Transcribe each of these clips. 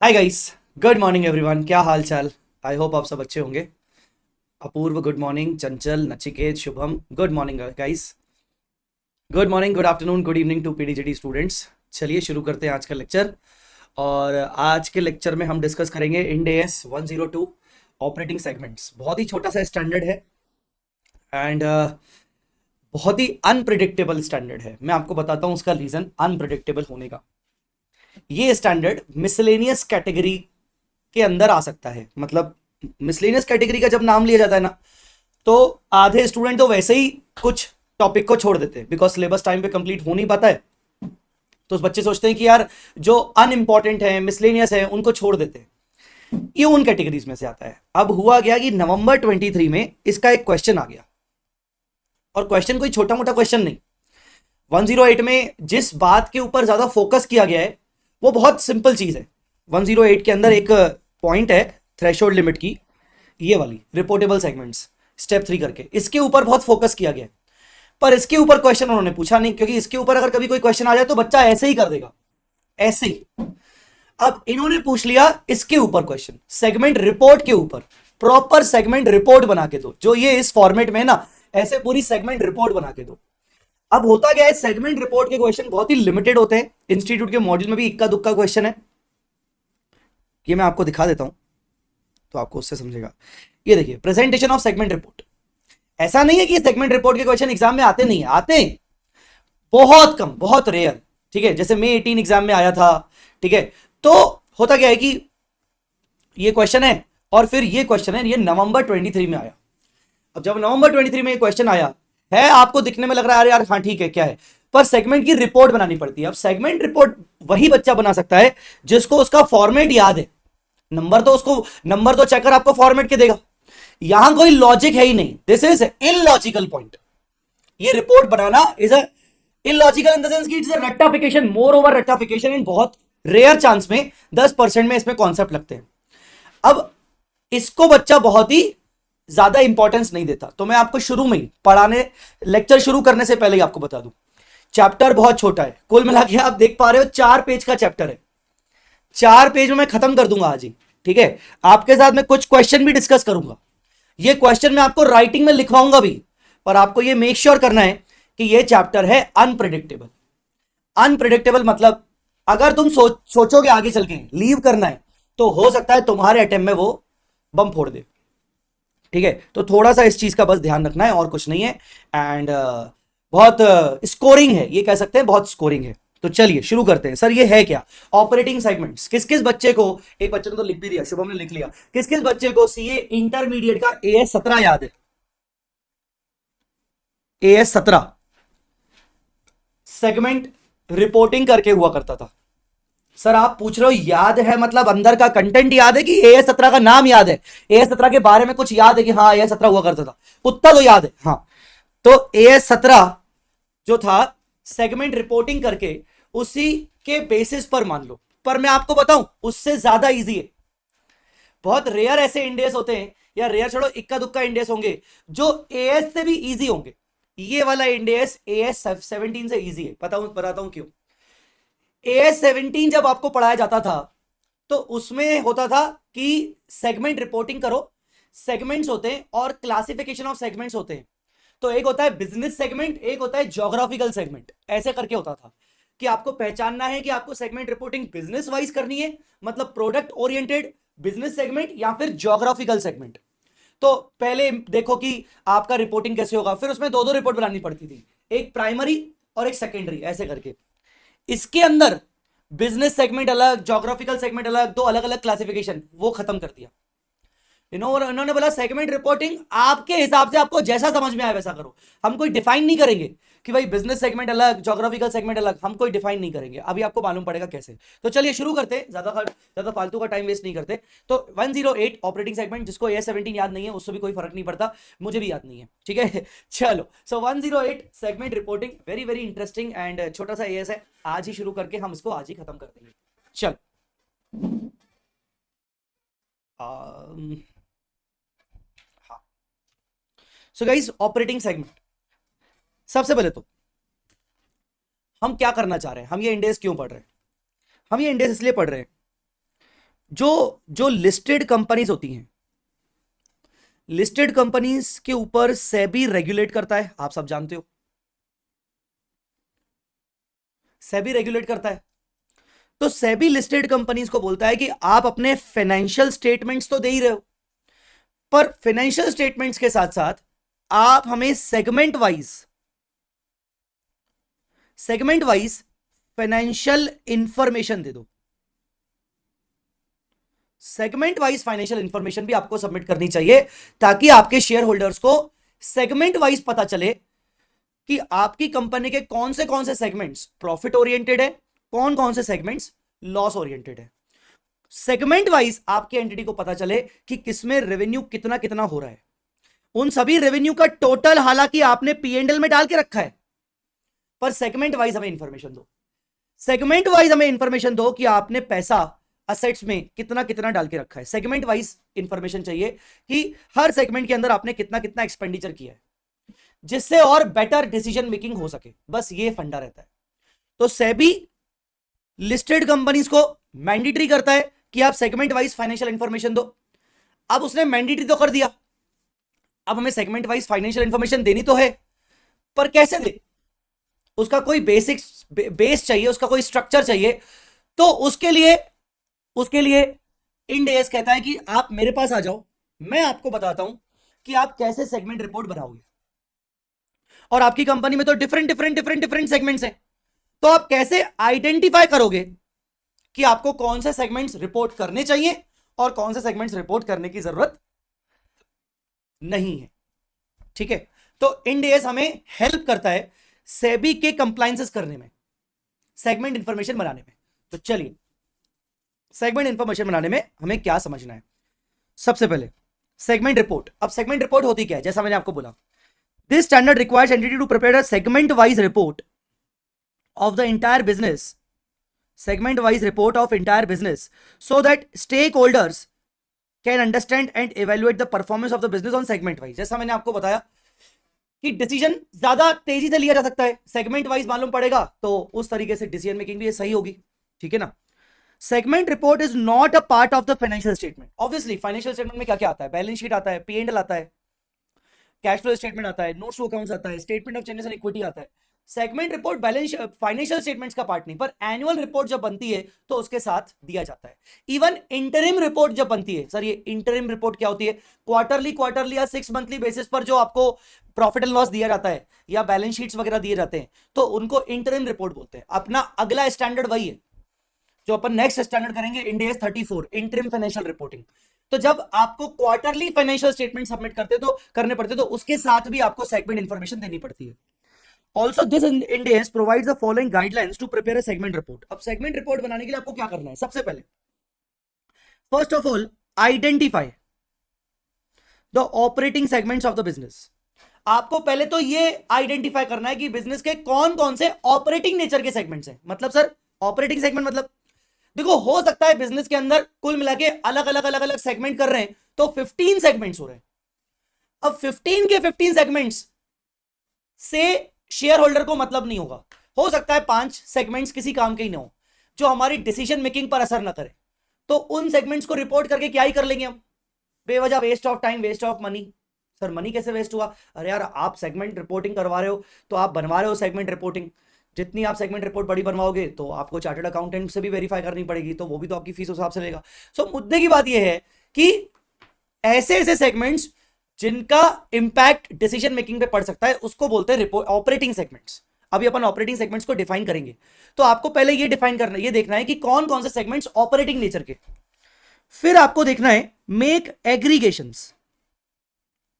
Hi guys, good morning everyone. क्या हाल चाल? I hope आप सब अच्छे होंगे। अपूर्व good morning, Chanchal, Nachiket, Shubham good morning guys. Good morning, good afternoon, good evening to PDGT students. चलिए शुरू करते हैं आज का लेक्चर। और आज के लेक्चर में हम डिस्कस करेंगे इंड एएस 102 ऑपरेटिंग सेगमेंट्स। बहुत ही छोटा सा स्टैंडर्ड है एंड बहुत ही अनप्रिडिक्टेबल स्टैंडर्ड है। मैं आपको बताता हूँ उसका रीजन अनप्रिडिक्टेबल होने का। ये स्टैंडर्ड मिसलेनियस कैटेगरी के अंदर आ सकता है। मतलब मिसलेनियस कैटेगरी का जब नाम लिया जाता है ना, तो आधे स्टूडेंट तो वैसे ही कुछ टॉपिक को छोड़ देते हैं बिकॉज सिलेबस टाइम पे कंप्लीट हो नहीं पाता है। तो बच्चे सोचते हैं कि यार जो अनइंपॉर्टेंट है, मिसलेनियस है, उनको छोड़ देते हैं। ये उन कैटेगरीज में से आता है। अब हुआ गया कि नवंबर 23 में इसका एक क्वेश्चन आ गया, और क्वेश्चन कोई छोटा मोटा क्वेश्चन नहीं। 108 में जिस बात के ऊपर ज्यादा फोकस किया गया है वो बहुत सिंपल चीज है। 108 के अंदर एक पॉइंट है थ्रेशोल्ड लिमिट की, ये वाली रिपोर्टेबल सेगमेंट्स स्टेप 3 करके, इसके ऊपर बहुत फोकस किया गया है। पर इसके ऊपर क्वेश्चन उन्होंने पूछा नहीं, क्योंकि इसके ऊपर अगर कभी कोई क्वेश्चन आ जाए तो बच्चा ऐसे ही कर देगा, ऐसे ही। अब इन्होंने पूछ लिया इसके ऊपर क्वेश्चन, सेगमेंट रिपोर्ट के ऊपर। प्रॉपर सेगमेंट रिपोर्ट बना के दो, जो ये इस फॉर्मेट में ना, ऐसे पूरी सेगमेंट रिपोर्ट बना के दो। अब होता क्या है, सेगमेंट रिपोर्ट के क्वेश्चन बहुत ही लिमिटेड होते हैं। इंस्टीट्यूट के मॉड्यूल में भी इक्का दुक्का क्वेश्चन है। ये मैं आपको दिखा देता हूं तो आपको उससे समझेगा। ये देखिए, प्रेजेंटेशन ऑफ सेगमेंट रिपोर्ट। ऐसा नहीं है कि सेगमेंट रिपोर्ट के क्वेश्चन एग्जाम में आते नहीं है, आते हैं, बहुत कम, बहुत रेयर। ठीक है, जैसे मे 18 एग्जाम में आया था। ठीक है, तो होता क्या है कि ये क्वेश्चन है और फिर ये क्वेश्चन है, ये नवंबर 23 में आया। अब जब नवंबर 23 में ये क्वेश्चन आया है, आपको दिखने में लग रहा है यार हाँ ठीक है क्या है, पर सेगमेंट की रिपोर्ट बनानी पड़ती है। अब सेगमेंट रिपोर्ट वही बच्चा बना सकता है जिसको उसका फॉर्मेट याद है। नंबर तो चेकर आपको फॉर्मेट के देगा। यहां कोई लॉजिक है ही नहीं, दिस इज इलॉजिकल पॉइंट। ये report banana is a illogical in the sense कि इट्स अ रट्टाफिकेशन, मोर ओवर रट्टाफिकेशन। इन बहुत रेयर चांस में 10% में इसमें कॉन्सेप्ट लगते हैं। अब इसको बच्चा बहुत ही ज्यादा इंपॉर्टेंस नहीं देता। तो मैं आपको शुरू में ही पढ़ाने, लेक्चर शुरू करने से पहले ही आपको बता दूं, चैप्टर बहुत छोटा है। कुल मिला के आप देख पा रहे हो 4 पेज का चैप्टर है। 4 पेज में मैं खत्म कर दूंगा आज ही। ठीक है, आपके साथ में कुछ क्वेश्चन भी डिस्कस करूंगा। ये क्वेश्चन मैं आपको राइटिंग में लिखवाऊंगा भी, पर आपको ये मेक श्योर करना है कि ये चैप्टर है अनप्रिडिक्टेबल। अनप्रिडिक्टेबल मतलब अगर तुम सोचोगे आगे चल के लीव करना है, तो हो सकता है तुम्हारे अटेम्प्ट में वो बम फोड़ दे। ठीक है, तो थोड़ा सा इस चीज का बस ध्यान रखना है, और कुछ नहीं है। एंड बहुत स्कोरिंग है, ये कह सकते हैं बहुत स्कोरिंग है। तो चलिए शुरू करते हैं। सर ये है क्या ऑपरेटिंग सेगमेंट्स? किस किस बच्चे को, एक बच्चे ने तो लिख भी दिया, शुभम ने लिख लिया, किस किस बच्चे को सीए इंटरमीडिएट का एएस 17 याद है? एएस 17 सेगमेंट रिपोर्टिंग करके हुआ करता था। सर आप पूछ रहे हो याद है, मतलब अंदर का कंटेंट याद है कि एएस 17 का नाम याद है? एएस 17 के बारे में कुछ याद है कि हाँ एएस 17 हुआ करता था? उतना तो याद है, हाँ। तो एएस 17 जो था सेगमेंट रिपोर्टिंग करके, उसी के बेसिस पर मान लो। पर मैं आपको बताऊं उससे ज्यादा इजी है। बहुत रेयर ऐसे इंडेस होते हैं, या रेयर छोड़ो, इक्का दुक्का इंडेस होंगे जो एएस से भी इजी होंगे। ये वाला इंडेस एएस 17 से इजी है। बताता हूं क्यों। एएस 17 जब आपको पढ़ाया जाता था तो उसमें होता था कि सेगमेंट रिपोर्टिंग करो। सेगमेंट्स होते हैं और क्लासिफिकेशन ऑफ सेगमेंट्स होते हैं। तो एक होता है बिजनेस सेगमेंट, एक होता है ज्योग्राफिकल सेगमेंट। ऐसे करके होता था कि आपको पहचानना है कि आपको सेगमेंट रिपोर्टिंग बिजनेस वाइज करनी है, मतलब प्रोडक्ट ओरिएंटेड बिजनेस सेगमेंट, या फिर ज्योग्राफिकल सेगमेंट। तो पहले देखो कि आपका रिपोर्टिंग कैसे होगा। फिर उसमें दो दो रिपोर्ट बनानी पड़ती थी, एक प्राइमरी और एक सेकेंडरी, ऐसे करके। इसके अंदर बिजनेस सेगमेंट अलग, ज्योग्राफिकल सेगमेंट अलग, दो अलग अलग क्लासिफिकेशन, वो खत्म कर दिया। इन्होंने बोला सेगमेंट रिपोर्टिंग आपके हिसाब से आपको जैसा समझ में आए वैसा करो। हम कोई डिफाइन नहीं करेंगे कि भाई बिजनेस सेगमेंट अलग, ज्योग्राफिकल सेगमेंट अलग, हम कोई डिफाइन नहीं करेंगे। अभी आपको मालूम पड़ेगा कैसे। तो चलिए शुरू करते हैं, ज्यादा फालतू का टाइम वेस्ट नहीं करते। तो 108 ऑपरेटिंग सेगमेंट, जिसको ए 17 याद नहीं है उससे भी कोई फर्क नहीं पड़ता, मुझे भी याद नहीं है। ठीक है चलो, सो 108 segment reporting, very very interesting and छोटा सा एएस है। आज ही शुरू करके हम इसको आज ही खत्म कर देंगे। चलो, सो गाइस, ऑपरेटिंग सेगमेंट, सबसे पहले तो हम क्या करना चाह रहे हैं, हम ये इंडेक्स क्यों पढ़ रहे हैं? हम ये इंडेक्स इसलिए पढ़ रहे हैं जो जो लिस्टेड कंपनीज होती हैं, लिस्टेड कंपनीज के ऊपर सेबी रेगुलेट करता है, आप सब जानते हो, सेबी रेगुलेट करता है। तो सेबी लिस्टेड कंपनीज को बोलता है कि आप अपने फाइनेंशियल स्टेटमेंट्स तो दे ही रहे हो, पर फाइनेंशियल स्टेटमेंट्स के साथ साथ आप हमें सेगमेंट वाइज फाइनेंशियल इंफॉर्मेशन दे दो। सेगमेंट वाइज फाइनेंशियल इंफॉर्मेशन भी आपको सबमिट करनी चाहिए, ताकि आपके शेयर होल्डर्स को सेगमेंट वाइज पता चले कि आपकी कंपनी के कौन से सेगमेंट्स प्रॉफिट ओरिएंटेड है, कौन कौन से सेगमेंट्स लॉस ओरिएंटेड है। सेगमेंट वाइज आपके एंटिटी को पता चले कि किसमें रेवेन्यू कितना कितना हो रहा है। उन सभी रेवेन्यू का टोटल हालांकि आपने पीएनएल में डाल के रखा है, पर सेगमेंट वाइज हमें इंफॉर्मेशन दो। सेगमेंट वाइज हमें इंफॉर्मेशन दो कि आपने पैसा असेट्स में कितना कितना डाल के रखा है। सेगमेंट वाइज इंफॉर्मेशन चाहिए कि हर सेगमेंट के अंदर आपने कितना कितना एक्सपेंडिचर किया है, जिससे और बेटर डिसीजन मेकिंग हो सके। बस ये फंडा रहता है। तो सेबी लिस्टेड कंपनीज को मैंडेटरी करता है कि आप सेगमेंट वाइज फाइनेंशियल इंफॉर्मेशन दो। अब उसने मैंडेटरी तो कर दिया, अब हमें सेगमेंट वाइज फाइनेंशियल इंफॉर्मेशन देनी तो है, पर कैसे दे, उसका कोई बेसिक बेस चाहिए, उसका कोई स्ट्रक्चर चाहिए। तो उसके लिए इंड एस कहता है कि आप मेरे पास आ जाओ, मैं आपको बताता हूं कि आप कैसे सेगमेंट रिपोर्ट बनाओगे। और आपकी कंपनी में तो डिफरेंट सेगमेंट्स हैं, तो आप कैसे आइडेंटिफाई करोगे कि आपको कौन से सेगमेंट्स रिपोर्ट करने चाहिए और कौन से सेगमेंट्स रिपोर्ट करने की जरूरत नहीं है। ठीक है, तो इंड एस हमें हेल्प करता है सेबी के कंप्लायंसेस करने में, सेगमेंट इंफॉर्मेशन बनाने में। तो चलिए, सेगमेंट इंफॉर्मेशन बनाने में हमें क्या समझना है। सबसे पहले सेगमेंट रिपोर्ट। अब सेगमेंट रिपोर्ट होती क्या है, जैसा मैंने आपको बोला, this standard requires entity to prepare a segment wise report of the entire business, segment wise report of entire business, so that stakeholders can understand and evaluate the performance of the business on segment wise। जैसा मैंने आपको बताया कि decision ज्यादा तेजी से लिया जा सकता है, सेगमेंट वाइज मालूम पड़ेगा तो उस तरीके से डिसीजन मेकिंग भी सही होगी। ठीक है ना। Segment report is not a part of the financial statement. Obviously financial statement में क्या क्या आता है, बैलेंस शीट आता है, पीएनएल आता है, कैश फ्लो स्टेटमेंट आता है, नोट्स टू अकाउंट्स आता है, statement of changes in equity आता है। Segment report balance financial statements का पार्ट नहीं, पर एनुअल रिपोर्ट जब बनती है तो उसके साथ दिया जाता है। इवन इंटरिम रिपोर्ट जब बनती है, सर ये इंटरिम रिपोर्ट क्या होती है, क्वार्टरली या 6 मंथली बेसिस पर जो आपको प्रॉफिट एंड लॉस दिया जाता है या बैलेंस शीट्स वगैरह दिए जाते हैं, तो उनको इंटरिम रिपोर्ट बोलते हैं। अपना अगला स्टैंडर्ड वही है जो अपन नेक्स्ट स्टैंडर्ड करेंगे, end S 34 interim financial reporting. तो जब आपको क्वार्टरली फाइनेंशियल स्टेटमेंट सबमिट करने पड़ते तो उसके साथ भी आपको सेगमेंट इंफॉर्मेशन देनी पड़ती है। Also, this Ind AS provides the following guidelines to prepare a segment report। अब segment report बनाने के लिए आपको क्या करना है, सबसे पहले first of all identify the operating segments of the business। आपको पहले तो ये आइडेंटिफाई करना है कि बिजनेस के कौन कौन से ऑपरेटिंग नेचर के सेगमेंट्स हैं। मतलब सर ऑपरेटिंग सेगमेंट मतलब देखो, हो सकता है बिजनेस के अंदर कुल मिला के अलग अलग सेगमेंट कर रहे हैं तो 15 सेगमेंट्स हो रहे हैं। अब 15 के 15 सेगमेंट्स से शेयर होल्डर को मतलब नहीं होगा। हो सकता है 5 सेगमेंट्स किसी काम के ही ना हो, जो हमारी डिसीजन मेकिंग पर असर ना करे, तो उन सेगमेंट्स को रिपोर्ट करके क्या ही कर लेंगे हम, बेवजह waste of time, waste of money. Sir money कैसे वेस्ट हुआ, अरे यार आप सेगमेंट रिपोर्टिंग करवा रहे हो तो आप बनवा रहे हो सेगमेंट रिपोर्टिंग, जितनी आप सेगमेंट रिपोर्ट बड़ी बनवाओगे तो आपको चार्टर्ड अकाउंटेंट से भी वेरीफाई करनी पड़ेगी, तो वो भी तो आपकी फीस हिसाब से लेगा। सो मुद्दे की बात यह है कि ऐसे ऐसे सेगमेंट्स जिनका इंपैक्ट डिसीजन मेकिंग पे पड़ सकता है उसको बोलते हैं ऑपरेटिंग सेगमेंट्स। अभी अपन ऑपरेटिंग सेगमेंट्स को डिफाइन करेंगे, तो आपको पहले ये डिफाइन करना, ये देखना है कि कौन कौन से सेगमेंट्स ऑपरेटिंग नेचर के। फिर आपको देखना है make aggregations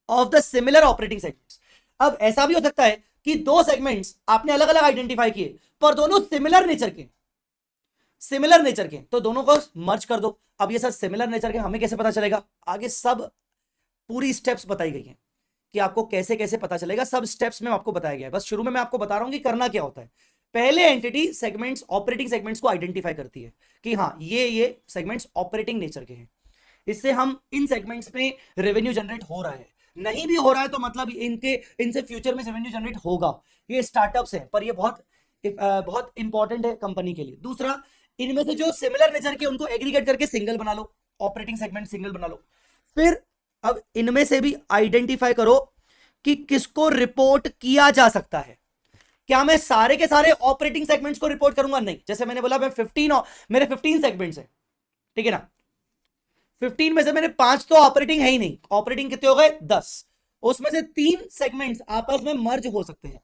of the similar operating segments. अब ऐसा भी हो सकता है कि 2 सेगमेंट्स आपने अलग अलग आइडेंटिफाई किए पर दोनों सिमिलर नेचर के, तो दोनों को मर्ज कर दो। अब ये सर सिमिलर नेचर के हमें कैसे पता चलेगा, आगे सब पूरी स्टेप्स बताई गई हैं कि आपको कैसे कैसे पता चलेगा, सब स्टेप्स में आपको बताया गया है। बस शुरू में मैं आपको बता रहा हूं कि करना क्या होता है। पहले एंटिटी सेगमेंट्स ऑपरेटिंग सेगमेंट्स को आइडेंटिफाई करती है कि हाँ ये सेगमेंट्स ऑपरेटिंग नेचर के हैं, इससे हम इन सेगमेंट्स में रेवेन्यू जनरेट हो रहा है, नहीं भी हो रहा है तो मतलब इनसे फ्यूचर में रेवेन्यू जनरेट होगा। ये स्टार्टअप्स हैं पर ये बहुत इंपॉर्टेंट है कंपनी के लिए। दूसरा, इनमें से जो सिमिलर नेचर के उनको एग्रीगेट करके सिंगल बना लो, ऑपरेटिंग सेगमेंट सिंगल बना लो। फिर अब इनमें से भी आइडेंटिफाई करो कि किसको रिपोर्ट किया जा सकता है। क्या मैं सारे के सारे ऑपरेटिंग सेगमेंट्स को रिपोर्ट करूंगा? नहीं। जैसे मैंने बोला मैं 15 मेरे 15 सेगमेंट्स हैं, ठीक है ना। 15 में से मेरे 5 तो ऑपरेटिंग है ही नहीं। ऑपरेटिंग कितने हो गए? 10। उसमें से 3 सेगमेंट्स आपस में मर्ज हो सकते हैं,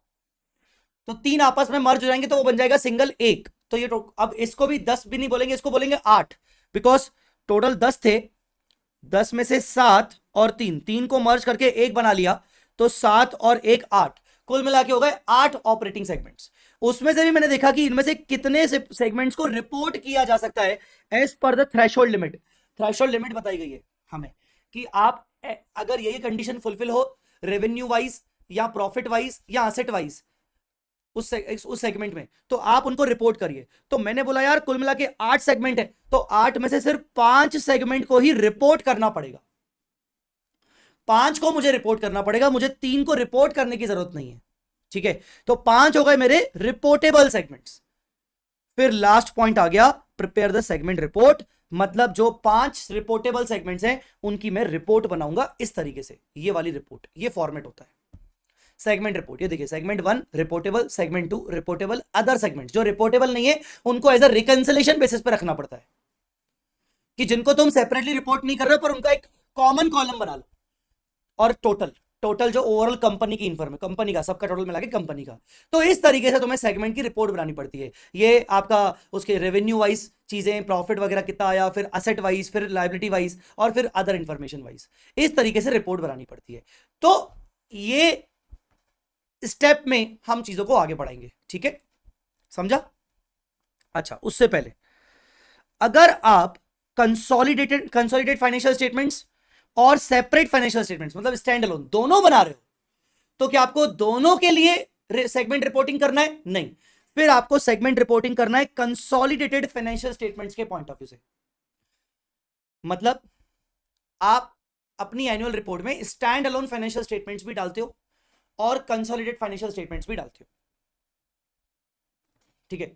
तो 3 आपस में मर्ज हो जाएंगे तो वो बन जाएगा सिंगल एक। तो ये अब इसको भी 10 भी नहीं बोलेंगे, इसको बोलेंगे 8, बिकॉज टोटल 10 थे, 10 में से 7 और 3, 3 को मर्ज करके एक बना लिया, तो 7 और 1 8, कुल मिला के हो गए 8 ऑपरेटिंग सेगमेंट्स। उसमें से भी मैंने देखा कि इनमें से कितने सेगमेंट्स को रिपोर्ट किया जा सकता है as per the threshold limit. Threshold limit बताई गई है हमें कि आप अगर यही कंडीशन फुलफिल हो, रेवेन्यू वाइज या प्रॉफिट वाइज या एसेट वाइज, उस सेगमेंट में, तो आप उनको रिपोर्ट करिए। तो मैंने बोला यार कुल मिला के 8 सेगमेंट है, तो 8 में से सिर्फ 5 सेगमेंट को ही रिपोर्ट करना पड़ेगा। 5 को मुझे रिपोर्ट करना पड़ेगा, मुझे 3 को रिपोर्ट करने की जरूरत नहीं है, ठीक है। तो 5 हो गए मेरे रिपोर्टेबल सेगमेंट्स। फिर लास्ट पॉइंट आ गया, प्रिपेयर द सेगमेंट रिपोर्ट। मतलब जो 5 रिपोर्टेबल सेगमेंट्स हैं उनकी मैं रिपोर्ट बनाऊंगा इस तरीके से, ये वाली रिपोर्ट, ये फॉर्मेट होता है सेगमेंट रिपोर्ट। ये देखिए, segment 1 reportable, segment 2 reportable, other segment जो रिपोर्टेबल नहीं है उनको एज अ रिकंसिलेशन बेसिस पे रखना पड़ता है, कि जिनको तुम सेपरेटली रिपोर्ट नहीं कर रहे हो पर उनका एक कॉमन कॉलम बना लो। और टोटल जो ओवरऑल कंपनी की इन्फॉर्मेशन, कंपनी का सबका टोटल मिला के कंपनी का, तो इस तरीके से तुम्हें सेगमेंट की रिपोर्ट बनानी पड़ती है। ये आपका उसके रेवेन्यू वाइज चीजें, प्रॉफिट वगैरह कितना आया, फिर असेट वाइज, फिर लायबिलिटी वाइज, और फिर अदर इंफॉर्मेशन वाइज, इस तरीके से रिपोर्ट बनानी पड़ती है। तो ये स्टेप में हम चीजों को आगे बढ़ाएंगे, ठीक है, समझा। अच्छा, उससे पहले अगर आप कंसोलिडेटेड फाइनेंशियल स्टेटमेंट्स और सेपरेट फाइनेंशियल स्टेटमेंट्स, मतलब स्टैंड अलोन, दोनों बना रहे हो, तो क्या आपको दोनों के लिए सेगमेंट रिपोर्टिंग करना है? नहीं। फिर आपको सेगमेंट रिपोर्टिंग करना है कंसोलिडेटेड फाइनेंशियल स्टेटमेंट्स के पॉइंट ऑफ व्यू से। मतलब आप अपनी एनुअल रिपोर्ट में स्टैंड अलोन फाइनेंशियल स्टेटमेंट्स भी डालते हो और कंसोलिडेटेड फाइनेंशियल स्टेटमेंट्स भी डालते हो, ठीक है।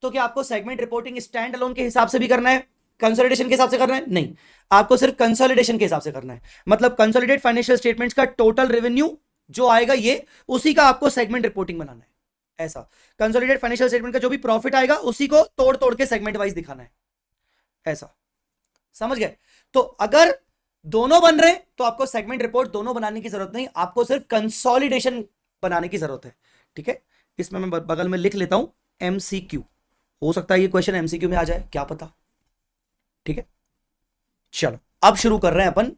तो क्या आपको सेगमेंट रिपोर्टिंग स्टैंड अलोन के हिसाब से भी करना है, कंसोलिडेशन के हिसाब से करना है? नहीं, आपको सिर्फ कंसोलिडेशन के हिसाब से करना है। मतलब कंसोलिडेटेड फाइनेंशियल स्टेटमेंट्स का टोटल रेवेन्यू जो आएगा ये, उसी का आपको सेगमेंट रिपोर्टिंग बनाना है। ऐसा कंसोलिडेटेड फाइनेंशियल स्टेटमेंट का जो भी प्रॉफिट आएगा उसी को तोड़ तोड़ के सेगमेंट वाइज दिखाना है, ऐसा, समझ गए। तो अगर दोनों बन रहे तो आपको सेगमेंट रिपोर्ट दोनों बनाने की जरूरत नहीं, आपको सिर्फ कंसोलिडेशन बनाने की जरूरत है, ठीक है। इसमें मैं बगल में लिख लेता हूं एमसीक्यू, हो सकता है ये क्वेश्चन एमसीक्यू में आ जाए, क्या पता, ठीक है। चलो अब शुरू कर रहे हैं अपन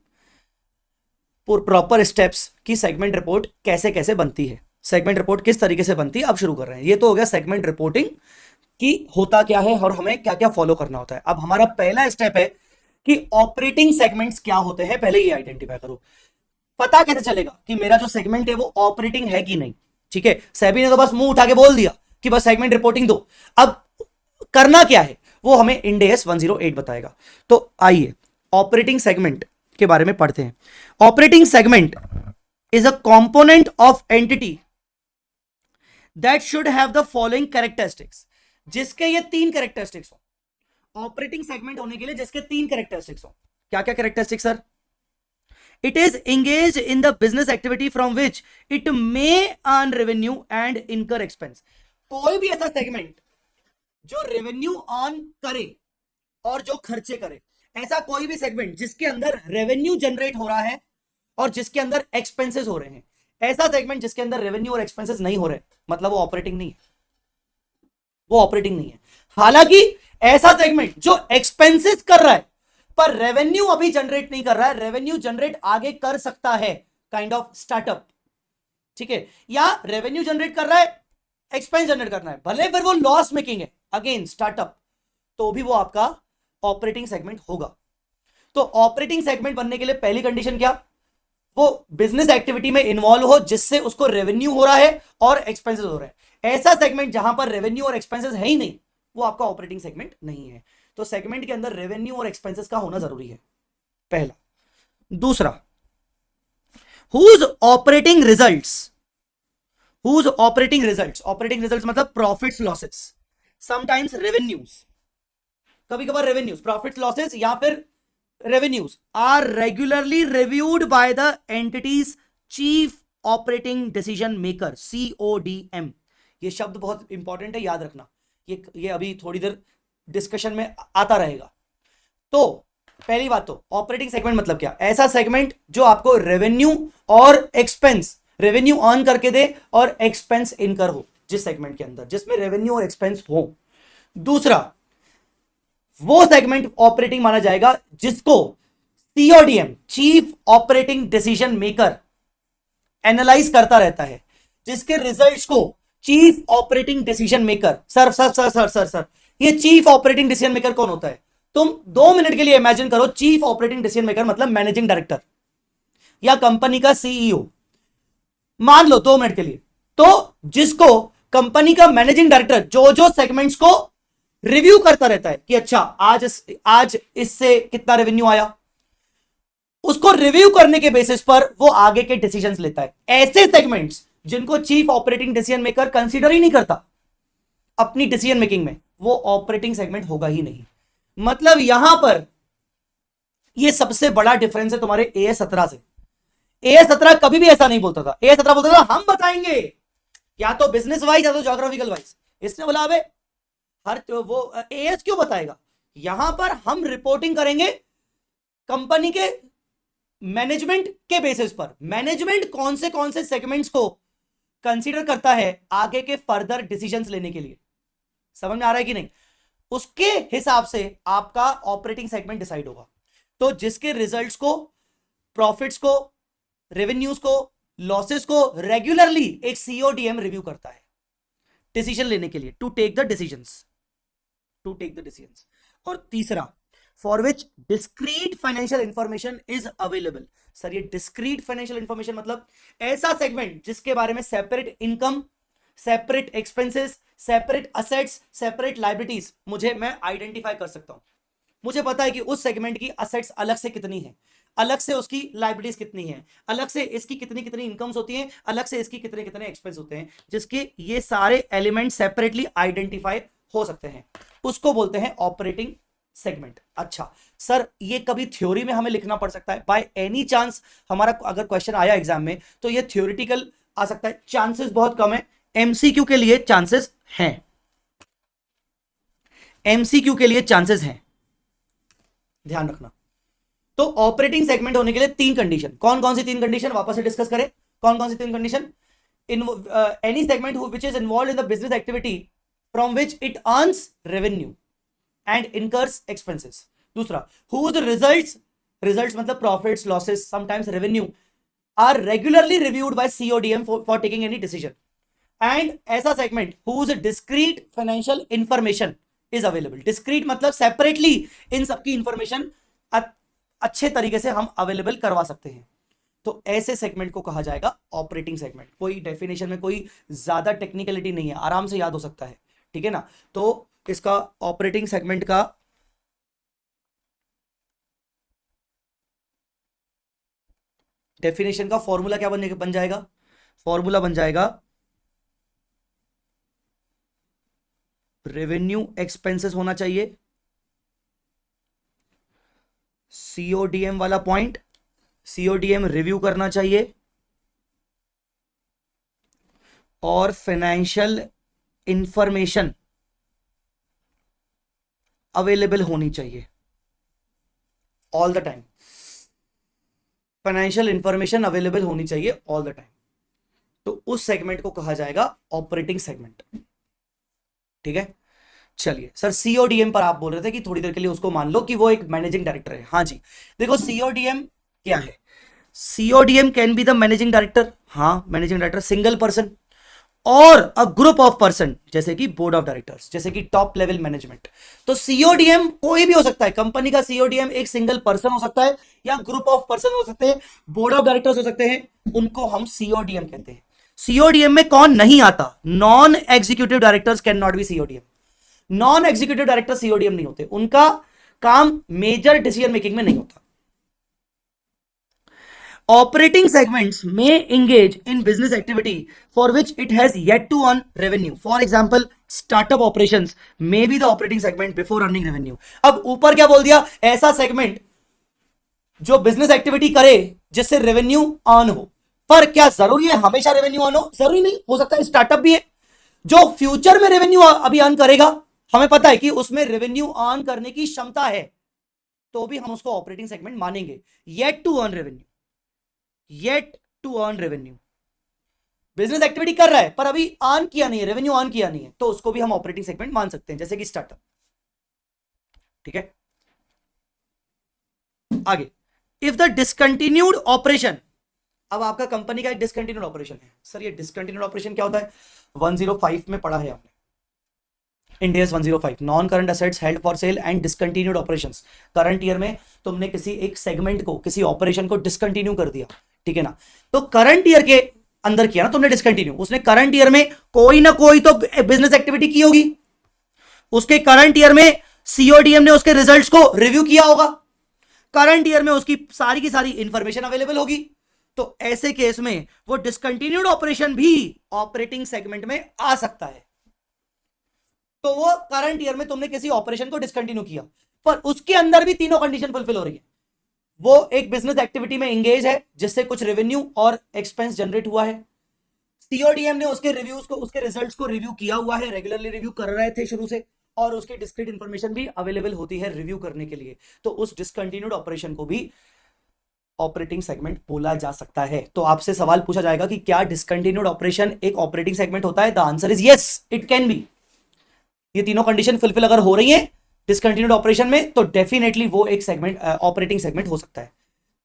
प्रॉपर स्टेप्स की सेगमेंट रिपोर्ट कैसे कैसे बनती है, सेगमेंट रिपोर्ट किस तरीके से बनती है, अब शुरू कर रहे हैं। ये तो हो गया सेगमेंट रिपोर्टिंग की होता क्या है और हमें क्या क्या फॉलो करना होता है। अब हमारा पहला स्टेप है कि ऑपरेटिंग सेगमेंट्स क्या होते हैं, पहले ये आइडेंटिफाई करो। पता कैसे चलेगा कि मेरा जो सेगमेंट है वो ऑपरेटिंग है कि नहीं, ठीक है। सेबी ने तो बस मुंह उठा के बोल दिया कि बस सेगमेंट रिपोर्टिंग दो, अब करना क्या है वो हमें इंड AS 108 बताएगा। तो आइए ऑपरेटिंग सेगमेंट के बारे में पढ़ते हैं। Operating segment is a component of entity that should have the following characteristics, जिसके ये 3 कैरेक्टरिस्टिक्स हो। ऑपरेटिंग सेगमेंट होने के लिए जिसके 3 कैरेक्टरिस्टिक्स हो, क्या क्या characteristics sir? It is engaged in the business activity from which it may earn revenue and इनकर एक्सपेंस। कोई भी ऐसा सेगमेंट जो रेवेन्यू अर्न करे और जो खर्चे करे, ऐसा कोई भी सेगमेंट जिसके अंदर रेवेन्यू जनरेट हो रहा है और जिसके अंदर एक्सपेंसेस हो रहे हैं, ऐसा सेगमेंट जिसके अंदर रेवेन्यू और एक्सपेंसेस नहीं हो रहे, मतलब वो ऑपरेटिंग नहीं है, वो ऑपरेटिंग नहीं है। हालांकि ऐसा सेगमेंट जो एक्सपेंसेस कर रहा है पर रेवेन्यू अभी जनरेट नहीं कर रहा है, रेवेन्यू जनरेट आगे कर सकता है, काइंड ऑफ स्टार्टअप, ठीक है, या रेवेन्यू जनरेट कर रहा है, एक्सपेंस जनरेट करना है, भले फिर वो लॉस मेकिंग है, अगेन स्टार्टअप, तो भी वो आपका ऑपरेटिंग सेगमेंट होगा। तो ऑपरेटिंग सेगमेंट बनने के लिए पहली कंडीशन क्या, वो बिजनेस एक्टिविटी में इन्वॉल्व हो जिससे उसको रेवेन्यू हो रहा है और एक्सपेंसेस हो रहे हैं। ऐसा सेगमेंट जहां पर रेवेन्यू और एक्सपेंसेस है ही नहीं, वो आपका ऑपरेटिंग सेगमेंट नहीं है। तो सेगमेंट के अंदर रेवेन्यू और एक्सपेंसेस का होना जरूरी है, पहला। दूसरा, whose operating results operating results मतलब प्रॉफिट्स लॉसेस, समटाइम्स रेवेन्यूज, कभी कभार रेवेन्यूज, प्रॉफिट लॉसेस या फिर revenues are regularly reviewed by the entity's chief operating decision maker, CODM। ये शब्द बहुत इंपॉर्टेंट है, याद रखना, ये अभी थोड़ी देर डिस्कशन में आता रहेगा। तो पहली बात तो ऑपरेटिंग सेगमेंट मतलब क्या, ऐसा सेगमेंट जो आपको रेवेन्यू और एक्सपेंस, रेवेन्यू अर्न करके दे और एक्सपेंस इनकर हो, जिस सेगमेंट के अंदर जिसमें रेवेन्यू और एक्सपेंस हो। दूसरा, वो सेगमेंट ऑपरेटिंग माना जाएगा जिसको CODM, chief operating decision maker, analyse करता रहता है, जिसके रिजल्ट्स को chief operating decision maker, sir sir sir sir sir sir ये चीफ ऑपरेटिंग डिसीजन मेकर कौन होता है? तुम 2 मिनट के लिए इमेजिन करो, चीफ ऑपरेटिंग डिसीजन मेकर मतलब मैनेजिंग डायरेक्टर या कंपनी का CEO, मान लो 2 मिनट के लिए। तो जिसको कंपनी का मैनेजिंग डायरेक्टर जो सेगमेंट्स को रिव्यू करता रहता है कि अच्छा आज इससे कितना रेवेन्यू आया, उसको रिव्यू करने के बेसिस पर वो आगे के डिसीजंस लेता है। ऐसे सेगमेंट्स जिनको chief operating decision maker consider ही नहीं करता अपनी डिसीजन मेकिंग में, वो ऑपरेटिंग सेगमेंट होगा ही नहीं। मतलब यहां पर ये सबसे बड़ा डिफरेंस है तुम्हारे AS17 से। AS17 कभी भी ऐसा नहीं बोलता था, AS17 बोलता था हम बताएंगे, या तो बिजनेस वाइज या तो ज्योग्राफिकल वाइज। इसने बोला अबे हर वो AS क्यों बताएगा, यहां पर हम रिपोर्टिंग करेंगे कंपनी के मैनेजमेंट के बेसिस पर। मैनेजमेंट कौन से सेगमेंट्स को कंसीडर करता है आगे के फर्दर डिसीजंस लेने के लिए, समझ में आ रहा है कि नहीं, उसके हिसाब से आपका ऑपरेटिंग सेगमेंट डिसाइड होगा। तो जिसके रिजल्ट्स को, प्रॉफिट्स को, रेवेन्यूज को, लॉसेस को रेगुलरली एक CODM रिव्यू करता है डिसीजन लेने के लिए, टू टेक द डिसीजंस। और तीसरा, for which discrete financial information is available. Sir ये डिस्क्रीट फाइनेंशियल इंफॉर्मेशन मतलब ऐसा सेगमेंट जिसके बारे में separate income, separate expenses, separate assets, separate liabilities मैं आइडेंटिफाई कर सकता हूं। मुझे पता है कि उस सेगमेंट की असेट्स अलग से कितनी है, अलग से उसकी लाइबिलिटीज कितनी है, अलग से इसकी कितनी कितनी इनकम्स होती हैं, अलग से इसकी कितने कितने एक्सपेंस होते हैं, जिसके ये सारे एलिमेंट सेपरेटली आइडेंटिफाई हो सकते हैं, उसको बोलते हैं ऑपरेटिंग सेगमेंट। अच्छा सर ये कभी थ्योरी में हमें लिखना पड़ सकता है? बाय एनी चांस हमारा अगर क्वेश्चन आया एग्जाम में तो ये थ्योरेटिकल आ सकता है, चांसेस बहुत कम है। MCQ के लिए चांसेस हैं, MCQ के लिए चांसेस हैं, ध्यान रखना। तो ऑपरेटिंग सेगमेंट होने के लिए 3 कंडीशन, कौन कौन सी 3 कंडीशन वापस से डिस्कस करें, कौन कौन सी 3 condition? Any segment which is involved in the business activity from which it earns revenue and incurs expenses. दूसरा, whose results मतलब profits, losses, sometimes revenue are regularly reviewed by CODM for taking any decision. And ऐसा segment whose discrete financial information is available। Discrete मतलब separately इन सबकी information अच्छे तरीके से हम अवेलेबल करवा सकते हैं। तो ऐसे सेगमेंट को कहा जाएगा ऑपरेटिंग सेगमेंट। कोई डेफिनेशन में कोई ज्यादा टेक्निकलिटी नहीं है, आराम से याद हो सकता है, ठीक है ना। तो इसका ऑपरेटिंग सेगमेंट का डेफिनेशन का फॉर्मूला क्या बन जाएगा? फॉर्मूला बन जाएगा रेवेन्यू एक्सपेंसेस होना चाहिए, CODM वाला पॉइंट, CODM रिव्यू करना चाहिए, और फाइनेंशियल इंफॉर्मेशन अवेलेबल होनी चाहिए all the time. Financial information available होनी चाहिए ऑल द टाइम। तो उस सेगमेंट को कहा जाएगा ऑपरेटिंग सेगमेंट, ठीक है। चलिए सर CODM पर आप बोल रहे थे कि थोड़ी देर के लिए उसको मान लो कि वो एक मैनेजिंग डायरेक्टर है। हाँ जी, देखो CODM क्या है? CODM can be the managing director, हाँ मैनेजिंग डायरेक्टर, सिंगल पर्सन और अ ग्रुप ऑफ पर्सन, जैसे कि बोर्ड ऑफ डायरेक्टर्स, जैसे कि टॉप लेवल मैनेजमेंट। तो CODM कोई भी हो सकता है, कंपनी का CODM एक सिंगल पर्सन हो सकता है या ग्रुप ऑफ पर्सन हो सकते हैं, बोर्ड ऑफ डायरेक्टर्स हो सकते हैं, उनको हम CODM कहते हैं। CODM में कौन नहीं आता? Non executive directors can not be CODM। Non executive director CODM नहीं होते, उनका काम मेजर डिसीजन मेकिंग में नहीं होता। Operating segments may engage in business activity for which it has yet to earn revenue. For example, startup operations may be the operating segment before earning revenue. अब ऊपर क्या बोल दिया, ऐसा सेगमेंट जो बिजनेस एक्टिविटी करे जिससे रेवेन्यू अर्न हो, पर क्या जरूरी है हमेशा रेवेन्यू अर्न हो? जरूरी नहीं, हो सकता है स्टार्टअप भी है जो फ्यूचर में रेवेन्यू अभी अर्न करेगा, हमें पता है कि उसमें रेवेन्यू अर्न करने की क्षमता है, तो भी हम उसको ऑपरेटिंग सेगमेंट मानेंगे. Yet to earn revenue, yet to earn revenue, business activity कर रहा है पर अभी अर्न किया नहीं है, रेवेन्यू अर्न किया नहीं है, तो उसको भी हम ऑपरेटिंग सेगमेंट मान सकते हैं, जैसे कि स्टार्टअप. ठीक है, आगे. इफ द डिसकंटिन्यूड ऑपरेशन, अब आपका कंपनी का एक डिसकंटिन्यूड ऑपरेशन है. सर ये डिसकंटिन्यूड ऑपरेशन क्या होता है? 105 में पढ़ा है आपने, Indians 105, non current assets held for sale and discontinued operations. Current year में तुमने किसी एक सेगमेंट को, किसी ऑपरेशन को डिसकंटिन्यू कर दिया, ठीक है ना, तो करंट ईयर के अंदर किया ना तुमने डिसकंटिन्यू, उसने करंट ईयर में कोई ना कोई तो बिजनेस एक्टिविटी की होगी, उसके करंट ईयर में सीओडीएम ने उसके रिजल्ट्स को रिव्यू किया होगा, करंट ईयर में उसकी सारी की सारी इंफॉर्मेशन अवेलेबल होगी, तो ऐसे केस में वो डिसकंटिन्यूड ऑपरेशन भी ऑपरेटिंग सेगमेंट में आ सकता है. तो वो करंट ईयर में तुमने किसी ऑपरेशन को डिसकंटिन्यू किया, पर उसके अंदर भी तीनों कंडीशन फुलफिल हो रही है. वो एक बिजनेस एक्टिविटी में एंगेज है जिससे कुछ रेवेन्यू और एक्सपेंस जनरेट हुआ है, सीओडीएम ने उसके रिव्यूज को, उसके रिजल्ट्स को रिव्यू किया हुआ है, रेगुलरली रिव्यू कर रहे थे शुरू से, और उसकी डिस्क्रीट इंफॉर्मेशन भी अवेलेबल होती है रिव्यू करने के लिए, तो उस डिसकंटिन्यूड ऑपरेशन को भी ऑपरेटिंग सेगमेंट बोला जा सकता है. तो आपसे सवाल पूछा जाएगा कि क्या डिसकंटिन्यूड ऑपरेशन एक ऑपरेटिंग सेगमेंट होता है? The answer is yes, it can be. ये तीनों कंडीशन फुलफिल अगर हो रही है डिसकंटिन्यूड ऑपरेशन में, तो डेफिनेटली वो एक सेगमेंट, ऑपरेटिंग सेगमेंट हो सकता है.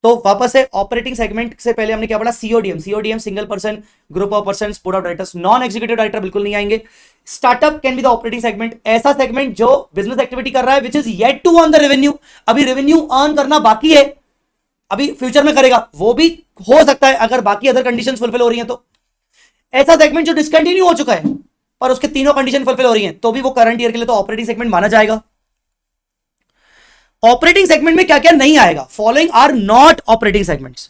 तो वापस से ऑपरेटिंग सेगमेंट से पहले हमने क्या पढ़ा? CODM. CODM single person, group of person, board of directors, non executive director बिल्कुल नहीं आएंगे. Startup can be the operating segment, ऐसा सेगमेंट जो बिजनेस एक्टिविटी कर रहा है which is yet to earn the revenue, अभी रेवेन्यू अर्न करना बाकी है, अभी फ्यूचर में करेगा, वो भी हो सकता है अगर बाकी अदर कंडीशंस फुलफिल हो रही हैं तो. ऐसा सेगमेंट जो डिसकंटिन्यू हो चुका है पर उसके तीनों कंडीशन फुलफिल हो रही हैं, तो भी वो करंट ईयर के लिए तो ऑपरेटिंग सेगमेंट माना जाएगा. ऑपरेटिंग सेगमेंट में क्या क्या नहीं आएगा? Following are not operating segments.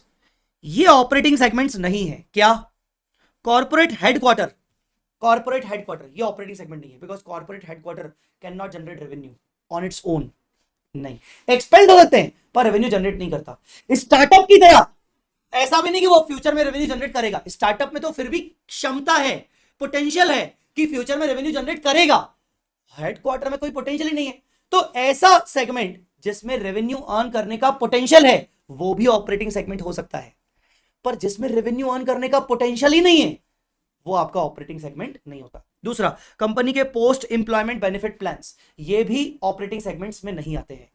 ये ऑपरेटिंग सेगमेंट्स नहीं है. क्या? कॉर्पोरेट हेडक्वार्टर, कॉर्पोरेट हेडक्वार्टर ये ऑपरेटिंग सेगमेंट नहीं है, because corporate headquarter can not generate revenue on its own. नहीं, एक्सपेंड हो सकते हैं पर रेवेन्यू जनरेट नहीं करता. स्टार्टअप की तरह ऐसा भी नहीं कि वो फ्यूचर में रेवेन्यू जनरेट करेगा. स्टार्टअप में तो फिर भी क्षमता है, पोटेंशियल है कि फ्यूचर में रेवेन्यू जनरेट करेगा. हेडक्वार्टर में कोई पोटेंशियल ही नहीं है. तो ऐसा सेगमेंट जिसमें रेवेन्यू अर्न करने का पोटेंशियल है वो भी ऑपरेटिंग सेगमेंट हो सकता है, पर जिसमें रेवेन्यू अर्न करने का पोटेंशियल ही नहीं है वो आपका ऑपरेटिंग सेगमेंट नहीं होता. दूसरा, कंपनी के पोस्ट एम्प्लॉयमेंट बेनिफिट प्लान्स, ये भी ऑपरेटिंग सेगमेंट्स में नहीं आते हैं.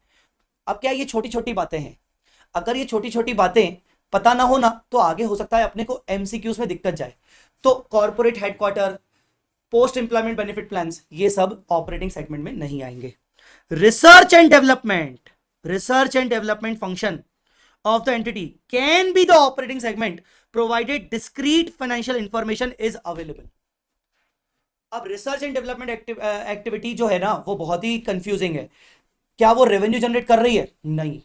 अब क्या ये छोटी छोटी बातें हैं, अगर ये छोटी छोटी बातें पता ना हो ना तो आगे हो सकता है अपने को एमसीक्यूज में दिक्कत जाए. तो corporate headquarter, post employment benefit plans, ये सब ऑपरेटिंग सेगमेंट में नहीं आएंगे. Research and development, research and development function of the entity can be the operating segment provided discrete financial information is available. अब रिसर्च एंड डेवलपमेंट एक्टिविटी जो है ना वो बहुत ही कंफ्यूजिंग है. क्या वो रेवेन्यू जनरेट कर रही है? नहीं,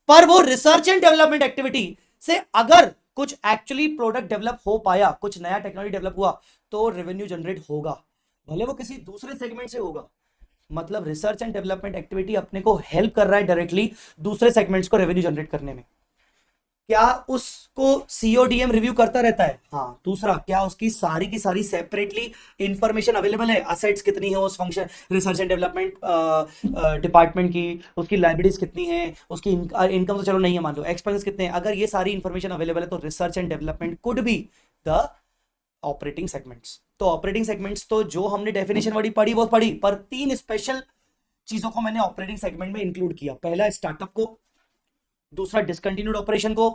पर वो रिसर्च एंड डेवलपमेंट एक्टिविटी से अगर कुछ एक्चुअली प्रोडक्ट डेवलप हो पाया, कुछ नया टेक्नोलॉजी डेवलप हुआ, तो रेवेन्यू जनरेट होगा, भले वो किसी दूसरे सेगमेंट से होगा. मतलब रिसर्च एंड डेवलपमेंट एक्टिविटी अपने को हेल्प कर रहा है डायरेक्टली दूसरे सेगमेंट्स को रेवेन्यू जनरेट करने में. क्या उसको सीओडीएम रिव्यू करता रहता है? हाँ. दूसरा, क्या उसकी सारी की सारी सेपरेटली इंफॉर्मेशन अवेलेबल है, असेट्स कितनी है उस function research and development department की, उसकी लाइबिलिटीज कितनी है, उसकी इनकम तो चलो नहीं है मान लो, एक्सपेंसेस कितने हैं, अगर ये सारी इंफॉर्मेशन अवेलेबल है तो research and development could be the operating segments. तो ऑपरेटिंग सेगमेंट्स तो जो हमने डेफिनेशन वाली पढ़ी वो पढ़ी, पर तीन स्पेशल चीजों को मैंने ऑपरेटिंग सेगमेंट में इंक्लूड किया. पहला स्टार्टअप को, दूसरा डिसकंटिन्यूड ऑपरेशन को,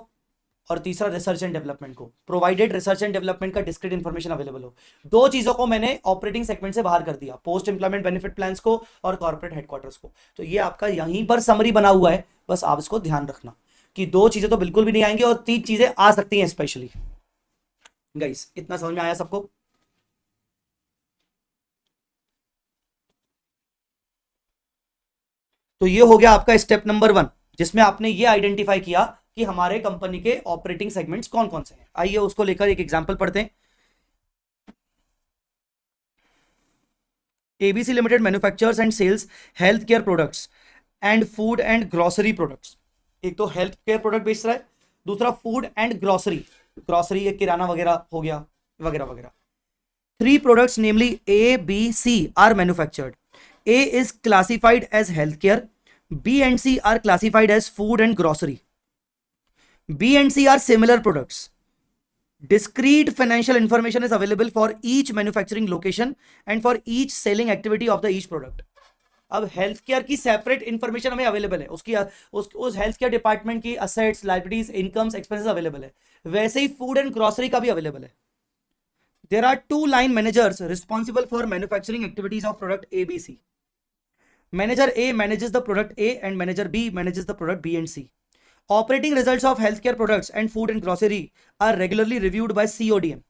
और तीसरा रिसर्च एंड डेवलपमेंट को, प्रोवाइडेड रिसर्च एंड डेवलपमेंट का डिस्क्रीट इंफॉर्मेशन अवेलेबल हो. दो चीजों को मैंने ऑपरेटिंग सेगमेंट से बाहर कर दिया, पोस्ट एम्प्लॉयमेंट बेनिफिट प्लान्स को और कॉर्पोरेट हेडक्वार्टर्स को. तो ये आपका यहीं पर समरी बना हुआ है, बस आप इसको ध्यान रखना कि दो चीजें तो बिल्कुल भी नहीं आएंगी और तीन चीजें आ सकती हैं स्पेशली. गाइस इतना समझ में आया सबको? तो ये हो गया आपका स्टेप नंबर 1, जिसमें आपने ये आइडेंटिफाई किया कि हमारे कंपनी के ऑपरेटिंग सेगमेंट्स कौन कौन से हैं। आइए उसको लेकर एक एग्जांपल पढ़ते हैं। ABC limited manufactures and sales health care products and food and grocery products. एक तो हेल्थ केयर प्रोडक्ट बेच रहा है, दूसरा फूड एंड ग्रोसरी, ग्रोसरी ये किराना वगैरह हो गया, वगैरह वगैरह। 3 products namely A, B, C are manufactured. A is classified as healthcare. B and C are classified as food and grocery. B and C are similar products. Discrete financial information is available for each manufacturing location and for each selling activity of the each product. अब health care की separate information हमें available है, उसकी उस health care department की assets, liabilities, incomes, expenses available है। वैसे ही food and grocery का भी अवेलेबल है। There are 2 line managers responsible for manufacturing activities of product A, B, C. Manager A manages the product A and manager B manages the product B and C. Operating results of healthcare products and food and grocery are regularly reviewed by CODM.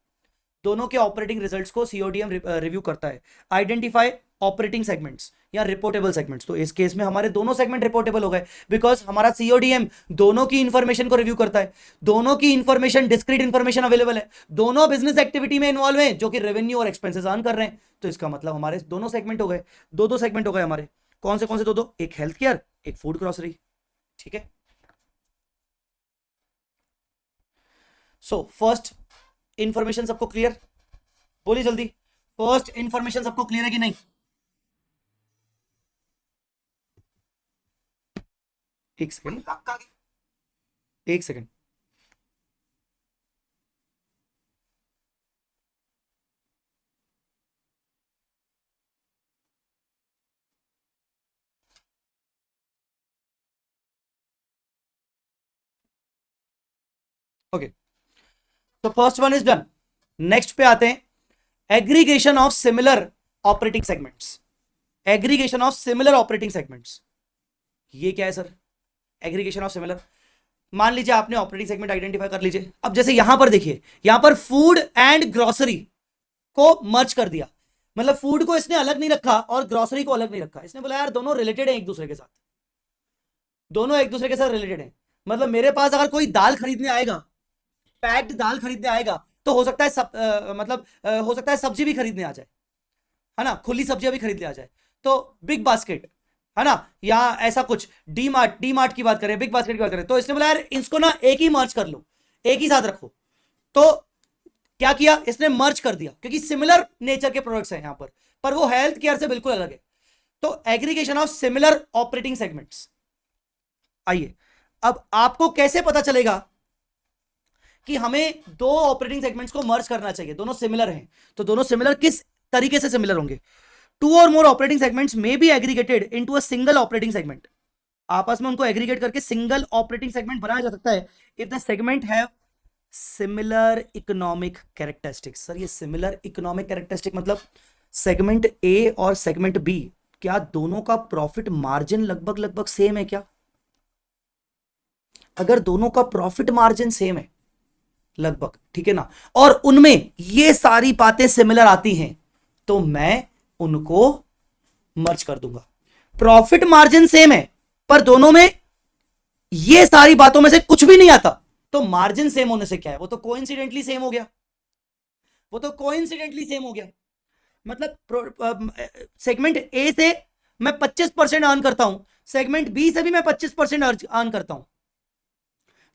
दोनों के operating results को CODM review करता है। Identify operating segments या reportable segments, तो इस case में हमारे दोनों सेगमेंट रिपोर्टेबल हो गए, बिकॉज हमारा सीओडीएम दोनों की इंफॉर्मेशन को रिव्यू करता है। दोनों की इंफॉर्मेशन, डिस्क्रीट इंफॉर्मेशन अवेलेबल है, दोनों बिजनेस एक्टिविटी में इन्वॉल्व है जो कि रेवेन्यू और एक्सपेंसेस अर्न कर रहे हैं। तो इसका मतलब हमारे दोनों सेगमेंट हो गए, दो सेगमेंट हो गए हमारे। कौन से दो? एक हेल्थ केयर, एक फूड ग्रोसरी। ठीक है, सो फर्स्ट इंफॉर्मेशन सबको क्लियर? बोलिए जल्दी, फर्स्ट इंफॉर्मेशन सबको क्लियर है कि नहीं? एक सेकंड, एक सेकंड। ओके, तो first one is done. Next पे आते हैं, aggregation of similar operating segments. Aggregation of similar operating segments, ये क्या है सर? एग्रीगेशन ऑफ सिमिलर, मान लीजिए आपने ऑपरेटिंग सेगमेंट आइडेंटिफाई कर लीजिए। अब जैसे यहां पर देखिए, यहां पर फूड एंड ग्रोसरी को मर्ज कर दिया, मतलब फूड को इसने अलग नहीं रखा और ग्रोसरी को अलग नहीं रखा। इसने बोला यार दोनों रिलेटेड हैं एक दूसरे के साथ, दोनों एक दूसरे के साथ रिलेटेड हैं। मतलब मेरे पास अगर कोई दाल खरीदने आएगा, पैक्ड दाल खरीदने आएगा, तो हो सकता है हो सकता है सब्जी भी खरीदने आ जाए, है ना, खुली सब्जियां भी खरीदने आ जाए। तो बिग बास्केट, है ना, या ऐसा कुछ, डी मार्ट की बात करें, बिग बास्केट की बात करें, तो इसने बोला यार इसको ना एक ही मर्ज कर लो, एक ही साथ रखो। तो क्या किया इसने? मर्ज कर दिया, क्योंकि सिमिलर नेचर के प्रोडक्ट्स हैं यहां पर वो हेल्थ केयर से बिल्कुल अलग है। तो aggregation of similar operating segments. आइए, अब आपको कैसे पता चलेगा कि हमें दो ऑपरेटिंग सेगमेंट्स को मर्ज करना चाहिए, दोनों सिमिलर हैं? तो दोनों सिमिलर किस तरीके से सिमिलर होंगे? 2 or more operating segments may be aggregated into a single operating segment. आपस में उनको एग्रीगेट करके सिंगल ऑपरेटिंग सेगमेंट बनाया जा सकता है if the segment have similar economic characteristics. Sir ये सिमिलर इकोनॉमिक कैरेक्टरिस्टिक मतलब सेगमेंट ए और सेगमेंट बी, क्या दोनों का प्रॉफिट मार्जिन लगभग लगभग सेम है क्या? अगर दोनों का प्रॉफिट मार्जिन सेम है लगभग, ठीक है ना, और उनमें ये सारी बातें सिमिलर आती हैं, तो मैं उनको मर्ज कर दूंगा। प्रॉफिट मार्जिन सेम है पर दोनों में ये सारी बातों में से कुछ भी नहीं आता, तो मार्जिन सेम होने से क्या है? वो तो कोइंसिडेंटली सेम हो गया, वो तो कोइंसिडेंटली सेम हो गया। मतलब सेगमेंट ए से मैं 25% अर्न करता हूं, सेगमेंट बी से भी मैं 25% अर्न करता हूं,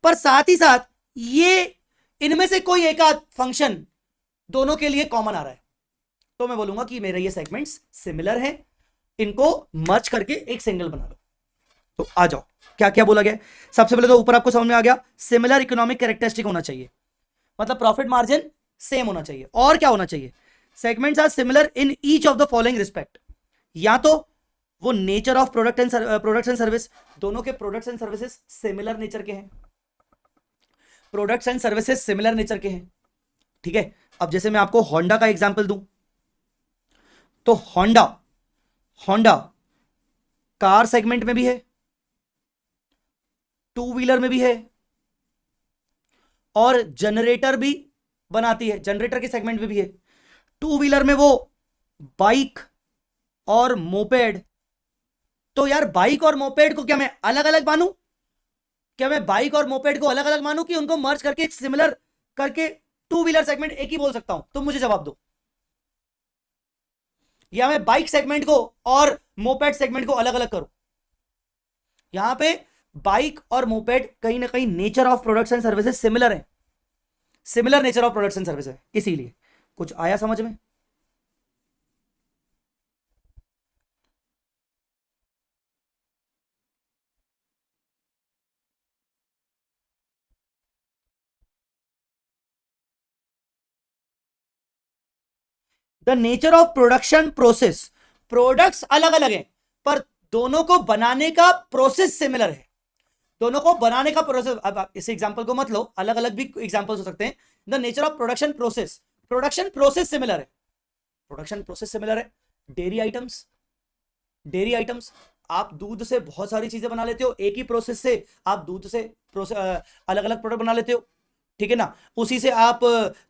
पर साथ ही साथ ये इनमें से कोई एक आध फंक्शन दोनों के लिए कॉमन आ रहा है, तो मैं बोलूंगा कि मेरे ये सेगमेंट्स सिमिलर हैं, इनको मर्ज करके एक सिंगल बना लो। तो आ जाओ, क्या क्या बोला गया? सबसे पहले तो ऊपर आपको समझ में आ गया, सिमिलर इकोनॉमिक कैरेक्टरिस्टिक होना चाहिए, मतलब प्रॉफिट मार्जिन सेम होना चाहिए। और क्या होना चाहिए? Segments are similar in each of the following respect. या तो वो nature of products and service, दोनों के products and services similar nature के हैं, products and services similar nature के हैं, ठीक है। अब जैसे मैं आपको होंडा का एग्जांपल दूं, तो होंडा कार सेगमेंट में भी है, टू व्हीलर में भी है, और जनरेटर भी बनाती है, जनरेटर के सेगमेंट में भी है। टू व्हीलर में वो बाइक और मोपेड, तो यार बाइक और मोपेड को क्या मैं अलग अलग मानूं? क्या मैं बाइक और मोपेड को अलग अलग मानूं कि उनको मर्ज करके सिमिलर करके टू व्हीलर सेगमेंट एक ही बोल सकता हूं? तुम मुझे जवाब दो। या मैं बाइक सेगमेंट को और मोपेड सेगमेंट को अलग अलग करूं? यहां पे बाइक और मोपेड कहीं ना कहीं nature of products and services similar है, similar nature of products and services, इसीलिए। कुछ आया समझ में? The nature of production process, products अलग अलग हैं पर दोनों को बनाने का प्रोसेस सिमिलर है। दोनों को बनाने का प्रोसेस, अब इस एग्जांपल को मत लो, अलग अलग भी एग्जांपल्स हो सकते हैं। The nature of production process, production process similar है, प्रोडक्शन प्रोसेस सिमिलर है। डेयरी आइटम्स, डेयरी आइटम्स, आप दूध से बहुत सारी चीजें बना लेते हो, एक ही प्रोसेस से आप दूध से अलग अलग प्रोडक्ट बना लेते हो, ठीक है ना। उसी से आप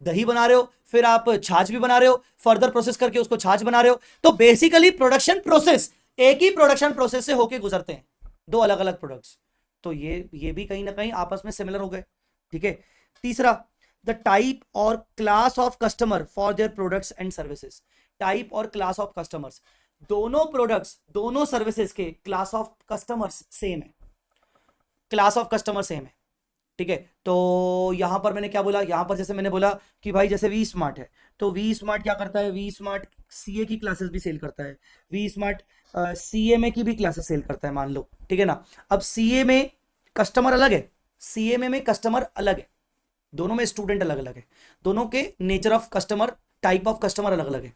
दही बना रहे हो, फिर आप छाछ भी बना रहे हो, फर्दर प्रोसेस करके उसको छाछ बना रहे हो। तो बेसिकली प्रोडक्शन प्रोसेस एक ही प्रोडक्शन प्रोसेस से होके गुजरते हैं, दो अलग अलग प्रोडक्ट्स। तो ये भी कहीं ना कहीं आपस में सिमिलर हो गए, ठीक है। तीसरा, द टाइप और class of customer for their products and services, type और क्लास ऑफ कस्टमर्स, दोनों प्रोडक्ट्स दोनों सर्विसेज के क्लास ऑफ कस्टमर्स सेम है, क्लास ऑफ कस्टमर सेम है, ठीक है। तो यहां पर मैंने क्या बोला, यहां पर जैसे मैंने बोला कि भाई जैसे वी स्मार्ट है, तो वी स्मार्ट क्या करता है, वी स्मार्ट सीए की क्लासेस भी सेल करता है, वी स्मार्ट सीएमए की भी क्लासेस सेल करता है, मान लो, ठीक है ना। अब सीए में कस्टमर अलग है, सीएमए में कस्टमर अलग है, दोनों में स्टूडेंट अलग अलग है, दोनों के nature of customer, type of customer अलग अलग है।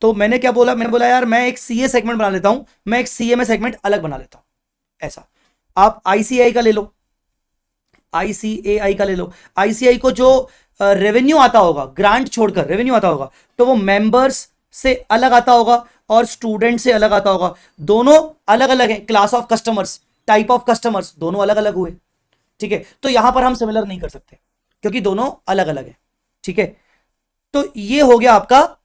तो मैंने क्या बोला, मैंने बोला यार मैं एक सीए सेगमेंट बना लेता हूं, मैं एक सीएमए सेगमेंट अलग बना लेता हूं, ऐसा। आप आईसीआई का ले लो, आईसीएआई का ले लो, आईसीआई को जो रेवेन्यू आता होगा, ग्रांट छोड़कर रेवेन्यू आता होगा, तो वो मेंबर्स से अलग आता होगा और स्टूडेंट से अलग आता होगा, दोनों अलग अलग है, class of customers, type of customers दोनों अलग अलग हुए, ठीक है। तो यहां पर हम सिमिलर नहीं कर सकते क्योंकि दोनों अलग अलग है, ठीक है। तो ये हो गया आपका,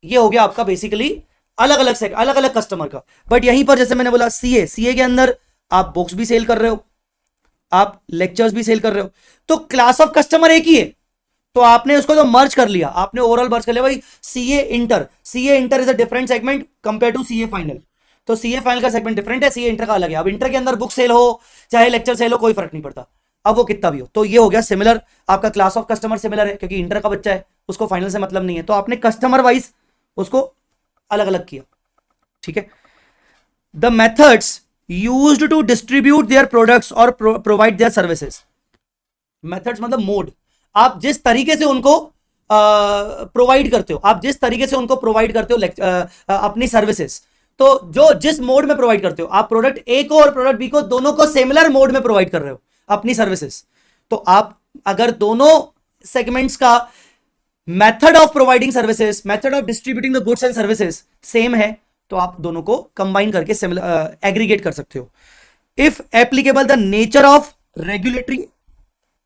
ये हो गया आपका बेसिकली अलग अलग से अलग अलग कस्टमर का। बट यहीं पर जैसे मैंने बोला सीए, सीए के अंदर आप बुक्स भी सेल कर रहे हो, आप लेक्चर्स भी सेल कर रहे हो, तो क्लास ऑफ कस्टमर एक ही है, तो आपने उसको तो मर्ज कर लिया, आपने ओवरऑल मर्ज कर लिया भाई। CA inter, CA inter is a different segment compare to CA final, तो सीए फाइनल का सेगमेंट डिफरेंट है, सीए इंटर का अलग है। अब इंटर के अंदर बुक सेल हो चाहे लेक्चर सेल हो कोई फर्क नहीं पड़ता, अब वो कितना भी हो। तो ये हो गया सिमिलर, आपका क्लास ऑफ कस्टमर सिमिलर है क्योंकि इंटर का बच्चा है, उसको फाइनल से मतलब नहीं है, तो आपने कस्टमर वाइज उसको अलग अलग किया, ठीक है। The methods used to distribute their products और प्रोवाइड देयर सर्विसेज, मेथड्स मतलब मोड, आप जिस तरीके से उनको प्रोवाइड करते हो, आप जिस तरीके से उनको प्रोवाइड करते हो अपनी सर्विसेज, तो जो जिस मोड में प्रोवाइड करते हो, आप प्रोडक्ट ए को और प्रोडक्ट बी को दोनों को सिमिलर मोड में प्रोवाइड कर रहे हो अपनी सर्विसेज, तो आप अगर दोनों सेगमेंट्स का method of providing services, method of distributing the goods and services same है, तो आप दोनों को कंबाइन करके सिमिलर एग्रीगेट कर सकते हो। If applicable the nature of regulatory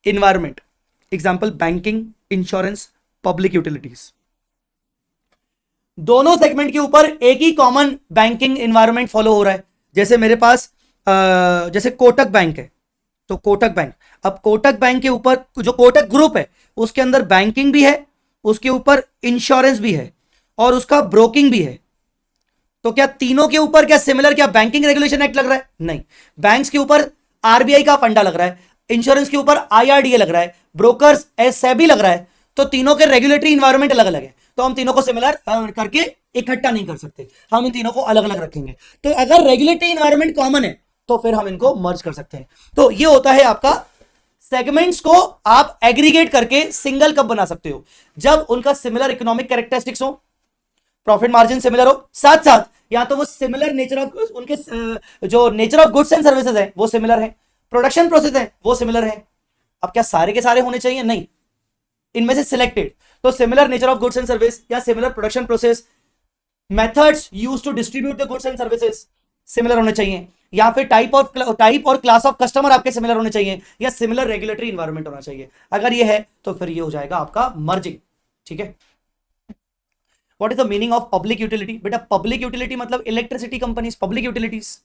environment, example banking, insurance, public utilities, दोनों सेगमेंट के ऊपर एक ही कॉमन बैंकिंग इन्वायरमेंट फॉलो हो रहा है। जैसे मेरे पास जैसे कोटक बैंक है, तो कोटक बैंक, अब कोटक बैंक के ऊपर जो कोटक ग्रुप है उसके अंदर बैंकिंग भी है, उसके ऊपर इंश्योरेंस भी है और उसका ब्रोकिंग भी है, तो क्या तीनों के ऊपर क्या सिमिलर, क्या बैंकिंग रेगुलेशन एक्ट लग रहा है? नहीं। बैंक्स के ऊपर आरबीआई का फंडा लग रहा है, इंश्योरेंस के ऊपर आईआरडीए लग रहा है, ब्रोकर्स सेबी लग रहा है, तो तीनों के रेगुलेटरी इन्वायरमेंट अलग अलग है, तो हम तीनों को सिमिलर करके इकट्ठा नहीं कर सकते, हम इन तीनों को अलग अलग रखेंगे। तो अगर रेगुलेटरी इन्वायरमेंट कॉमन है तो फिर हम इनको मर्ज कर सकते हैं। तो ये होता है आपका, सेगमेंट्स को आप एग्रीगेट करके सिंगल कब बना सकते हो, जब उनका सिमिलर इकोनॉमिक कैरेक्टरिस्टिक्स हो, प्रॉफिट मार्जिन सिमिलर हो, साथ साथ या तो वो सिमिलर नेचर ऑफ उनके जो nature of goods and services है वो सिमिलर है, प्रोडक्शन प्रोसेस है वो सिमिलर है। अब क्या सारे के सारे होने चाहिए? नहीं, इनमें से सिलेक्टेड। तो similar nature of goods and service या similar production process, methods used to distribute the goods and services similar होने चाहिए, या फिर टाइप और क्लास ऑफ कस्टमर आपके सिमिलर होने चाहिए, या सिमिलर रेगुलेटरी इन्वायरमेंट होना चाहिए। अगर ये है तो फिर ये हो जाएगा आपका मर्जिंग, ठीक है। What is the meaning of public utility? बेटा पब्लिक यूटिलिटी मतलब electricity companies, public utilities,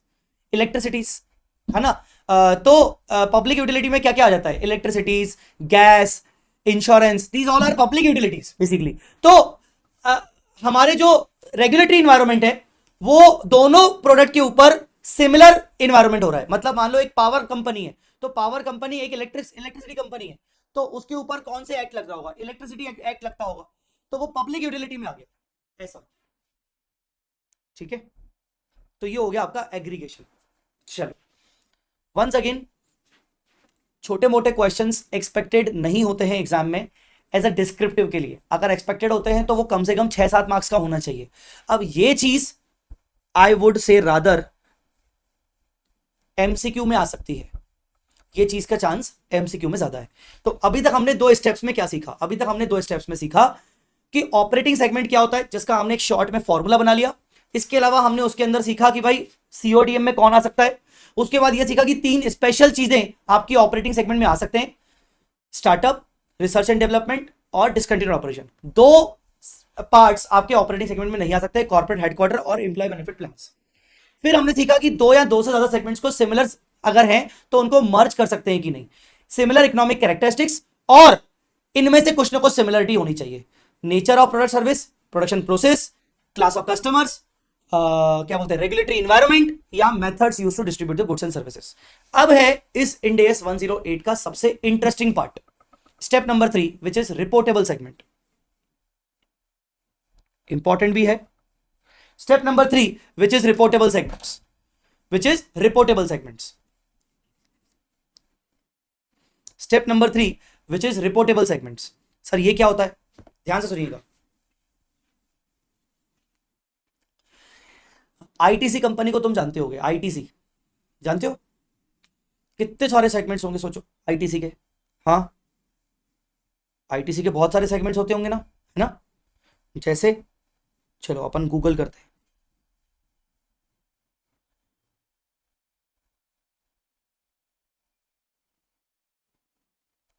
electricities, है ना। तो पब्लिक यूटिलिटी में क्या क्या आ जाता है, electricities, gas, insurance, these all are public utilities basically. तो हमारे जो रेगुलेटरी इन्वायरमेंट है वो दोनों प्रोडक्ट के ऊपर सिमिलर इन्वायरमेंट हो रहा है। मतलब मान लो एक पावर कंपनी है, तो पावर कंपनी एक इलेक्ट्रिसिटी कंपनी है, तो उसके ऊपर कौन से एक्ट लग रहा होगा, इलेक्ट्रिसिटी एक्ट लगता होगा, तो वो पब्लिक यूटिलिटी में आ गया ऐसा। ठीक है, तो ये हो गया आपका एग्रीगेशन। चलो वंस अगेन, छोटे मोटे क्वेश्चंस एक्सपेक्टेड नहीं होते हैं एग्जाम में एज अ डिस्क्रिप्टिव के लिए। अगर एक्सपेक्टेड होते हैं तो वो कम से कम 6-7 मार्क्स का होना चाहिए। अब ये चीज I would say rather MCQ में आ सकती है, ये चीज का चांस एमसीक्यू में ज्यादा है। तो अभी तक हमने 2 स्टेप्स में क्या सीखा, अभी तक हमने 2 स्टेप्स में सीखा कि ऑपरेटिंग सेगमेंट क्या होता है, जिसका हमने एक शॉर्ट में फॉर्मूला बना लिया। इसके अलावा हमने उसके अंदर सीखा कि भाई सीओडीएम में कौन आ सकता है। उसके बाद यह सीखा कि 3 स्पेशल चीजें आपकी ऑपरेटिंग सेगमेंट में आ सकते हैं, स्टार्टअप, रिसर्च एंड डेवलपमेंट और डिसकंटिन्यूड ऑपरेशन। 2 पार्ट्स आपके ऑपरेटिंग सेगमेंट में नहीं आ सकते, कॉर्पोरेट हेडक्वार्टर और एम्प्लॉय बेनिफिट प्लान्स। फिर हमने सीखा कि 2 या 2 से ज्यादा सेगमेंट्स को सिमिलर अगर हैं तो उनको मर्ज कर सकते हैं कि नहीं, सिमिलर इकोनॉमिक कैरेक्टरिस्टिक्स, और इनमें से कुछ ना कुछ सिमिलरिटी होनी चाहिए। Nature of product service, production process, class of customers, क्या बोलते हैं, रेगुलेटरी इन्वायरमेंट, या methods used to distribute the goods and services. अब है इस इंड AS 108 का सबसे interesting part, step number 3, which is reportable segment. Important भी है। Step number 3, which is reportable segments, which is reportable segments. Step number 3, which is reportable segments. Sir ये क्या होता है, ध्यान से सुनिएगा। आईटीसी कंपनी को तुम जानते होगे, आईटीसी जानते हो, कितने सारे सेगमेंट्स होंगे सोचो आईटीसी के। हाँ, आईटीसी के बहुत सारे सेगमेंट्स होते होंगे ना, है ना। जैसे चलो अपन गूगल करते हैं,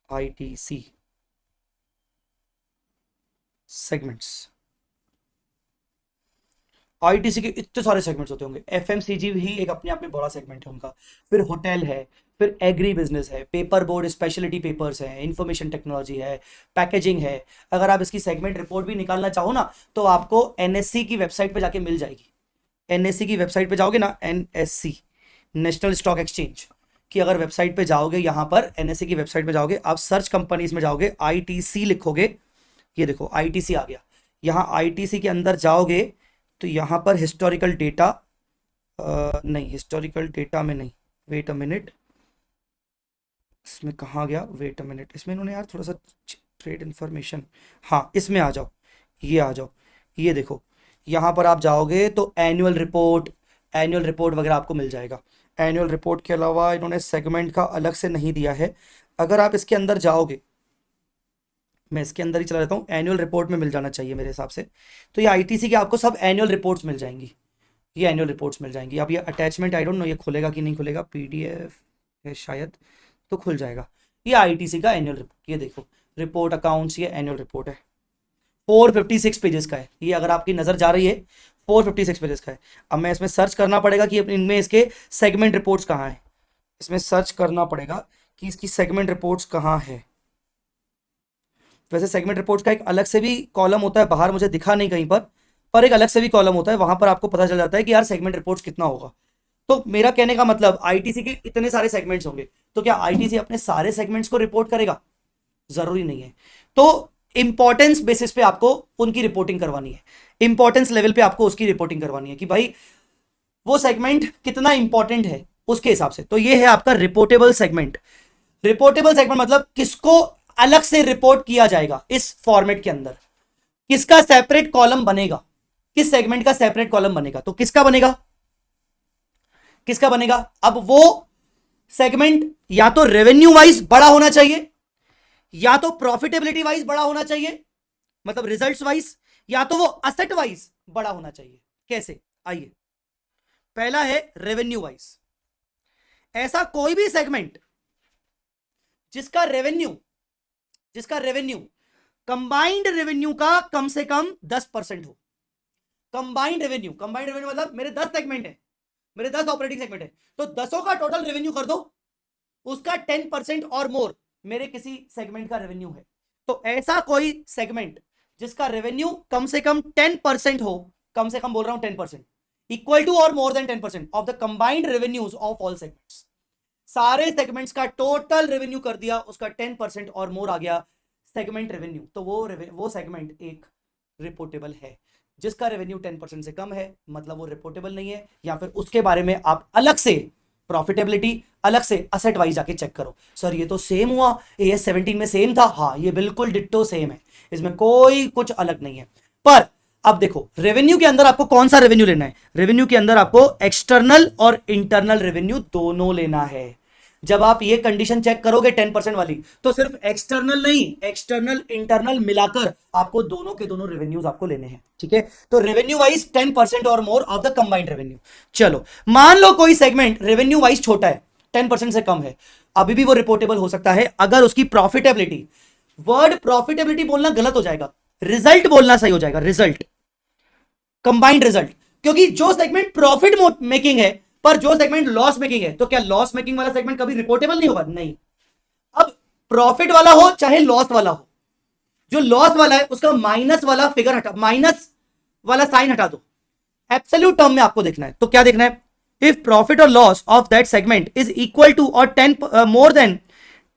आईटीसी सेगमेंट्स। आईटीसी के इतने सारे सेगमेंट्स होते होंगे। एफएमसीजी भी एक अपने आप में बड़ा सेगमेंट है उनका, फिर होटल है, फिर एग्री बिजनेस है, पेपर बोर्ड स्पेशलिटी पेपर्स है, इंफॉर्मेशन टेक्नोलॉजी है, पैकेजिंग है। अगर आप इसकी सेगमेंट रिपोर्ट भी निकालना चाहो ना तो आपको एनएससी की वेबसाइट पे जाके मिल जाएगी। एनएससी की वेबसाइट पे जाओगे ना, एनएससी नेशनल स्टॉक एक्सचेंज की अगर वेबसाइट पे जाओगे, यहाँ पर एनएससी की वेबसाइट पे जाओगे, आप सर्च कंपनीज में जाओगे, आईटीसी लिखोगे, ये देखो आईटीसी आ गया। यहाँ आईटीसी के अंदर जाओगे तो यहाँ पर हिस्टोरिकल डेटा, नहीं हिस्टोरिकल डेटा में नहीं, वेट अ मिनट, इसमें कहाँ गया, वेट अ मिनट, इसमें इन्होंने यार थोड़ा सा ट्रेड इन्फॉर्मेशन, हाँ इसमें आ जाओ, ये आ जाओ, ये देखो यहाँ पर आप जाओगे तो एनुअल रिपोर्ट वगैरह आपको मिल जाएगा। एनुअल रिपोर्ट के अलावा इन्होंने सेगमेंट का अलग से नहीं दिया है। अगर आप इसके अंदर जाओगे, मैं इसके अंदर ही चला जाता हूँ, एनुअल रिपोर्ट में मिल जाना चाहिए मेरे हिसाब से। तो ये आईटीसी के आपको सब एनुअल रिपोर्ट्स मिल जाएंगी, ये एनुअल रिपोर्ट्स मिल जाएंगी। अब ये अटैचमेंट आई डोंट नो ये खुलेगा कि नहीं खुलेगा, पीडीएफ है शायद, तो खुल जाएगा। ये आईटीसी का एनुअल रिपोर्ट, ये देखो रिपोर्ट अकाउंट्स, ये एनुअल रिपोर्ट है, 456 पेजेस का है ये। अगर आपकी नज़र जा रही है 456 पेजेस का है। अब मैं इसमें सर्च करना पड़ेगा कि इनमें इसके सेगमेंट रिपोर्ट्स कहाँ हैं, इसमें सर्च करना पड़ेगा कि इसकी सेगमेंट रिपोर्ट्स कहाँ है। वैसे सेगमेंट रिपोर्ट्स का एक अलग से भी कॉलम होता है, बाहर मुझे दिखा नहीं कहीं पर एक अलग से भी कॉलम होता है, वहां पर आपको पता चल जाता है कि यार सेगमेंट रिपोर्ट्स कितना होगा। तो मेरा कहने का मतलब आईटीसी के इतने सारे सेगमेंट्स होंगे, तो क्या आईटीसी अपने सारे सेगमेंट्स को रिपोर्ट करेगा, जरूरी नहीं है। तो इंपॉर्टेंस बेसिस पे आपको उनकी रिपोर्टिंग करवानी है, इंपॉर्टेंस लेवल पे आपको उसकी रिपोर्टिंग करवानी है कि भाई वो सेगमेंट कितना इंपॉर्टेंट है उसके हिसाब से। तो ये है आपका रिपोर्टेबल सेगमेंट। रिपोर्टेबल सेगमेंट मतलब किसको अलग से रिपोर्ट किया जाएगा इस फॉर्मेट के अंदर, किसका सेपरेट कॉलम बनेगा, किस सेगमेंट का सेपरेट कॉलम बनेगा। तो किसका बनेगा, किसका बनेगा, अब वो सेगमेंट या तो रेवेन्यू वाइज बड़ा होना चाहिए, या तो प्रॉफिटेबिलिटी वाइज बड़ा होना चाहिए, मतलब रिजल्ट्स वाइज, या तो वो असेट वाइज बड़ा होना चाहिए। कैसे, आइए, पहला है रेवेन्यू वाइज। ऐसा कोई भी सेगमेंट जिसका रेवेन्यू कंबाइंड रेवेन्यू का कम से कम 10% हो। कंबाइंड रेवेन्यू मतलब मेरे 10 सेगमेंट है, मेरे 10 ऑपरेटिंग सेगमेंट है, तो 10 का टोटल रेवेन्यू कर दो उसका 10% और मोर मेरे किसी सेगमेंट का रेवेन्यू है, तो ऐसा कोई सेगमेंट जिसका रेवेन्यू कम से कम 10% हो, कम से कम बोल रहा हूं 10%, इक्वल टू और more than 10% of the combined revenues of all segments, सारे सेगमेंट्स का टोटल रेवेन्यू कर दिया, उसका 10% और मोर आ गया सेगमेंट रेवेन्यू, तो वो सेगमेंट एक रिपोर्टेबल है। जिसका रेवेन्यू 10% से कम है मतलब वो रिपोर्टेबल नहीं है, या फिर उसके बारे में आप अलग से प्रॉफिटेबिलिटी अलग से असेट वाइज जाके चेक करो। सर ये तो सेम हुआ, AS 17 में सेम था, हाँ ये बिल्कुल डिट्टो सेम है, इसमें कोई कुछ अलग नहीं है। पर अब देखो रेवेन्यू के अंदर आपको कौन सा रेवेन्यू लेना है, रेवेन्यू के अंदर आपको एक्सटर्नल और इंटरनल रेवेन्यू दोनों लेना है। जब आप ये कंडीशन चेक करोगे 10% वाली, तो सिर्फ एक्सटर्नल नहीं, एक्सटर्नल इंटरनल मिलाकर आपको दोनों के दोनों रेवेन्यूज आपको लेने हैं, ठीक है। तो रेवेन्यू वाइज 10% और more of the combined revenue. चलो मान लो कोई सेगमेंट रेवेन्यू वाइज छोटा है, 10% से कम है, अभी भी वो रिपोर्टेबल हो सकता है अगर उसकी प्रॉफिटेबिलिटी, वर्ड प्रॉफिटेबिलिटी बोलना गलत हो जाएगा, रिजल्ट बोलना सही हो जाएगा, रिजल्ट, कंबाइंड रिजल्ट, क्योंकि जो सेगमेंट प्रॉफिट मेकिंग है पर जो सेगमेंट लॉस मेकिंग है, तो क्या लॉस मेकिंग वाला सेगमेंट कभी रिपोर्टेबल नहीं होगा? नहीं। अब प्रॉफिट वाला हो चाहे लॉस वाला हो, जो लॉस वाला है उसका माइनस वाला फिगर हटा, माइनस वाला साइन हटा दो, एब्सोल्यूट टर्म में आपको देखना है। तो क्या देखना है, इफ प्रॉफिट और loss of that segment is equal to और 10 मोर देन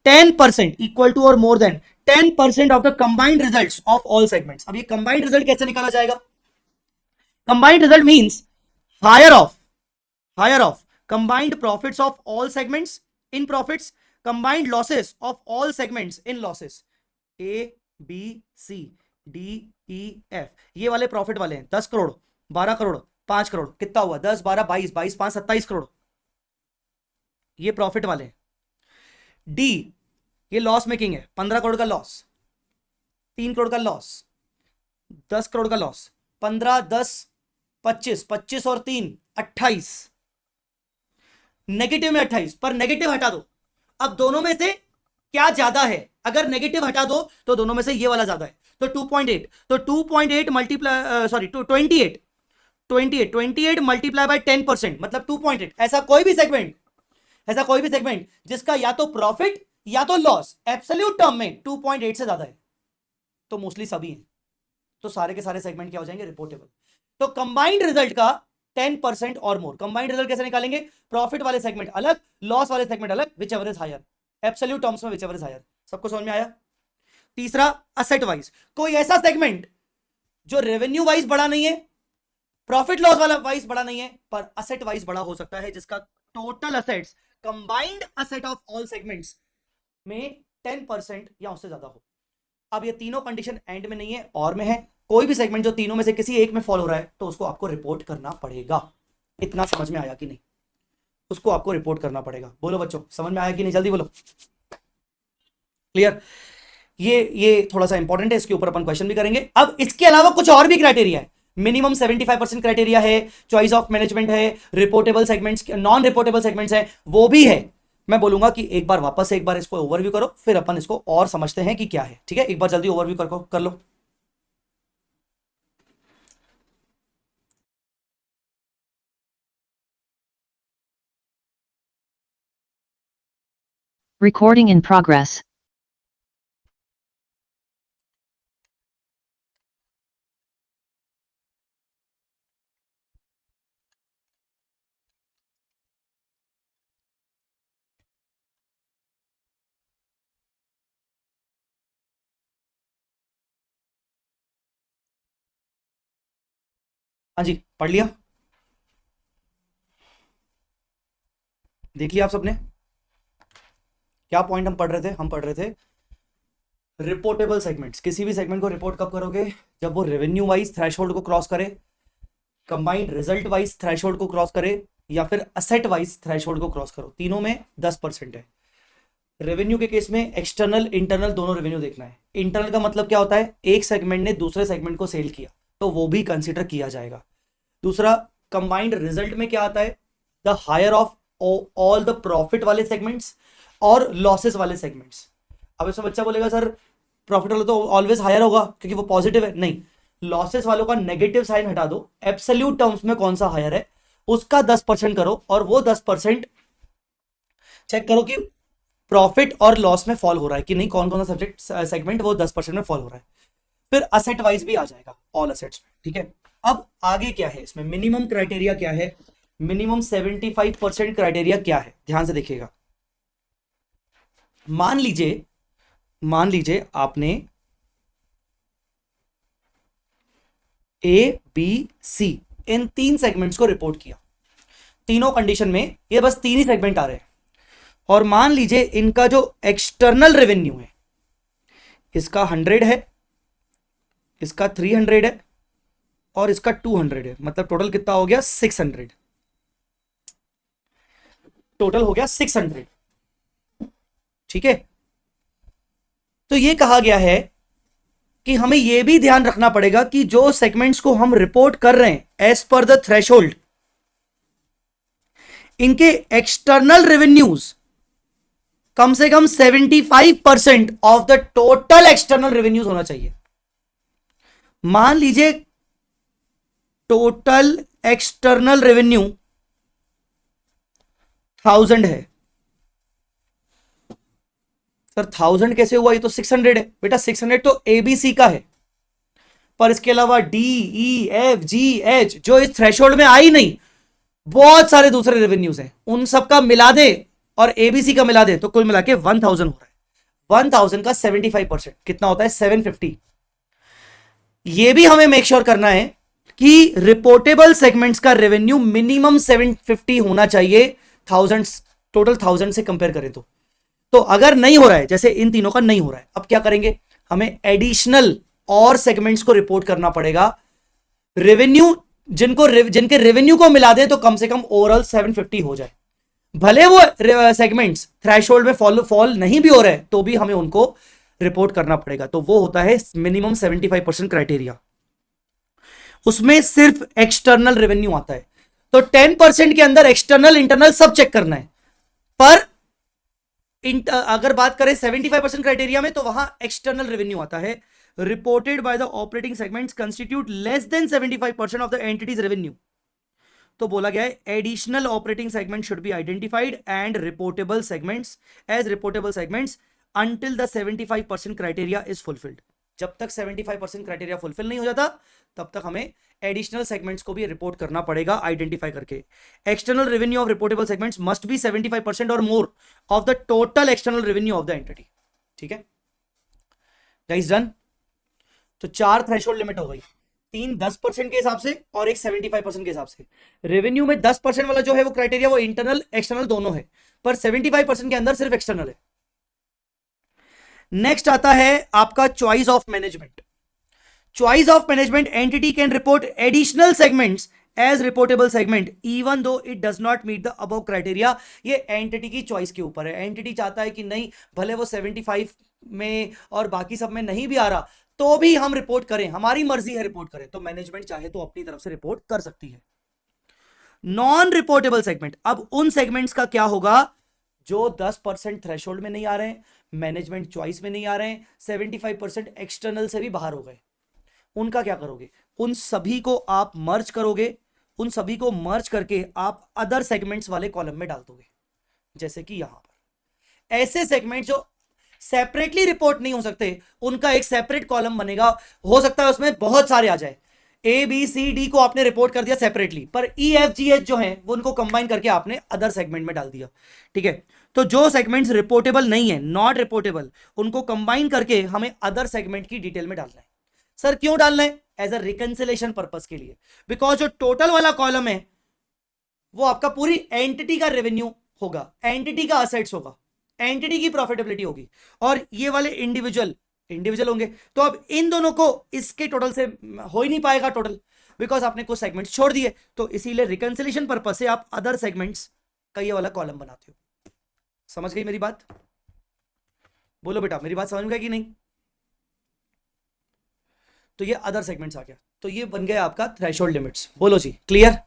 10%, इक्वल टू और more than 10% of the combined results of all segments. अब ये कंबाइंड रिजल्ट कैसे निकाला जाएगा? Combined result means higher of combined profits of all segments in profits, combined losses of all segments in losses, A B C D E F, ये वाले profit वाले हैं, 10 करोड़ 12 करोड़ 5 करोड़, कितना हुआ, 10 12 22 22 5 27 करोड़, ये प्रॉफिट वाले हैं। डी ये लॉस मेकिंग है, 15 करोड़ का लॉस, 3 करोड़ का लॉस, 10 करोड़ का लॉस, 15 10 25 25 और 3 28, नेगेटिव में 28, पर नेगेटिव हटा दो। अब दोनों में से क्या ज्यादा है? अगर नेगेटिव हटा दो तो दोनों में से ये वाला ज्यादा है, तो 2.8, तो 2.8 मल्टीप्लाई सॉरी 28 मल्टीप्लाई बाय 10% मतलब 2.8। ऐसा कोई भी सेगमेंट जिसका या तो प्रॉफिट या तो लॉस एब्सोल्यूट टर्म में 2.8 से ज्यादा है, तो मोस्टली सभी हैं, तो सारे के सारे सेगमेंट क्या हो जाएंगे, रिपोर्टेबल। तो कंबाइंड रिजल्ट का 10% और मोर, कंबाइंड रिजल्ट कैसे निकालेंगे, प्रॉफिट वाले सेगमेंट अलग, लॉस वाले सेगमेंट अलग, whichever is higher, absolute terms में विच एवर इज हायर। सबको समझ में आया? तीसरा असेट वाइज, कोई ऐसा सेगमेंट जो रेवेन्यू वाइज बड़ा नहीं है, प्रॉफिट लॉस वाला वाइज बड़ा नहीं है, पर असेट वाइज बड़ा हो सकता है, जिसका total assets combined asset of all segments में 10% या उससे ज्यादा हो। अब ये तीनों कंडीशन एंड में नहीं है और में है, कोई भी सेगमेंट जो तीनों में से किसी एक में फॉल हो रहा है तो उसको आपको रिपोर्ट करना पड़ेगा। इतना समझ में आया कि नहीं? उसको आपको रिपोर्ट करना पड़ेगा। बोलो बच्चों, समझ में आया कि नहीं? जल्दी बोलो। क्लियर? ये थोड़ा सा इंपॉर्टेंट है, इसके ऊपर अपन क्वेश्चन भी करेंगे। अब इसके अलावा कुछ और भी क्राइटेरिया है, मिनिमम 75% क्राइटेरिया है, चॉइस ऑफ मैनेजमेंट है, reportable segments, non reportable segments है, वो भी है। मैं बोलूंगा कि एक बार वापस से एक बार इसको ओवरव्यू करो, फिर अपन इसको और समझते हैं कि क्या है। ठीक है, एक बार जल्दी ओवरव्यू कर लो। Recording in progress. हाँ जी, पढ़ लिया? देख लिया आप सबने? क्या पॉइंट हम पढ़ रहे थे? हम पढ़ रहे थे रिपोर्टेबल सेगमेंट्स। किसी भी सेगमेंट को रिपोर्ट कब करोगे? जब वो रेवेन्यू वाइज थ्रेशोल्ड को क्रॉस करे, कंबाइंड रिजल्ट वाइज थ्रेशोल्ड को क्रॉस करे, या फिर असेट वाइज थ्रेशोल्ड को क्रॉस करो। तीनों में 10% है। रेवेन्यू के केस में एक्सटर्नल इंटरनल दोनों रेवेन्यू देखना है। इंटरनल का मतलब क्या होता है? एक सेगमेंट ने दूसरे सेगमेंट को सेल किया तो वो भी कंसिडर किया जाएगा। दूसरा, कंबाइंड रिजल्ट में क्या आता है? The higher of all the profit वाले सेगमेंट्स और लॉसेस वाले सेगमेंट्स। अब इसमें बच्चा बोलेगा सर प्रॉफिट वाला तो ऑलवेज हायर होगा क्योंकि वो पॉजिटिव है। नहीं, लॉसेस वालों का नेगेटिव साइन हटा दो, एब्सोल्यूट टर्म्स में कौन सा हायर है उसका 10% करो, और वो 10% चेक करो कि प्रॉफिट और लॉस में फॉल हो रहा है कि नहीं, कौन कौन सा सब्जेक्ट सेगमेंट वो 10% में फॉल हो रहा है। फिर असेट वाइज भी आ जाएगा, ऑल असेट्स में, ठीक है। अब आगे क्या है इसमें, मिनिमम क्राइटेरिया क्या है, मिनिमम 75% क्राइटेरिया क्या है, ध्यान से देखिएगा। मान लीजिए आपने ए बी सी इन 3 सेगमेंट्स को रिपोर्ट किया, तीनों कंडीशन में ये बस 3 ही सेगमेंट आ रहे हैं, और मान लीजिए इनका जो एक्सटर्नल रेवेन्यू है इसका 100 है, इसका 300 है और इसका 200 है, मतलब टोटल कितना हो गया 600, टोटल हो गया 600, ठीक है। तो ये कहा गया है कि हमें यह भी ध्यान रखना पड़ेगा कि जो सेगमेंट्स को हम रिपोर्ट कर रहे हैं एज पर द थ्रेशोल्ड, इनके एक्सटर्नल रेवेन्यूज कम से कम 75% of the total external revenues होना चाहिए। मान लीजिए टोटल एक्सटर्नल रेवेन्यू 1000 है, सर 1000 कैसे हुआ, ये तो 600 है बेटा, 600 तो एबीसी का है, पर इसके अलावा D E F G H जो इस थ्रेशोल्ड में आई नहीं, बहुत सारे दूसरे रेवेन्यूज हैं, उन सबका मिला दे और एबीसी का मिला दे तो कुल मिला के 1000 हो रहा है। 1000 का 75% कितना होता है 750। ये भी हमें मेक श्योर करना है कि रिपोर्टेबल सेगमेंट्स का रेवेन्यू मिनिमम 750 होना चाहिए, 1000 टोटल 1000 से कंपेयर करें तो अगर नहीं हो रहा है, जैसे इन तीनों का नहीं हो रहा है, अब क्या करेंगे, हमें एडिशनल और सेगमेंट्स को रिपोर्ट करना पड़ेगा, रेवेन्यू जिनके रेवेन्यू को मिला दें तो कम से कम ओवरऑल 750 हो जाए, भले वो सेगमेंट्स थ्रेशोल्ड में फॉल नहीं भी हो रहे तो भी हमें उनको रिपोर्ट करना पड़ेगा। तो वो होता है मिनिमम 75% क्राइटेरिया, उसमें सिर्फ एक्सटर्नल रेवेन्यू आता है। तो 10% के अंदर एक्सटर्नल इंटरनल सब चेक करना है, पर अगर बात करें 75% क्राइटेरिया में तो वहां एक्सटर्नल रेवेन्यू आता है, reported by the operating segments constitute less than 75% of the entity's revenue. तो बोला गया है additional operating segment should be identified and reportable segments as reportable segments until the 75% criteria is fulfilled. जब तक 75% criteria fulfil नहीं हो जाता तब तक हमें एडिशनल सेगमेंट्स को भी रिपोर्ट करना पड़ेगा आइडेंटिफाई करके। External revenue of reportable segments must be 75% और more of the total external revenue of the entity, ठीक है गाइस, डन। तो 4 थ्रेशोल्ड लिमिट हो गई, 3 10% के हिसाब से और एक 75% के हिसाब से। रेवेन्यू में 10% वाला जो है वो क्राइटेरिया वो इंटरनल एक्सटर्नल दोनों है, पर 75% के अंदर सिर्फ एक्सटर्नल है। नेक्स्ट आता है आपका choice of management. Choice of management, entity can report additional segments as reportable segment even though it does not meet the above criteria. ये एंटिटी की चॉइस के ऊपर है, एंटिटी चाहता है कि नहीं भले वो 75 में और बाकी सब में नहीं भी आ रहा तो भी हम रिपोर्ट करें, हमारी मर्जी है रिपोर्ट करें, तो मैनेजमेंट चाहे तो अपनी तरफ से रिपोर्ट कर सकती है। नॉन रिपोर्टेबल सेगमेंट, अब उन सेगमेंट्स का क्या होगा जो 10% थ्रेशोल्ड में नहीं आ रहे हैं, मैनेजमेंट चॉइस में नहीं आ रहे हैं, 75% एक्सटर्नल से भी बाहर हो गए, उनका क्या करोगे, उन सभी को आप मर्ज करोगे, उन सभी को मर्ज करके आप अदर सेगमेंट्स वाले कॉलम में डाल दोगे। जैसे कि यहां पर ऐसे सेगमेंट जो सेपरेटली रिपोर्ट नहीं हो सकते उनका एक सेपरेट कॉलम बनेगा, हो सकता है उसमें बहुत सारे आ जाए, ए बी सी डी को आपने रिपोर्ट कर दिया सेपरेटली, पर ई एफ जी एच जो है वो उनको कंबाइन करके आपने अदर सेगमेंट में डाल दिया, ठीक है। तो जो सेगमेंट्स रिपोर्टेबल नहीं है, नॉट रिपोर्टेबल, उनको कंबाइन करके हमें अदर सेगमेंट की डिटेल में डालना है। सर क्यों डालना है, एज अ रिकंसिलेशन पर्पस के लिए, बिकॉज जो टोटल वाला कॉलम है वो आपका पूरी एंटिटी का रेवेन्यू होगा, एंटिटी का असेट्स होगा, एंटिटी की प्रॉफिटेबिलिटी होगी, और ये वाले इंडिविजुअल होंगे। तो अब इन दोनों को इसके टोटल से हो ही नहीं पाएगा टोटल, बिकॉज आपने कुछ सेगमेंट्स छोड़ दिए, तो इसीलिए रिकंसिलेशन पर्पस से आप अदर सेगमेंट्स का ये वाला कॉलम बनाते हो। समझ गई मेरी बात, बोलो बेटा मेरी बात समझ में गई कि नहीं। तो ये अदर सेगमेंट्स आ गया, तो ये बन गया आपका थ्रेशोल्ड लिमिट्स, बोलो जी क्लियर।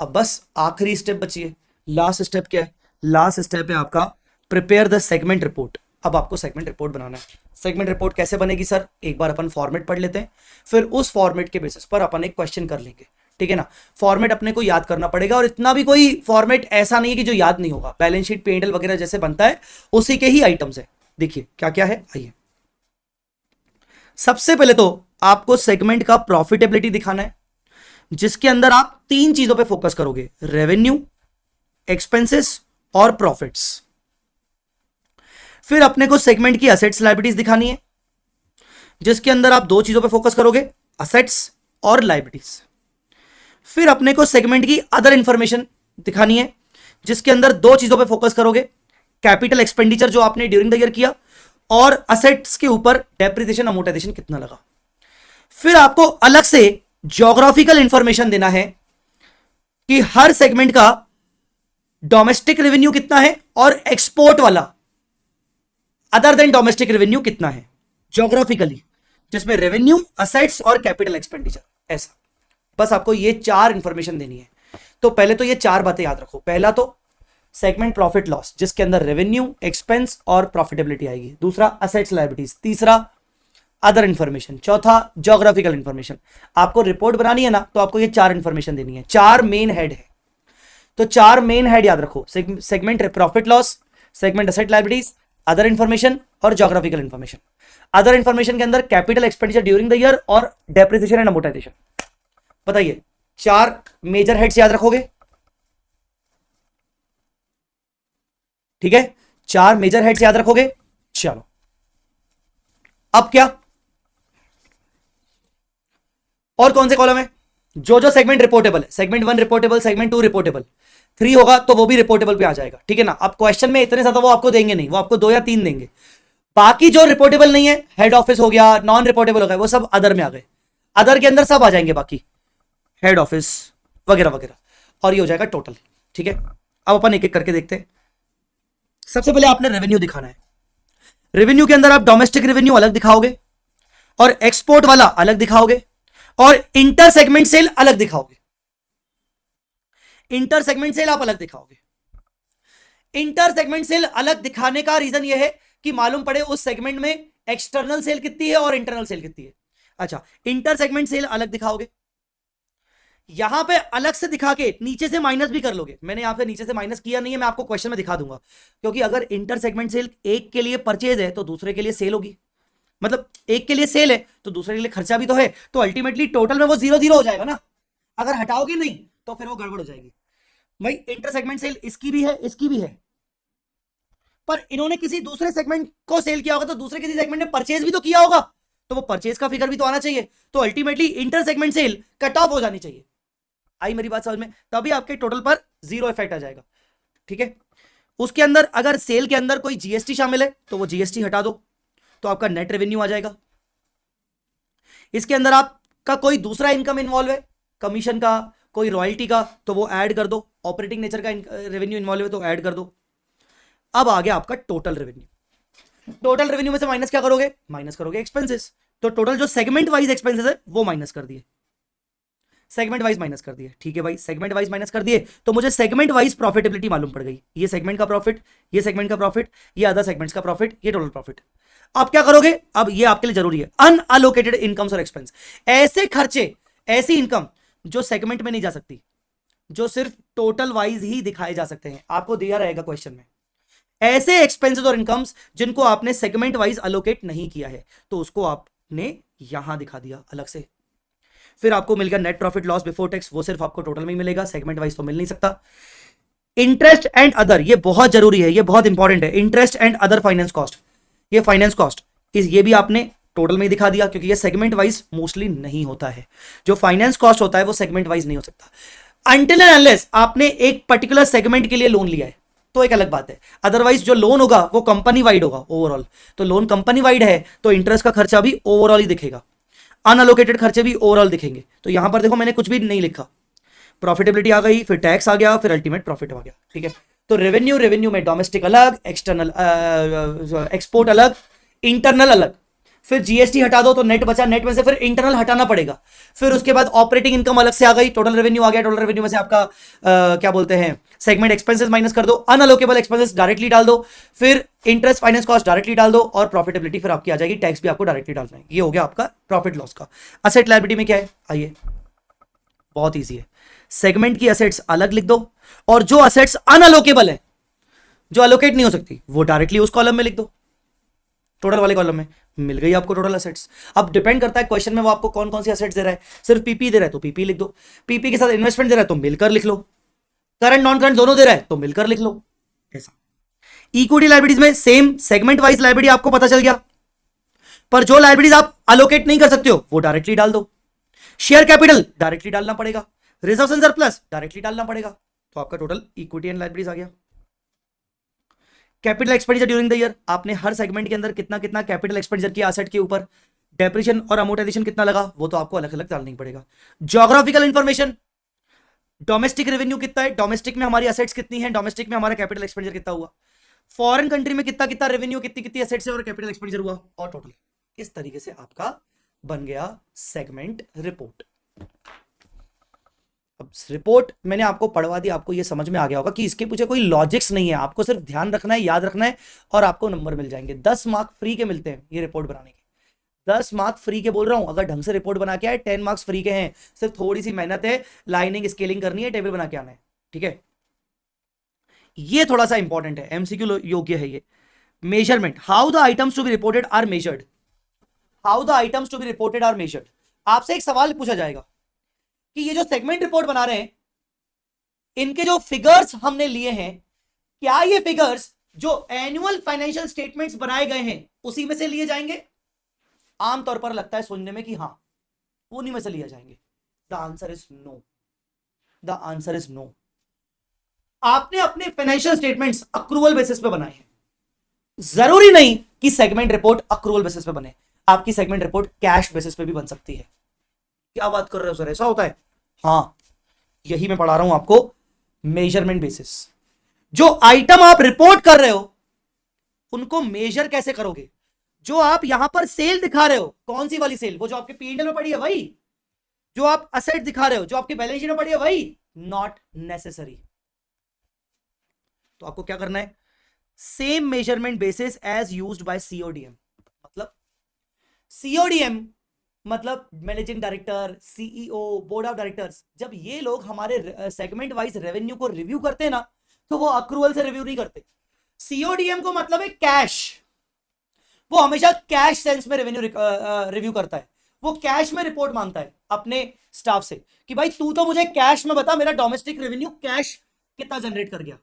अब बस आखिरी स्टेप बची है, लास्ट स्टेप क्या है, लास्ट स्टेप है आपका प्रिपेयर द सेगमेंट रिपोर्ट। अब आपको सेगमेंट रिपोर्ट बनाना है। सेगमेंट रिपोर्ट कैसे बनेगी सर, एक बार अपन फॉर्मेट पढ़ लेते हैं, फिर उस फॉर्मेट के बेसिस पर अपन एक क्वेश्चन कर लेंगे, ठीक है ना। फॉर्मेट अपने को याद करना पड़ेगा, और इतना भी कोई फॉर्मेट ऐसा नहीं है कि जो याद नहीं होगा। बैलेंस शीट P&L वगैरह जैसे बनता है उसी के ही आइटम्स है। देखिए क्या क्या है, आइए। सबसे पहले तो आपको सेगमेंट का प्रॉफिटेबिलिटी दिखाना है, जिसके अंदर आप 3 चीजों पे फोकस करोगे, रेवेन्यू, एक्सपेंसेस और प्रॉफिट्स। फिर अपने को सेगमेंट की असेट्स लायबिलिटीज दिखानी है, जिसके अंदर आप 2 चीजों पे फोकस करोगे, असेट्स और लायबिलिटीज। फिर अपने को सेगमेंट की अदर इंफॉर्मेशन दिखानी है, जिसके अंदर 2 चीजों पे फोकस करोगे, कैपिटल एक्सपेंडिचर जो आपने ड्यूरिंग द ईयर किया, और असेट्स के ऊपर डेप्रिसिएशन अमोर्टाइजेशन कितना लगा। फिर आपको अलग से ज्योग्राफिकल इंफॉर्मेशन देना है कि हर सेगमेंट का डोमेस्टिक रेवेन्यू कितना है और एक्सपोर्ट वाला अदर देन डोमेस्टिक रेवेन्यू कितना है ज्योग्राफिकली, जिसमें रेवेन्यू, असेट्स और कैपिटल एक्सपेंडिचर। ऐसा बस आपको ये 4 इंफॉर्मेशन देनी है। तो पहले तो ये 4 बातें याद रखो। पहला तो सेगमेंट प्रॉफिट लॉस, जिसके अंदर रेवेन्यू, एक्सपेंस और प्रॉफिटेबिलिटी आएगी। दूसरा असेट्स लायबिलिटीज। तीसरा अदर इंफॉर्मेशन। चौथा ज्योग्राफिकल इंफॉर्मेशन। आपको रिपोर्ट बनानी है ना, तो आपको ये 4 इंफॉर्मेशन देनी है। 4 मेन हेड है, तो 4 मेन हेड याद रखो, segment profit loss, segment asset liabilities, other information और ज्योग्राफिकल इंफॉर्मेशन। अदर इंफॉर्मेशन के अंदर capital expenditure during the year और डेप्रिसिएशन एंड अमोर्टाइजेशन। बताइए 4 मेजर हेड्स याद रखोगे, ठीक है। 4 मेजर हेड्स याद रखोगे। चलो अब क्या, और कौन से कॉलम है, जो जो सेगमेंट रिपोर्टेबल है, सेगमेंट 1 रिपोर्टेबल, सेगमेंट 2 रिपोर्टेबल, 3 होगा तो वो भी रिपोर्टेबल पे आ जाएगा, ठीक है ना। अब क्वेश्चन में इतने ज्यादा वो आपको देंगे नहीं, वो आपको 2 या 3 देंगे। बाकी जो रिपोर्टेबल नहीं है, हेड ऑफिस हो गया, नॉन रिपोर्टेबल हो गया, वो सब अदर में आ गए। अदर के अंदर सब आ जाएंगे, बाकी हेड ऑफिस वगैरह वगैरह, और ये हो जाएगा टोटल, ठीक है। अब अपन एक एक करके देखते हैं। सबसे पहले आपने रेवेन्यू दिखाना है। रेवेन्यू के अंदर आप डोमेस्टिक रेवेन्यू अलग दिखाओगे, और एक्सपोर्ट वाला अलग दिखाओगे, और इंटर सेगमेंट सेल अलग दिखाओगे। इंटर सेगमेंट सेल आप अलग दिखाओगे। इंटर सेगमेंट सेल अलग दिखाने का रीजन यह है कि मालूम पड़े उस सेगमेंट में एक्सटर्नल सेल कितनी है और इंटरनल सेल कितनी है। अच्छा, इंटर सेगमेंट सेल अलग दिखाओगे, यहां पे अलग से दिखा के नीचे से माइनस भी कर लोगे। मैंने यहां पे नीचे से माइनस किया नहीं है, मैं आपको क्वेश्चन में दिखा दूंगा, क्योंकि अगर इंटर सेगमेंट सेल एक के लिए परचेज है तो दूसरे के लिए सेल होगी, मतलब एक के लिए सेल है तो दूसरे के लिए खर्चा भी तो है, तो अल्टीमेटली टोटल में वो 0-0 हो जाएगा ना। अगर हटाओगे नहीं तो फिर वो गड़बड़ हो जाएगी। भाई इंटर सेगमेंट सेल इसकी भी है, इसकी भी है, पर इन्होंने किसी दूसरे सेगमेंट को सेल किया होगा तो दूसरे किसी सेगमेंट ने परचेज भी तो किया होगा, तो वो परचेज का फिगर भी तो आना चाहिए। तो ultimately inter segment sale cut off हो जानी चाहिए। आई मेरी बात समझ में? तभी आपके टोटल पर 0 इफेक्ट आ जाएगा, ठीक है। उसके अंदर अगर सेल के अंदर कोई जीएसटी शामिल है तो वो जीएसटी हटा दो, तो आपका नेट रेवेन्यू आ जाएगा। इसके अंदर आपका कोई दूसरा इनकम इन्वॉल्व है, कमीशन का, कोई रॉयल्टी का, तो वो ऐड कर दो। ऑपरेटिंग नेचर का रेवेन्यू इन्वॉल्व है तो ऐड कर दो। अब आ गया आपका टोटल रेवेन्यू। टोटल रेवेन्यू में से माइनस क्या करोगे? माइनस करोगे एक्सपेंसेस। तो टोटल जो सेगमेंट वाइज एक्सपेंसेस है वो माइनस कर दिए, सेगमेंट वाइज माइनस कर दिए, ठीक है भाई। सेगमेंट वाइज माइनस कर दिए तो मुझे सेगमेंट वाइज प्रॉफिटेबिलिटी मालूम पड़ गई। ये सेगमेंट का प्रॉफिट, ये सेगमेंट का प्रॉफिट, ये अदर सेगमेंट्स का प्रॉफिट, ये टोटल प्रॉफिट। अब क्या करोगे? अब ये आपके लिए जरूरी है, अनअलोकेटेड इनकम्स और एक्सपेंस। ऐसे खर्चे, ऐसी इनकम जो सेगमेंट में नहीं जा सकती, जो सिर्फ टोटल वाइज ही दिखाए जा सकते हैं, आपको दिया रहेगा क्वेश्चन में। ऐसे एक्सपेंसेस और इनकम्स जिनको आपने सेगमेंट वाइज अलोकेट नहीं किया है, तो उसको आपने यहां दिखा दिया अलग से। फिर आपको मिल गया net profit loss before tax, वो सिर्फ आपको टोटल में ही मिलेगा, सेगमेंट वाइज तो मिल नहीं सकता। इंटरेस्ट एंड अदर, ये बहुत जरूरी है, ये बहुत इंपॉर्टेंट है। Interest and other finance cost, ये फाइनेंस कॉस्ट ये भी आपने टोटल में ही दिखा दिया, क्योंकि ये सेगमेंट वाइज मोस्टली नहीं होता है। जो फाइनेंस कॉस्ट होता है वो सेगमेंट वाइज नहीं हो सकता अनटिल एंड अनलेस आपने एक पर्टिकुलर सेगमेंट के लिए लोन लिया है, तो एक अलग बात है। अदरवाइज जो लोन होगा वो कंपनी वाइड होगा ओवरऑल। तो लोन कंपनी वाइड है तो इंटरेस्ट का खर्चा भी ओवरऑल ही दिखेगा, अनअलोकेटेड खर्चे भी ओवरऑल दिखेंगे। तो यहां पर देखो मैंने कुछ भी नहीं लिखा, प्रॉफिटेबिलिटी आ गई, फिर टैक्स आ गया, फिर अल्टीमेट प्रॉफिट आ गया, ठीक है। तो रेवेन्यू, रेवेन्यू में डोमेस्टिक अलग, एक्सटर्नल एक्सपोर्ट अलग, इंटरनल अलग। फिर जीएसटी हटा दो तो नेट बचा, नेट में से फिर इंटरनल हटाना पड़ेगा। फिर उसके बाद ऑपरेटिंग इनकम अलग से आ गई, टोटल रेवेन्यू आ गया। टोटल रेवेन्यू में से आपका क्या बोलते हैं, सेगमेंट एक्सपेंसेस माइनस कर दो, अनअलोकेबल एक्सपेंसेस डायरेक्टली डाल दो, फिर इंटरेस्ट फाइनेंस कॉस्ट डायरेक्टली डाल दो, और प्रॉफिटेबिलिटी फिर आपकी आ जाएगी, टैक्स भी आपको डायरेक्टली डालना है। ये हो गया आपका प्रॉफिट लॉस का। असेट लायबिलिटी में क्या है, आइए बहुत ईजी है। सेगमेंट की असेट्स अलग लिख दो, और जो असेट्स अनअलोकेबल है, जो अलोकेट नहीं हो सकती, वो डायरेक्टली उस कॉलम में लिख दो, टोटल वाले कॉलम में। मिल गई आपको टोटल असेट्स। अब डिपेंड करता है क्वेश्चन में वो आपको कौन कौन सी असेट्स दे रहा है। सिर्फ पीपी दे रहा है तो पीपी लिख दो, पीपी के साथ इन्वेस्टमेंट दे रहा है तो मिलकर लिख लो, करंट नॉन करंट दोनों दे रहा है तो मिलकर लिख लो। ऐसा इक्विटी लाइबिलिटीज में सेम सेगमेंट वाइज लाइबिलिटी आपको पता चल गया, पर जो लाइबिलिटीज आप अलोकेट नहीं कर सकते हो वो डायरेक्टली डाल दो। शेयर कैपिटल डायरेक्टली डालना पड़ेगा, रिजर्व्स एंड सरप्लस डायरेक्टली डालना पड़ेगा, तो आपका टोटल इक्विटी एंड लाइबिलिटीज आ गया। Capital expenditure during the year, आपने हर सेगमेंट के अंदर कितना कितना कैपिटल एक्सपेंडिचर किया एसेट के ऊपर, डेप्रिसिएशन और अमोर्टाइजेशन कितना लगा वो तो आपको अलग अलग डालना ही पड़ेगा। ज्योग्राफिकल इंफॉर्मेशन, डोमेस्टिक रेवेन्यू कितना है, डोमेस्टिक में हमारी एसेट्स कितनी है, डोमेस्टिक में हमारा कैपिटल एक्सपेंडिचर कितना हुआ, फॉरेन कंट्री में कितना कितना रेवेन्यू, कितनी कितनी एसेट्स और कैपिटल एक्सपेंडिचर हुआ, और टोटल। इस तरीके से आपका बन गया सेगमेंट रिपोर्ट। अब रिपोर्ट मैंने आपको पढ़वा दी, आपको ये समझ में आ गया होगा कि इसके पीछे कोई लॉजिक्स नहीं है, आपको सिर्फ ध्यान रखना है, याद रखना है, और आपको नंबर मिल जाएंगे। 10 मार्क फ्री के मिलते हैं ये रिपोर्ट बनाने के, 10 मार्क फ्री के बोल रहा हूं। अगर ढंग से रिपोर्ट बना के आए 10 मार्क्स फ्री के हैं, सिर्फ थोड़ी सी मेहनत है, लाइनिंग स्केलिंग करनी है, टेबल बना के आना है, ठीक है। ये थोड़ा सा इंपॉर्टेंट है, एमसीक्यू योग्य है ये। Measurement, how the items to be reported are measured, how the items to be reported are measured. आपसे एक सवाल पूछा जाएगा कि ये जो सेगमेंट रिपोर्ट बना रहे हैं, इनके जो फिगर्स हमने लिए हैं, क्या ये फिगर्स जो एनुअल फाइनेंशियल स्टेटमेंट्स बनाए गए हैं उसी में से लिए जाएंगे? आमतौर पर लगता है सुनने में कि हां उन्हीं में से लिए जाएंगे। The answer is no, the answer is no. आपने अपने फाइनेंशियल स्टेटमेंट्स अक्रूवल बेसिस पे बनाए हैं, जरूरी नहीं कि सेगमेंट रिपोर्ट अक्रूवल बेसिस पे बने, आपकी सेगमेंट रिपोर्ट कैश बेसिस पे भी बन सकती है। क्या बात कर रहे हो सर, ऐसा होता है? हाँ, यही मैं पढ़ा रहा हूं आपको। मेजरमेंट बेसिस, जो आइटम आप रिपोर्ट कर रहे हो उनको मेजर कैसे करोगे? जो आप यहां पर सेल दिखा रहे हो, कौन सी वाली सेल? वो जो आपके पीएनएल में पड़ी है वही? जो आप असेट दिखा रहे हो जो आपके बैलेंस शीट में पड़ी है वही? Not necessary. तो आपको क्या करना है, same measurement basis as used by CODM. मतलब सीओडीएम मतलब managing director, CEO, board of directors, जब ये लोग हमारे सेगमेंट वाइज रेवेन्यू को रिव्यू करते हैं ना, तो वो अक्रूवल से रिव्यू नहीं करते। सीओडीएम को मतलब है कैश, वो हमेशा कैश सेंस में रेवेन्यू रिव्यू करता है। वो कैश में रिपोर्ट मांगता है अपने स्टाफ से कि भाई तू तो मुझे कैश में बता, मेरा डोमेस्टिक रेवेन्यू कैश कितना जनरेट कर गया,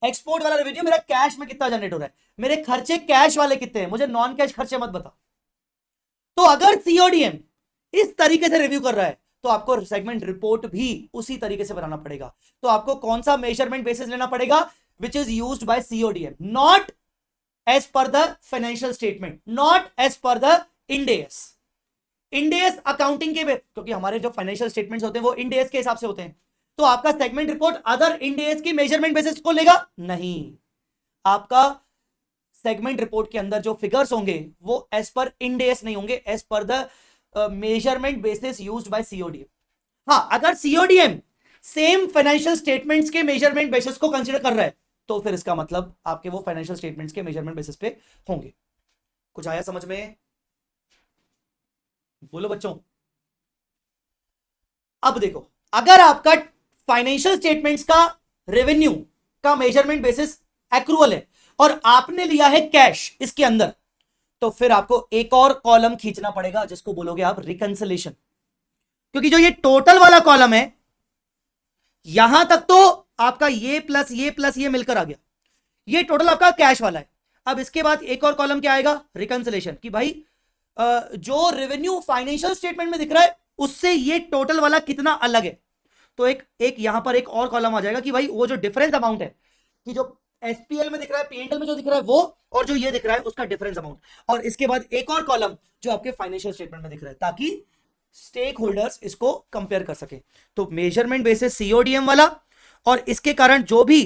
एक्सपोर्ट वाला रेवेन्यू मेरा कैश में कितना जनरेट हो रहा है, मेरे खर्चे कैश वाले कितने हैं, मुझे नॉन कैश खर्चे मत बता। तो अगर सीओडीएम इस तरीके से रिव्यू कर रहा है तो आपको सेगमेंट रिपोर्ट भी उसी तरीके से बनाना पड़ेगा। तो आपको कौन सा मेजरमेंट बेसिस लेना पड़ेगा? Which is used by CODM, not as per the financial statement, not as per the Ind AS. Ind AS accounting के, क्योंकि हमारे जो फाइनेंशियल स्टेटमेंट्स होते हैं वो इंड एएस के हिसाब से होते हैं, तो आपका segment report other Ind AS की मेजरमेंट बेसिस को लेगा नहीं। आपका सेगमेंट रिपोर्ट के अंदर जो फिगर्स होंगे वो एज पर इंड एएस नहीं होंगे, as per the measurement basis used by CODM. हाँ, अगर सीओडीएम सेम फाइनेंशियल स्टेटमेंट्स के मेजरमेंट बेसिस को कंसीडर कर रहा है तो फिर इसका मतलब आपके वो फाइनेंशियल स्टेटमेंट्स के मेजरमेंट बेसिस पे होंगे। कुछ आया समझ में? बोलो बच्चों। अब देखो, अगर आपका फाइनेंशियल स्टेटमेंट्स का रेवेन्यू का मेजरमेंट बेसिस एक्रूवल है और आपने लिया है कैश इसके अंदर, तो फिर आपको एक और कॉलम खींचना पड़ेगा जिसको बोलोगे आप रिकंसिलेशन। क्योंकि जो ये टोटल वाला कॉलम है, यहां तक तो आपका ये प्लस ये प्लस ये मिलकर आ गया, ये टोटल आपका कैश वाला है। अब इसके बाद एक और कॉलम क्या आएगा? रिकंसिलेशन, कि भाई जो रेवेन्यू फाइनेंशियल स्टेटमेंट में दिख रहा है उससे ये टोटल वाला कितना अलग है। तो एक यहां पर एक और कॉलम आ जाएगा कि भाई वो जो डिफरेंस अमाउंट है, कि जो एसपीएल में दिख रहा है, पीएनएल में जो दिख रहा है वो, और जो ये दिख रहा है उसका डिफरेंस अमाउंट, और इसके बाद एक और कॉलम जो आपके फाइनेंशियल स्टेटमेंट में दिख रहा है, ताकि स्टेक होल्डर्स इसको कंपेयर कर सके। तो मेजरमेंट बेसिस सीओडीएम वाला, और इसके कारण जो भी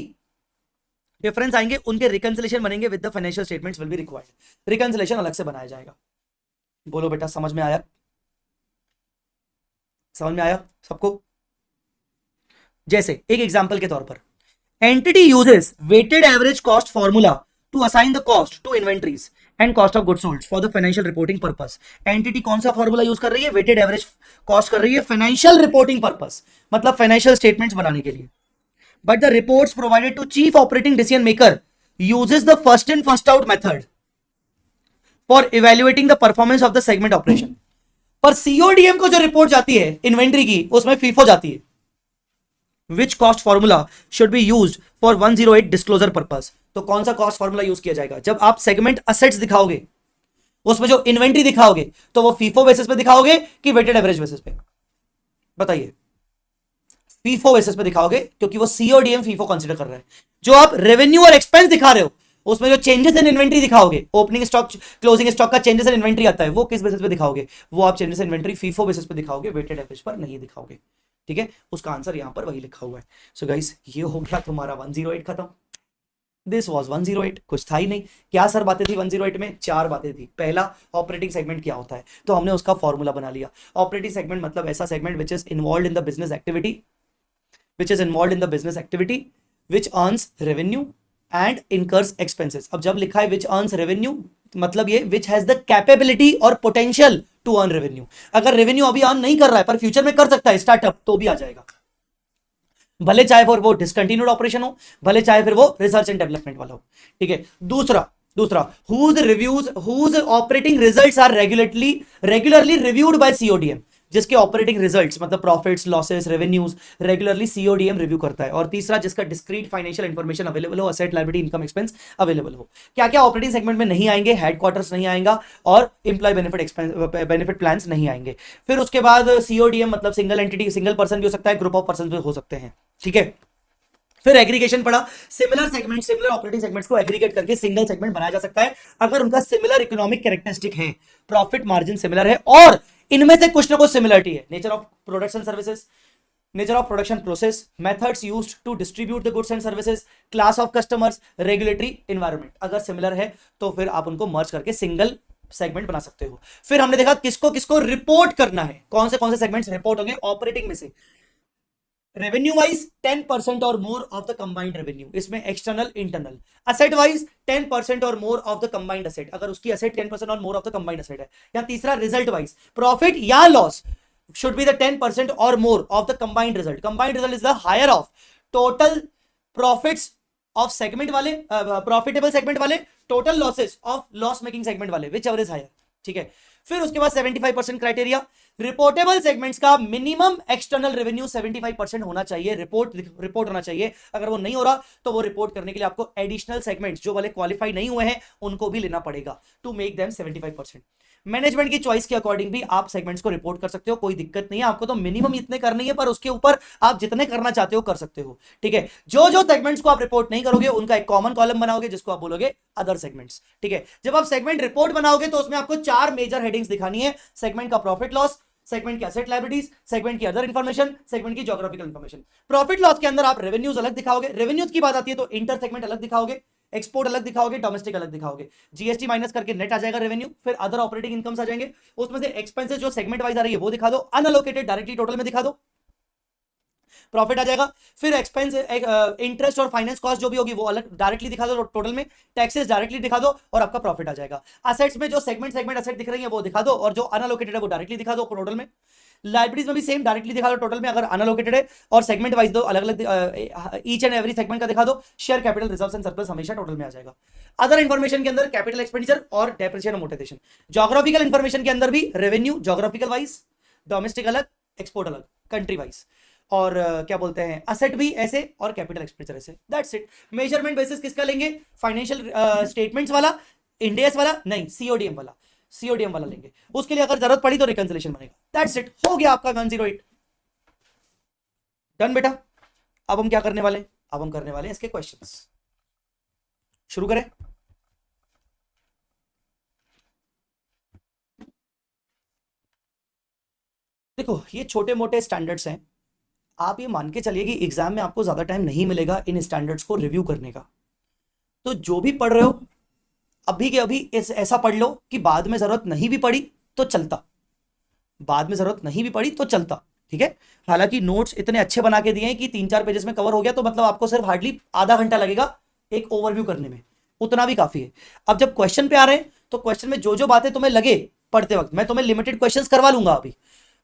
डिफरेंस आएंगे उनके रिकंसिलेशन बनेंगे with the financial statements will be required. Reconciliation अलग से बनाया जाएगा। बोलो बेटा, समझ में आया? समझ में आया सबको? जैसे एक एग्जांपल के तौर पर, entity uses weighted average cost formula to assign the cost to inventories and cost of goods sold for the financial reporting purpose. Entity कौन सा फॉर्मूला यूज कर रही है? वेटेड एवरेज कॉस्ट कर रही है फाइनेंशियल रिपोर्टिंग पर्पस, मतलब financial statements बनाने के लिए। But the reports provided to chief operating decision maker uses the first in first out method for evaluating the performance of the segment operation. पर CODM को जो रिपोर्ट जाती है inventory की, उसमें फीफो जाती है। Which cost formula should be used for 108 disclosure purpose. तो कौन सा कॉस्ट फॉर्मूला यूज किया जाएगा? जब आप सेगमेंट असेट्स दिखाओगे, उसमें जो इन्वेंट्री दिखाओगे, तो वो फीफो बेसिस पे दिखाओगे कि वेटेड एवरेज बेसिस पे? बताइए। फीफो बेसिस पे दिखाओगे, क्योंकि वो सीओडीएम फीफो कंसीडर कर रहा है। जो आप रेवेन्यू और एक्सपेंस दिखा रहे हो, उसमें जो चेंजेस इन इन्वेंट्री दिखाओगे, ओपनिंग स्टॉक क्लोजिंग स्टॉक का चेंजेस इन इन्वेंट्री आता है, वो किस बेसिस पे दिखाओगे? वो आप changes in inventory FIFO basis पे दिखाओगे, वेटेड एवरेज पर नहीं दिखाओगे। ठीक है, उसका आंसर यहां पर वही लिखा हुआ है। सो गाइस, ये हो गया तुम्हारा 108 खत्म। This was 108। कुछ था ही नहीं। क्या सर बातें थी 108 में? 4 बातें थी। पहला, ऑपरेटिंग सेगमेंट क्या होता है, तो हमने उसका फॉर्मूला बना लिया। ऑपरेटिंग सेगमेंट मतलब ऐसा segment which is involve in the business activity, which is involved in the business activity, which earns revenue and incurs expenses। अब जब लिखा है which earns revenue, मतलब ये which has the capability और potential to earn revenue। अगर revenue अभी earn नहीं कर रहा है पर फ्यूचर में कर सकता है स्टार्टअप, तो भी आ जाएगा। भले चाहे फिर वो डिसकंटिन्यूड ऑपरेशन हो, भले चाहे फिर वो रिसर्च एंड डेवलपमेंट वाला हो। ठीक है। दूसरा whose operating results are regularly reviewed by CODM। जिसके ऑपरेटिंग रिजल्ट्स मतलब profits, losses, revenues regularly CODM review करता है। और तीसरा, जिसका डिस्क्रीट फाइनेंशियल इंफॉर्मेशन अवेलेबल हो, asset, liability, income, expense available हो। क्या क्या ऑपरेटिंग सेगमेंट में नहीं आएंगे? हेडक्वार्टर्स नहीं आएगा और एम्प्लॉय बेनिफिट प्लान्स नहीं आएंगे। फिर उसके बाद सीओडीएम मतलब सिंगल एंटिटी, सिंगल पर्सन भी हो सकता है, ग्रुप ऑफ पर्सन भी हो सकते हैं। ठीक है। फिर एग्रीगेशन पढ़ा। सिमिलर ऑपरेटिंग सेगमेंट्स को एग्रीगेट करके सिंगल सेगमेंट बनाया जा सकता है अगर उनका सिमिलर इकोनॉमिक कैरेक्टरिस्टिक है, प्रॉफिट मार्जिन सिमिलर है और इनमें से कुछ ना कुछ सिमिलरिटी है। Nature of production services, nature of production process, methods used to distribute the goods and services, class of customers, regulatory environment. अगर सिमिलर है तो फिर आप उनको मर्ज करके सिंगल सेगमेंट बना सकते हो। फिर हमने देखा किसको किसको रिपोर्ट करना है, कौन से सेगमेंट्स रिपोर्ट होंगे ऑपरेटिंग में से। रेवेन्यू वाइज 10% और more of the combined revenue, इसमें एक्सटर्नल इंटरनल। असेट वाइज 10% और more of the combined asset, अगर उसकी असेट 10% और more of the combined asset है। या तीसरा, रिजल्ट वाइज प्रॉफिट या loss should be the 10% or more of the combined result। combined result is the higher of total profits of segment वाले, profitable segment वाले, total losses of loss making segment वाले, whichever is higher। ठीक है। फिर उसके बाद 75% criteria, reportable segments का minimum external revenue 75% होना चाहिए, रिपोर्ट होना चाहिए। अगर वो नहीं हो रहा तो वो रिपोर्ट करने के लिए आपको एडिशनल सेगमेंट्स जो वाले क्वालिफाई नहीं हुए हैं उनको भी लेना पड़ेगा टू मेक देम 75%। मैनेजमेंट की चॉइस के अकॉर्डिंग भी आप सेगमेंट्स को रिपोर्ट कर सकते हो, कोई दिक्कत नहीं है। आपको तो मिनिमम इतने करनी है, पर उसके ऊपर आप जितने करना चाहते हो कर सकते हो। ठीक है। जो सेगमेंट्स को आप रिपोर्ट नहीं करोगे उनका एक कॉमन कॉलम बनाओगे जिसको आप बोलोगे अदर सेगमेंट्स। ठीक है। जब आप सेगमेंट रिपोर्ट बनाओगे तो उसमें आपको 4 मेजर हेडिंग्स दिखानी है। सेगमेंट का प्रॉफिट लॉस, सेगमेंट की एसेट लायबिलिटीज, सेगमेंट की अदर इंफॉर्मेशन, सेगमेंट की ज्योग्राफिकल इंफॉर्मेशन। प्रॉफिट लॉस के अंदर आप रेवेन्यूज अलग दिखाओगे, रेवेन्यूज की बात आती है तो इंटर सेगमेंट अलग दिखाओगे, एक्सपोर्ट अलग दिखाओगे, डोमेस्टिक अलग दिखाओगे, जीएसटी माइनस करके नेट आ जाएगा रेवेन्यू। फिर अदर ऑपरेटिंग इनकम्स आ जाएंगे, उसमें से एक्सपेंसेस जो सेगमेंट वाइज आ रही है वो दिखा दो, अनअलोकेटेड डायरेक्टली टोटल में दिखा दो, प्रॉफिट आ जाएगा। फिर एक्सपेंस, इंटरेस्ट और फाइनेंस कॉस्ट जो भी होगी वो अलग डायरेक्टली दिखा दो टोटल में, टैक्सेस डायरेक्टली दिखा दो और आपका प्रॉफिट आ जाएगा। असेट्स में जो सेगमेंट असेट दिख रही है वो दिखा दो और जो अनअलोकेटेड है वो डायरेक्टली दिखा दो टोटल में। लाइब्रेरीज में भी सेम डायरेक्टली दिखा दो टोटल में अगर अनअलोकेटेड है, और सेगमेंट वाइज दो अलग अलग, ईच एंड एवरी सेगमेंट का दिखा दो। Share capital, reserves and surplus हमेशा टोटल में आ जाएगा। अदर इंफॉर्मेशन के अंदर कैपिटल एक्सपेंडिचर और डेप्रिसिएशन और अमोर्टाइजेशन। ज्योग्राफिकल इंफॉर्मेशन के अंदर भी रेवेन्यू ज्योग्राफिकल वाइज, डोमेस्टिक अलग, एक्सपोर्ट अलग, कंट्री वाइज, और क्या बोलते हैं असेट भी ऐसे और कैपिटल एक्सपेंडिचर ऐसे। That's it. मेजरमेंट बेसिस किसका लेंगे? फाइनेंशियल स्टेटमेंट्स वाला, इंडेस वाला नहीं, सीओडीएम वाला लेंगे। उसके लिए अगर जरूरत पड़ी तो रिकंसिलेशन बनेगा। That's it. हो गया आपका 108 डन बेटा। अब हम क्या करने वाले हैं? अब हम करने वाले हैं इसके क्वेश्चंस। शुरू करें। देखो, ये छोटे मोटे स्टैंडर्ड्स हैं। आप ये मान के चलिए कि एग्जाम में आपको ज्यादा टाइम नहीं मिलेगा इन स्टैंडर्ड्स को रिव्यू करने का। तो जो भी पढ़ रहे हो अभी के अभी ऐसा पढ़ लो कि बाद में जरूरत नहीं भी पड़ी तो चलता, ठीक है। हालांकि नोट्स इतने अच्छे बना के दिए हैं कि 3-4 पेजेस में कवर हो गया, तो मतलब आपको सिर्फ हार्डली आधा घंटा लगेगा एक ओवरव्यू करने में। उतना भी काफी है। अब जब क्वेश्चन पे आ रहे हैं तो क्वेश्चन में जो जो बातें तुम्हें लगे पढ़ते वक्त, मैं तुम्हें लिमिटेड क्वेश्चंस करवा लूंगा अभी,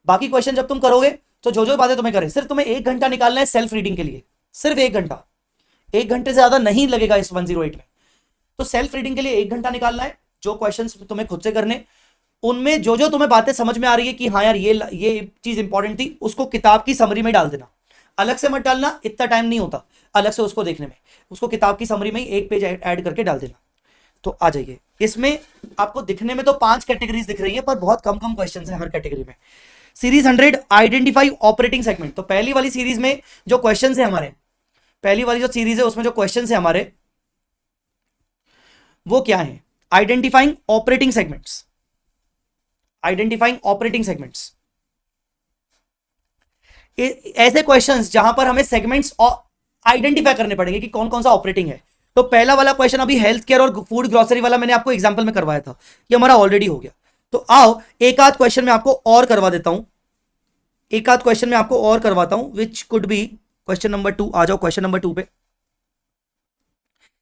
बाकी क्वेश्चन जब तुम करोगे तो जो जो बातें तुम्हें करें, सिर्फ तुम्हें 1 घंटा निकालना है सेल्फ रीडिंग के लिए, सिर्फ 1 घंटा, 1 घंटे से ज्यादा नहीं लगेगा इस 108 में। तो सेल्फ रीडिंग के लिए 1 घंटा निकालना है, जो क्वेश्चंस तुम्हें खुद से करने, उनमें जो जो तुम्हें बातें समझ में आ रही है कि हाँ यार ये चीज इंपॉर्टेंट थी, उसको किताब की समरी में डाल देना, अलग से मत डालना, इतना टाइम नहीं होता अलग से उसको देखने में, उसको किताब की समरी में ही 1 पेज ऐड करके डाल देना। तो आ जाइए, इसमें आपको दिखने में तो 5 कैटेगरीज दिख रही है, पर बहुत कम कम क्वेश्चंस हैं हर कैटेगरी में। सीरीज 100 आइडेंटिफाई ऑपरेटिंग सेगमेंट, तो पहली वाली सीरीज में जो क्वेश्चंस है हमारे, पहली वाली जो सीरीज है उसमें जो क्वेश्चंस है हमारे वो क्या है, identifying operating segments, identifying operating segments, ऐसे क्वेश्चंस जहां पर हमें सेगमेंट्स आइडेंटिफाई करने पड़ेंगे कि कौन कौन सा ऑपरेटिंग है। तो पहला वाला क्वेश्चन अभी हेल्थ केयर और फूड ग्रोसरी वाला मैंने आपको एग्जांपल में करवाया था, ये हमारा ऑलरेडी हो गया। तो आओ एक आध क्वेश्चन में आपको और करवा देता हूं, एक आध क्वेश्चन में आपको और करवाता हूं, which could be question number 2। आ जाओ क्वेश्चन नंबर 2 पे।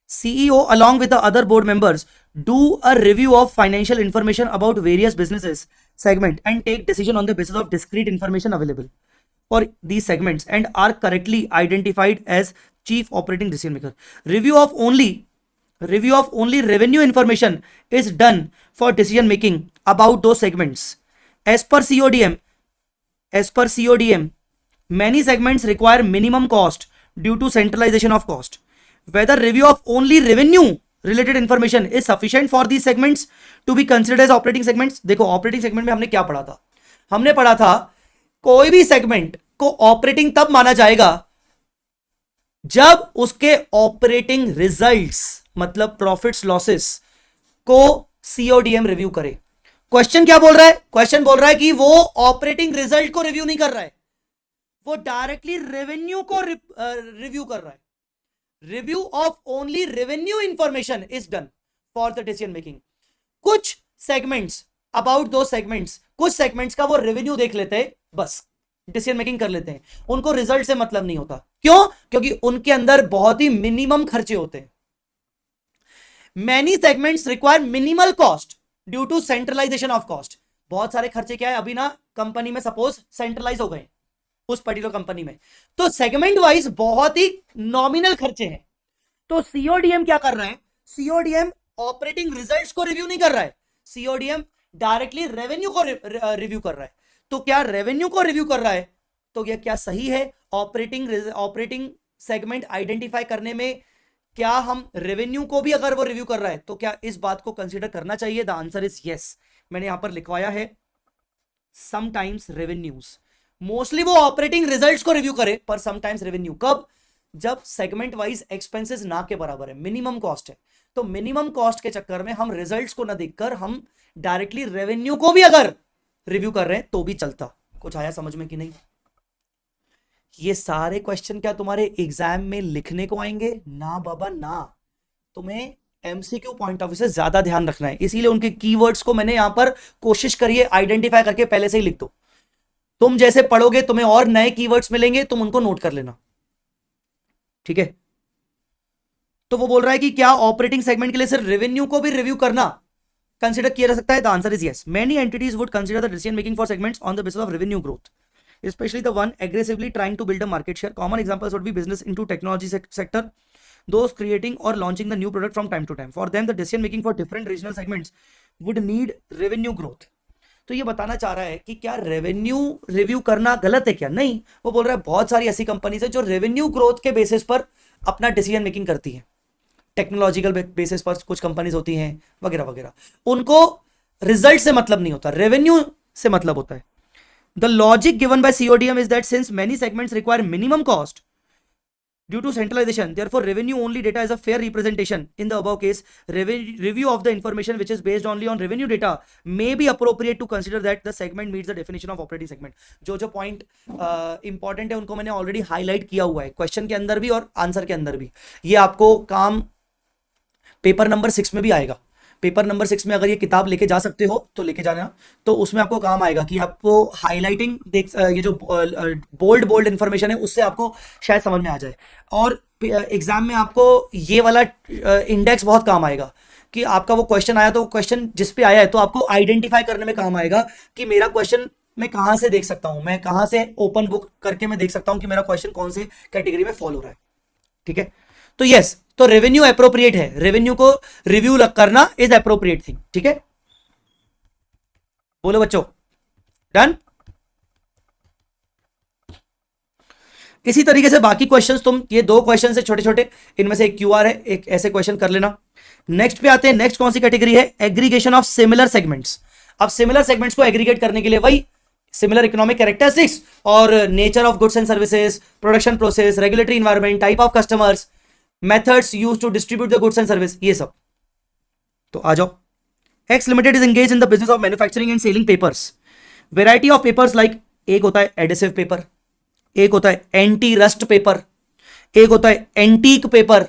CEO along with the other board members do a review of financial information about various businesses segment and take decision on the basis of discrete information available for these segments and are correctly identified as chief operating decision maker. Review of only revenue information is done for decision making about those segments. As per CODM, many segments require minimum cost due to centralization of cost. Whether review of only revenue related information is sufficient for these segments to be considered as operating segments. देखो operating segment में हमने क्या पढ़ा था, हमने पढ़ा था कोई भी सेगमेंट को ऑपरेटिंग तब माना जाएगा जब उसके ऑपरेटिंग रिजल्ट्स मतलब प्रॉफिट्स लॉसेस को CODM रिव्यू करे। क्वेश्चन क्या बोल रहा है, क्वेश्चन बोल रहा है कि वो ऑपरेटिंग रिजल्ट को रिव्यू नहीं कर रहा है, वो डायरेक्टली रेवेन्यू को रिव्यू कर रहा है। Review of only revenue information is done for the decision making. कुछ सेगमेंट्स, अबाउट दो सेगमेंट्स, कुछ सेगमेंट्स का वो रेवेन्यू देख लेते हैं, बस डिसीजन मेकिंग कर लेते हैं, उनको रिजल्ट से मतलब नहीं होता। क्यों? क्योंकि उनके अंदर बहुत ही मिनिमम खर्चे होते हैं। Many segments require minimal cost due to centralisation of cost. बहुत सारे खर्चे क्या है, अभी ना कंपनी में सपोज सेंट्रलाइज हो गए उस पर्टिकुलर कंपनी में, तो सेगमेंट वाइज बहुत ही नॉमिनल खर्चे हैं। तो CODM क्या कर रहा है, CODM ऑपरेटिंग रिजल्ट्स को रिव्यू नहीं कर रहा है, CODM डायरेक्टली रेवेन्यू को रिव्यू कर रहा है। तो क्या रेवेन्यू को रिव्यू कर रहा है, तो यह क्या सही है? ऑपरेटिंग सेगमेंट आइडेंटिफाई करने में क्या हम रेवेन्यू को भी अगर वो रिव्यू कर रहा है तो क्या इस बात को कंसीडर करना चाहिए? The answer is yes. मैंने यहां पर लिखवाया है समटाइम्स रेवेन्यूज, मोस्टली वो ऑपरेटिंग रिजल्ट्स को रिव्यू करे, पर समटाइम्स रेवेन्यू। कब? जब सेगमेंट वाइज एक्सपेंसेस ना के बराबर है, मिनिमम कॉस्ट है। तो मिनिमम कॉस्ट के चक्कर में हम रिजल्ट्स को ना देखकर हम डायरेक्टली रेवेन्यू को भी अगर रिव्यू कर रहे हैं तो भी चलता। कुछ आया समझ में कि नहीं? ये सारे क्वेश्चन क्या तुम्हारे एग्जाम में लिखने को आएंगे? ना बाबा ना, तुम्हें MCQ पॉइंट ऑफ व्यू से ज्यादा ध्यान रखना है, इसीलिए उनके कीवर्ड्स को मैंने यहां पर कोशिश करिए आइडेंटिफाई करके पहले से ही लिख दो। तुम जैसे पढ़ोगे तुम्हें और नए कीवर्ड्स मिलेंगे, तुम उनको नोट कर लेना, ठीक है? तो वो बोल रहा है कि क्या ऑपरेटिंग सेगमेंट के लिए सिर्फ रेवेन्यू को भी रिव्यू करना कंसिडर किया जा सकता है? The answer is yes. Many entities would consider the decision making for segments on the basis of revenue growth, especially the one aggressively trying to build a market share. Common examples would be business into technology sector, those creating or launching the new product from time to time. For them, the decision making for different regional segments would need revenue growth. तो ये बताना चाह रहा है कि क्या revenue review करना गलत है क्या? नहीं, वो बोल रहा है बहुत सारी ऐसी कंपनीज है जो रेवेन्यू ग्रोथ के बेसिस पर अपना डिसीजन मेकिंग करती है। टेक्नोलॉजिकल बेसिस पर कुछ कंपनीज होती हैं वगैरह वगैरह, उनको रिजल्ट से मतलब नहीं होता, रेवेन्यू से मतलब होता है। The logic given by CODM is that since many segments require minimum cost due to centralization, therefore revenue only data is a fair representation. In the above case, review of the information which is based only on revenue data may be appropriate to consider that the segment meets the definition of operating segment. जो point important है उनको मैंने already highlight किया हुआ है question के अंदर भी और आंसर के अंदर भी। ये आपको काम पेपर नंबर 6 में भी आएगा। पेपर नंबर 6 में अगर ये किताब लेके जा सकते हो तो लेके जाना, तो उसमें आपको काम आएगा कि आपको हाईलाइटिंग देख, ये जो बोल्ड इंफॉर्मेशन है उससे आपको शायद समझ में आ जाए। और एग्जाम में आपको ये वाला इंडेक्स बहुत काम आएगा कि आपका वो क्वेश्चन आया तो क्वेश्चन जिस पे आया है तो आपको आइडेंटिफाई करने में काम आएगा कि मेरा क्वेश्चन मैं कहां से देख सकता हूं, मैं कहां से ओपन बुक करके मैं देख सकता हूं कि मेरा क्वेश्चन कौन से कैटेगरी में फॉलो हो रहा है। ठीक है, तो यस, तो रेवेन्यू अप्रोप्रिएट है, रेवेन्यू को रिव्यू करना इज अप्रोप्रिएट थिंग। ठीक है, बोलो बच्चों, डन। इसी तरीके से बाकी क्वेश्चंस, तुम ये 2 क्वेश्चन है छोटे छोटे, इनमें से एक क्यूआर है, एक ऐसे क्वेश्चन कर लेना। नेक्स्ट पे आते हैं, नेक्स्ट कौन सी कैटेगरी है, एग्रीगेशन ऑफ सिमिलर सेगमेंट्स। अब सिमिलर सेगमेंट्स को एग्रीगेट करने के लिए वही सिमिलर इकोनॉमिक कैरेक्टरिस्टिक्स और nature of goods and services, production process, regulatory environment, type of customers, methods use to distribute the goods and service, ये सब। तो आ जाओ। X limited is engage in the business of manufacturing and selling papers. Variety of papers like, एक होता है adhesive paper, एक होता है एंटी रस्ट पेपर, एक होता है एंटीक पेपर,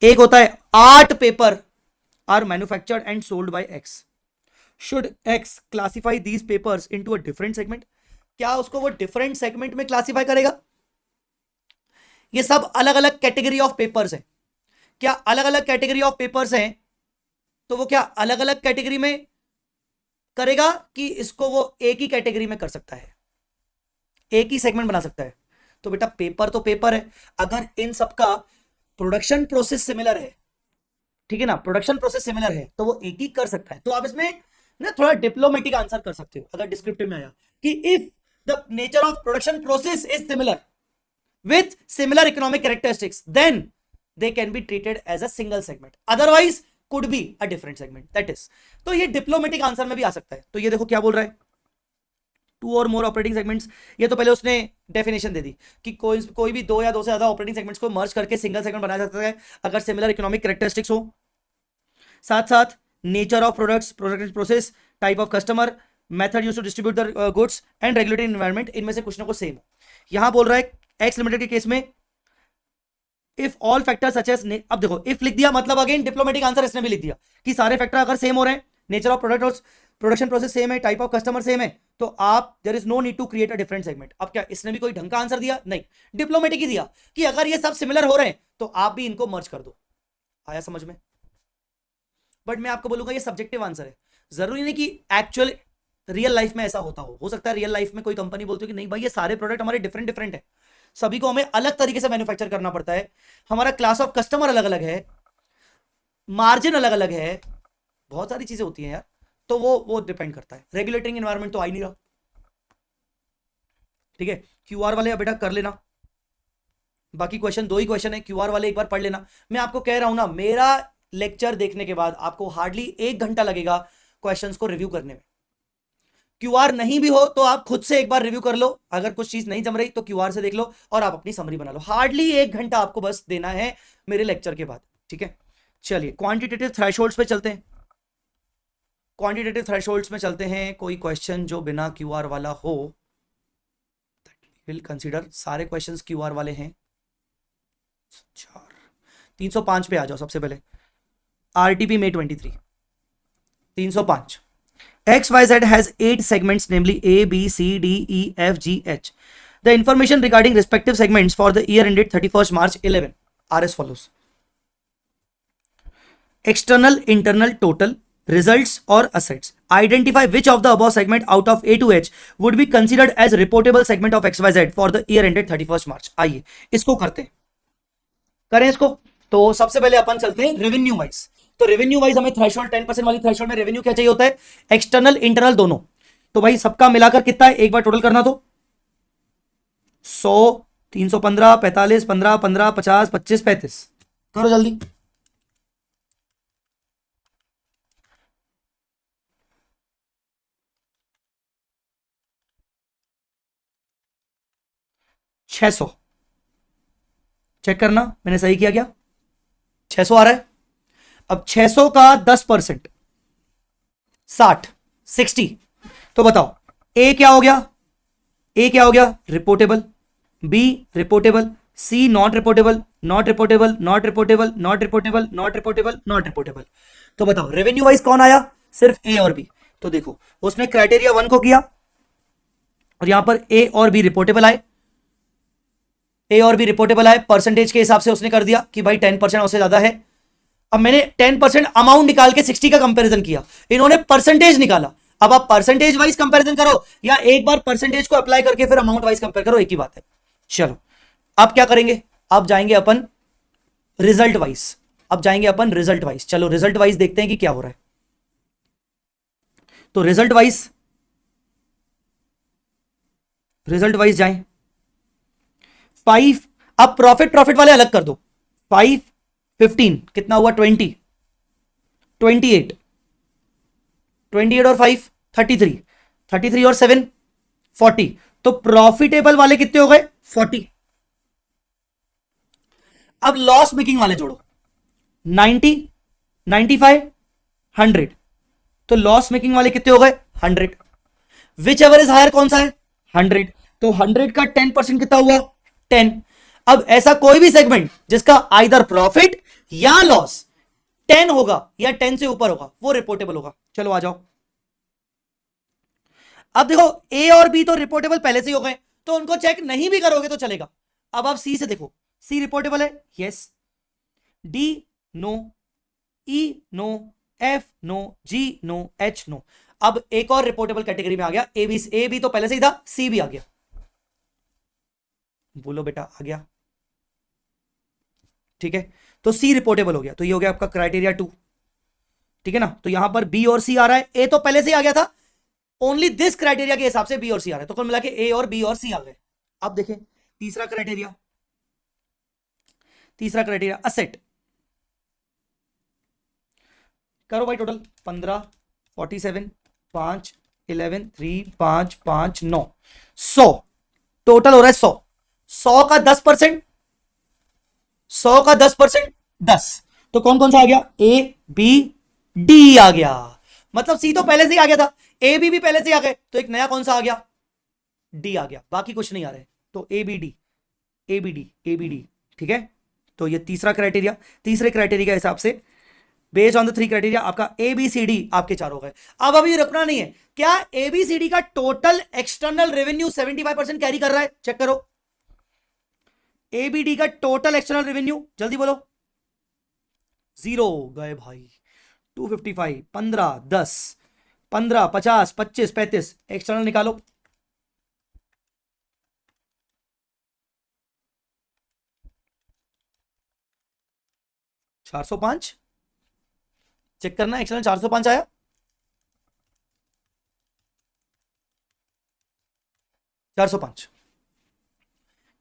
एक होता है art paper, are manufactured and sold by X. Should X classify these papers into a different segment? क्या उसको वो डिफरेंट सेगमेंट में क्लासिफाई करेगा? ये सब अलग अलग कैटेगरी ऑफ पेपर्स हैं। क्या अलग अलग कैटेगरी ऑफ पेपर्स हैं तो वो क्या अलग अलग कैटेगरी में करेगा कि इसको वो एक ही कैटेगरी में कर सकता है, एक ही सेगमेंट बना सकता है? तो बेटा पेपर तो पेपर है, अगर इन सबका प्रोडक्शन प्रोसेस सिमिलर है, ठीक है ना, प्रोडक्शन प्रोसेस सिमिलर है तो वो एक ही कर सकता है। तो आप इसमें ना थोड़ा डिप्लोमेटिक आंसर कर सकते हो अगर डिस्क्रिप्टिव में आया कि if the nature of production process is similar with similar economic characteristics, then they can be treated as a single segment, otherwise could be a different segment, that is। तो ये diplomatic answer में भी आ सकता है। तो ये देखो क्या बोल रहा है, 2 और मोर ऑपरेटिंग सेगमेंट्स। ये तो पहले उसने डेफिनेशन दे दी कि कोई भी 2 या 2 से ज्यादा ऑपरेटिंग सेगमेंट्स को मर्ज करके सिंगल सेगमेंट बनाया जाता है अगर सिमिलर इकोनॉमिक कैरेक्टरिस्टिक्स हो, साथ साथ nature of products, production process, type of customer, method used to distribute the goods and regulatory environment, इनमें से कुछ ना कुछ सेम हो। यहां बोल रहा है एक्स लिमिटेड के केस में if all factor such as, अब देखो इफ लिख दिया मतलब अगेन डिप्लोमेटिक आंसर इसने भी लिख दिया कि सारे फैक्टर अगर सेम हो रहे हैं, नेचर ऑफ प्रोडक्ट और प्रोडक्शन प्रोसेस सेम है, टाइप ऑफ कस्टमर सेम है, तो आप there is no need to create a different segment. अब क्या इसने भी कोई ढंग का आंसर दिया? नहीं, डिप्लोमेटिक ही दिया कि अगर ये सब सिमिलर हो रहे हैं तो आप भी इनको मर्ज कर दो। आया समझ में? बट मैं आपको बोलूंगा ये सब्जेक्टिव आंसर है, जरूरी नहीं कि एक्चुअल रियल लाइफ में ऐसा होता हो सकता है रियल लाइफ में कोई कंपनी बोलती है कि नहीं भाई ये सारे प्रोडक्ट हमारे डिफरेंट डिफरेंट है, सभी को हमें अलग तरीके से मैन्युफैक्चर करना पड़ता है, हमारा क्लास ऑफ कस्टमर अलग अलग है, मार्जिन अलग अलग है, बहुत सारी चीजें होती हैं यार। तो वो डिपेंड करता है, रेगुलेटरी एनवायरनमेंट तो आ ही नहीं रहा। ठीक है, क्यूआर वाले बेटा कर लेना, बाकी क्वेश्चन 2 ही क्वेश्चन है, क्यूआर वाले एक बार पढ़ लेना। मैं आपको कह रहा हूं ना, मेरा लेक्चर देखने के बाद आपको हार्डली 1 घंटा लगेगा क्वेश्चंस को रिव्यू करने में। क्यूआर नहीं भी हो तो आप खुद से एक बार रिव्यू कर लो, अगर कुछ चीज नहीं जम रही तो क्यूआर से देख लो और आप अपनी समरी बना लो। हार्डली 1 घंटा आपको बस देना है मेरे लेक्चर के बाद। ठीक है, चलिए क्वांटिटेटिव थ्रेशोल्ड्स पे चलते हैं, क्वांटिटेटिव थ्रेशोल्ड्स में चलते हैं। कोई क्वेश्चन जो बिना क्यूआर वाला हो विल कंसीडर, सारे क्वेश्चंस क्यूआर वाले हैं। 305 पे आ जाओ सबसे पहले, RTP may 23 305। XYZ has 8 segments, namely A, B, C, D, E, F, G, H. The information regarding respective segments for the year ended 31st March 11 are as follows. External, internal, total, results or assets. Identify which of the above segment out of A to H would be considered as reportable segment of XYZ for the year ended 31st March. आइए इसको करते हैं, करें इसको। तो सबसे पहले अपन चलते हैं रेवेन्यू वाइज। तो रेवेन्यू वाइज हमें थ्रेशोल्ड 10% वाली थ्रेशोल्ड में रेवेन्यू क्या चाहिए होता है? एक्सटर्नल इंटरनल दोनों। तो भाई सबका मिलाकर कितना है एक बार टोटल करना, तो 100, 315, 45, 15, 15, 50, 25, 35 करो जल्दी। $600 चेक करना मैंने सही किया क्या? 600 आ रहा है। अब 600 का 10% 60। तो बताओ ए क्या हो गया? ए क्या हो गया? Reportable. B reportable. C not reportable, not reportable, not reportable, not reportable, not reportable, not reportable. तो बताओ रेवेन्यू वाइज कौन आया? सिर्फ ए और बी। तो देखो उसने क्राइटेरिया 1 को किया और यहां पर ए और बी रिपोर्टेबल आए, ए और बी रिपोर्टेबल है, परसेंटेज के हिसाब से उसने कर दिया कि भाई 10% उससे ज्यादा है। अब मैंने 10% अमाउंट निकाल के 60 का कंपैरिजन किया, इन्होंने परसेंटेज निकाला। अब आप परसेंटेज वाइज कंपैरिजन करो या एक बार परसेंटेज को अप्लाई करके फिर अमाउंट वाइज कंपेयर करो, एक ही बात है। चलो अब क्या करेंगे, अब जाएंगे अपन रिजल्ट वाइज, अब जाएंगे अपन रिजल्ट वाइज। चलो रिजल्ट वाइज देखते हैं कि क्या हो रहा है। तो रिजल्ट वाइज जाएं। 5, अब प्रॉफिट वाले अलग कर दो। 5 15 कितना हुआ, 20 28 28 और 5 33 33 और 7 40। तो प्रॉफिटेबल वाले कितने हो गए, 40। अब लॉस मेकिंग वाले जोड़ो, 90 95 100। तो लॉस मेकिंग वाले कितने हो गए, 100। विच एवर इज हायर कौन सा है, 100। तो 100 का 10% कितना हुआ, 10। अब ऐसा कोई भी सेगमेंट जिसका आइदर प्रॉफिट या लॉस 10 होगा या 10 से ऊपर होगा वो रिपोर्टेबल होगा। चलो आ जाओ। अब देखो ए और बी तो रिपोर्टेबल पहले से ही हो गए, तो उनको चेक नहीं भी करोगे तो चलेगा। अब आप सी से देखो, सी रिपोर्टेबल है, यस। डी नो, ई नो, एफ नो, जी नो, एच नो। अब एक और रिपोर्टेबल कैटेगरी में आ गया ए बी। ए बी तो पहले से ही था, सी भी आ गया। बोलो बेटा आ गया, ठीक है। तो सी रिपोर्टेबल हो गया, तो ये हो गया आपका क्राइटेरिया 2, ठीक है ना। तो यहां पर बी और सी आ रहा है, ए तो पहले से ही आ गया था, ओनली दिस क्राइटेरिया के हिसाब से बी और सी आ रहा है। तो कुल मिला के ए और बी और सी आ गए। अब देखें तीसरा क्राइटेरिया असेट। करो भाई टोटल 15 47 5 11 3 5 5 9 100 टोटल हो रहा है 100। 100 का 10%, 100 का 10% 10। तो कौन कौन सा आ गया, ए बी डी आ गया। मतलब सी तो पहले से ही आ गया था, ए बी भी पहले से ही आ गए, तो एक नया कौन सा आ गया, डी आ गया। बाकी कुछ नहीं आ रहे, तो A B D A B D A B D, ठीक है। तो ये तीसरा क्राइटेरिया। तीसरे क्राइटेरिया के हिसाब से बेस्ड ऑन द 3 क्राइटेरिया आपका ए बी सी डी आपके 4 हो गए। अब अभी रुकना नहीं है, क्या ए बी सी डी का टोटल एक्सटर्नल रेवेन्यू 75% कैरी कर रहा है, चेक करो। ए बी डी का टोटल एक्सटर्नल रेवेन्यू जल्दी बोलो, 0 गए भाई। 255 15 10 15 50 25 35 एक्सटर्नल निकालो। $405 चेक करना, एक्सटर्नल 405 आया। 405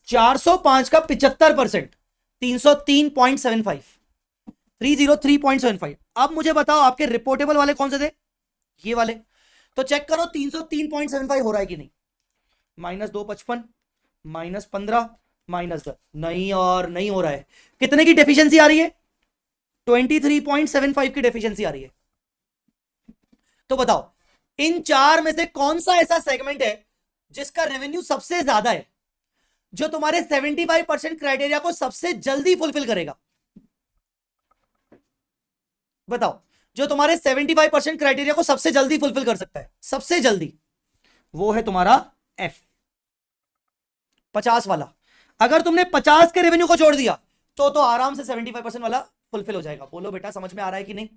405 का 75% 303.75 303.75। अब मुझे बताओ आपके रिपोर्टेबल वाले कौन से थे, ये वाले। तो चेक करो 303.75 हो रहा है कि नहीं। -255 -15 -10 नहीं, और नहीं हो रहा है। कितने की डेफिशिएंसी आ रही है, 23.75 की डेफिशिएंसी आ रही है। तो बताओ इन 4 में से कौन सा ऐसा सेगमेंट है जिसका रेवेन्यू सबसे ज्यादा है, जो तुम्हारे 75% क्राइटेरिया को सबसे जल्दी फुलफिल करेगा। बताओ जो तुम्हारे 75% क्राइटेरिया को सबसे जल्दी फुलफिल कर सकता है, सबसे जल्दी, वो है तुम्हारा एफ 50 वाला। अगर तुमने 50 के रेवेन्यू को जोड़ दिया तो आराम से 75% वाला फुलफिल हो जाएगा। बोलो बेटा समझ में आ रहा है कि नहीं।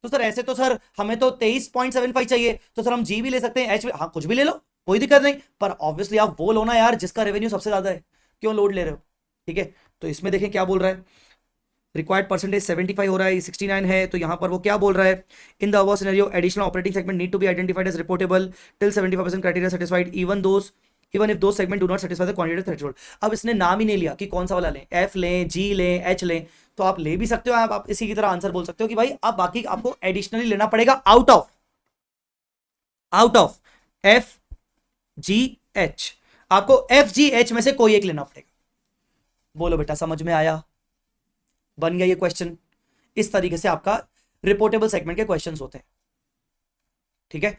तो सर ऐसे तो सर हमें तो 23.75 चाहिए, तो सर हम जी भी ले सकते हैं, एच भी, हाँ कुछ भी ले लो कोई दिक्कत नहीं, पर ऑब्वियसली आप वो लो ना यार जिसका रेवेन्यू सबसे ज्यादा है, क्यों लोड ले रहे हो, ठीक है। तो इसमें देखें क्या बोल रहा है, रिक्वायर्ड परसेंटेज 75 हो रहा है, 69 है। तो यहां पर वो क्या बोल रहा है, in the above scenario additional operating segment need to be identified as reportable till 75% criteria satisfied even if those segment do not satisfy the quantitative threshold. अब इसने नाम ही नहीं लिया कि कौन सा वाला लें, एफ लें, जी लें, एच लें। तो आप ले भी सकते हो, आप इसी की तरह आंसर बोल सकते हो कि भाई अब बाकी आपको एडिशनली लेना पड़ेगा out of F G H. आपको एफ जी एच में से कोई एक लेना पड़ेगा। बोलो बेटा समझ में आया, बन गया ये क्वेश्चन। इस तरीके से आपका रिपोर्टेबल सेगमेंट के क्वेश्चंस होते हैं, ठीक है।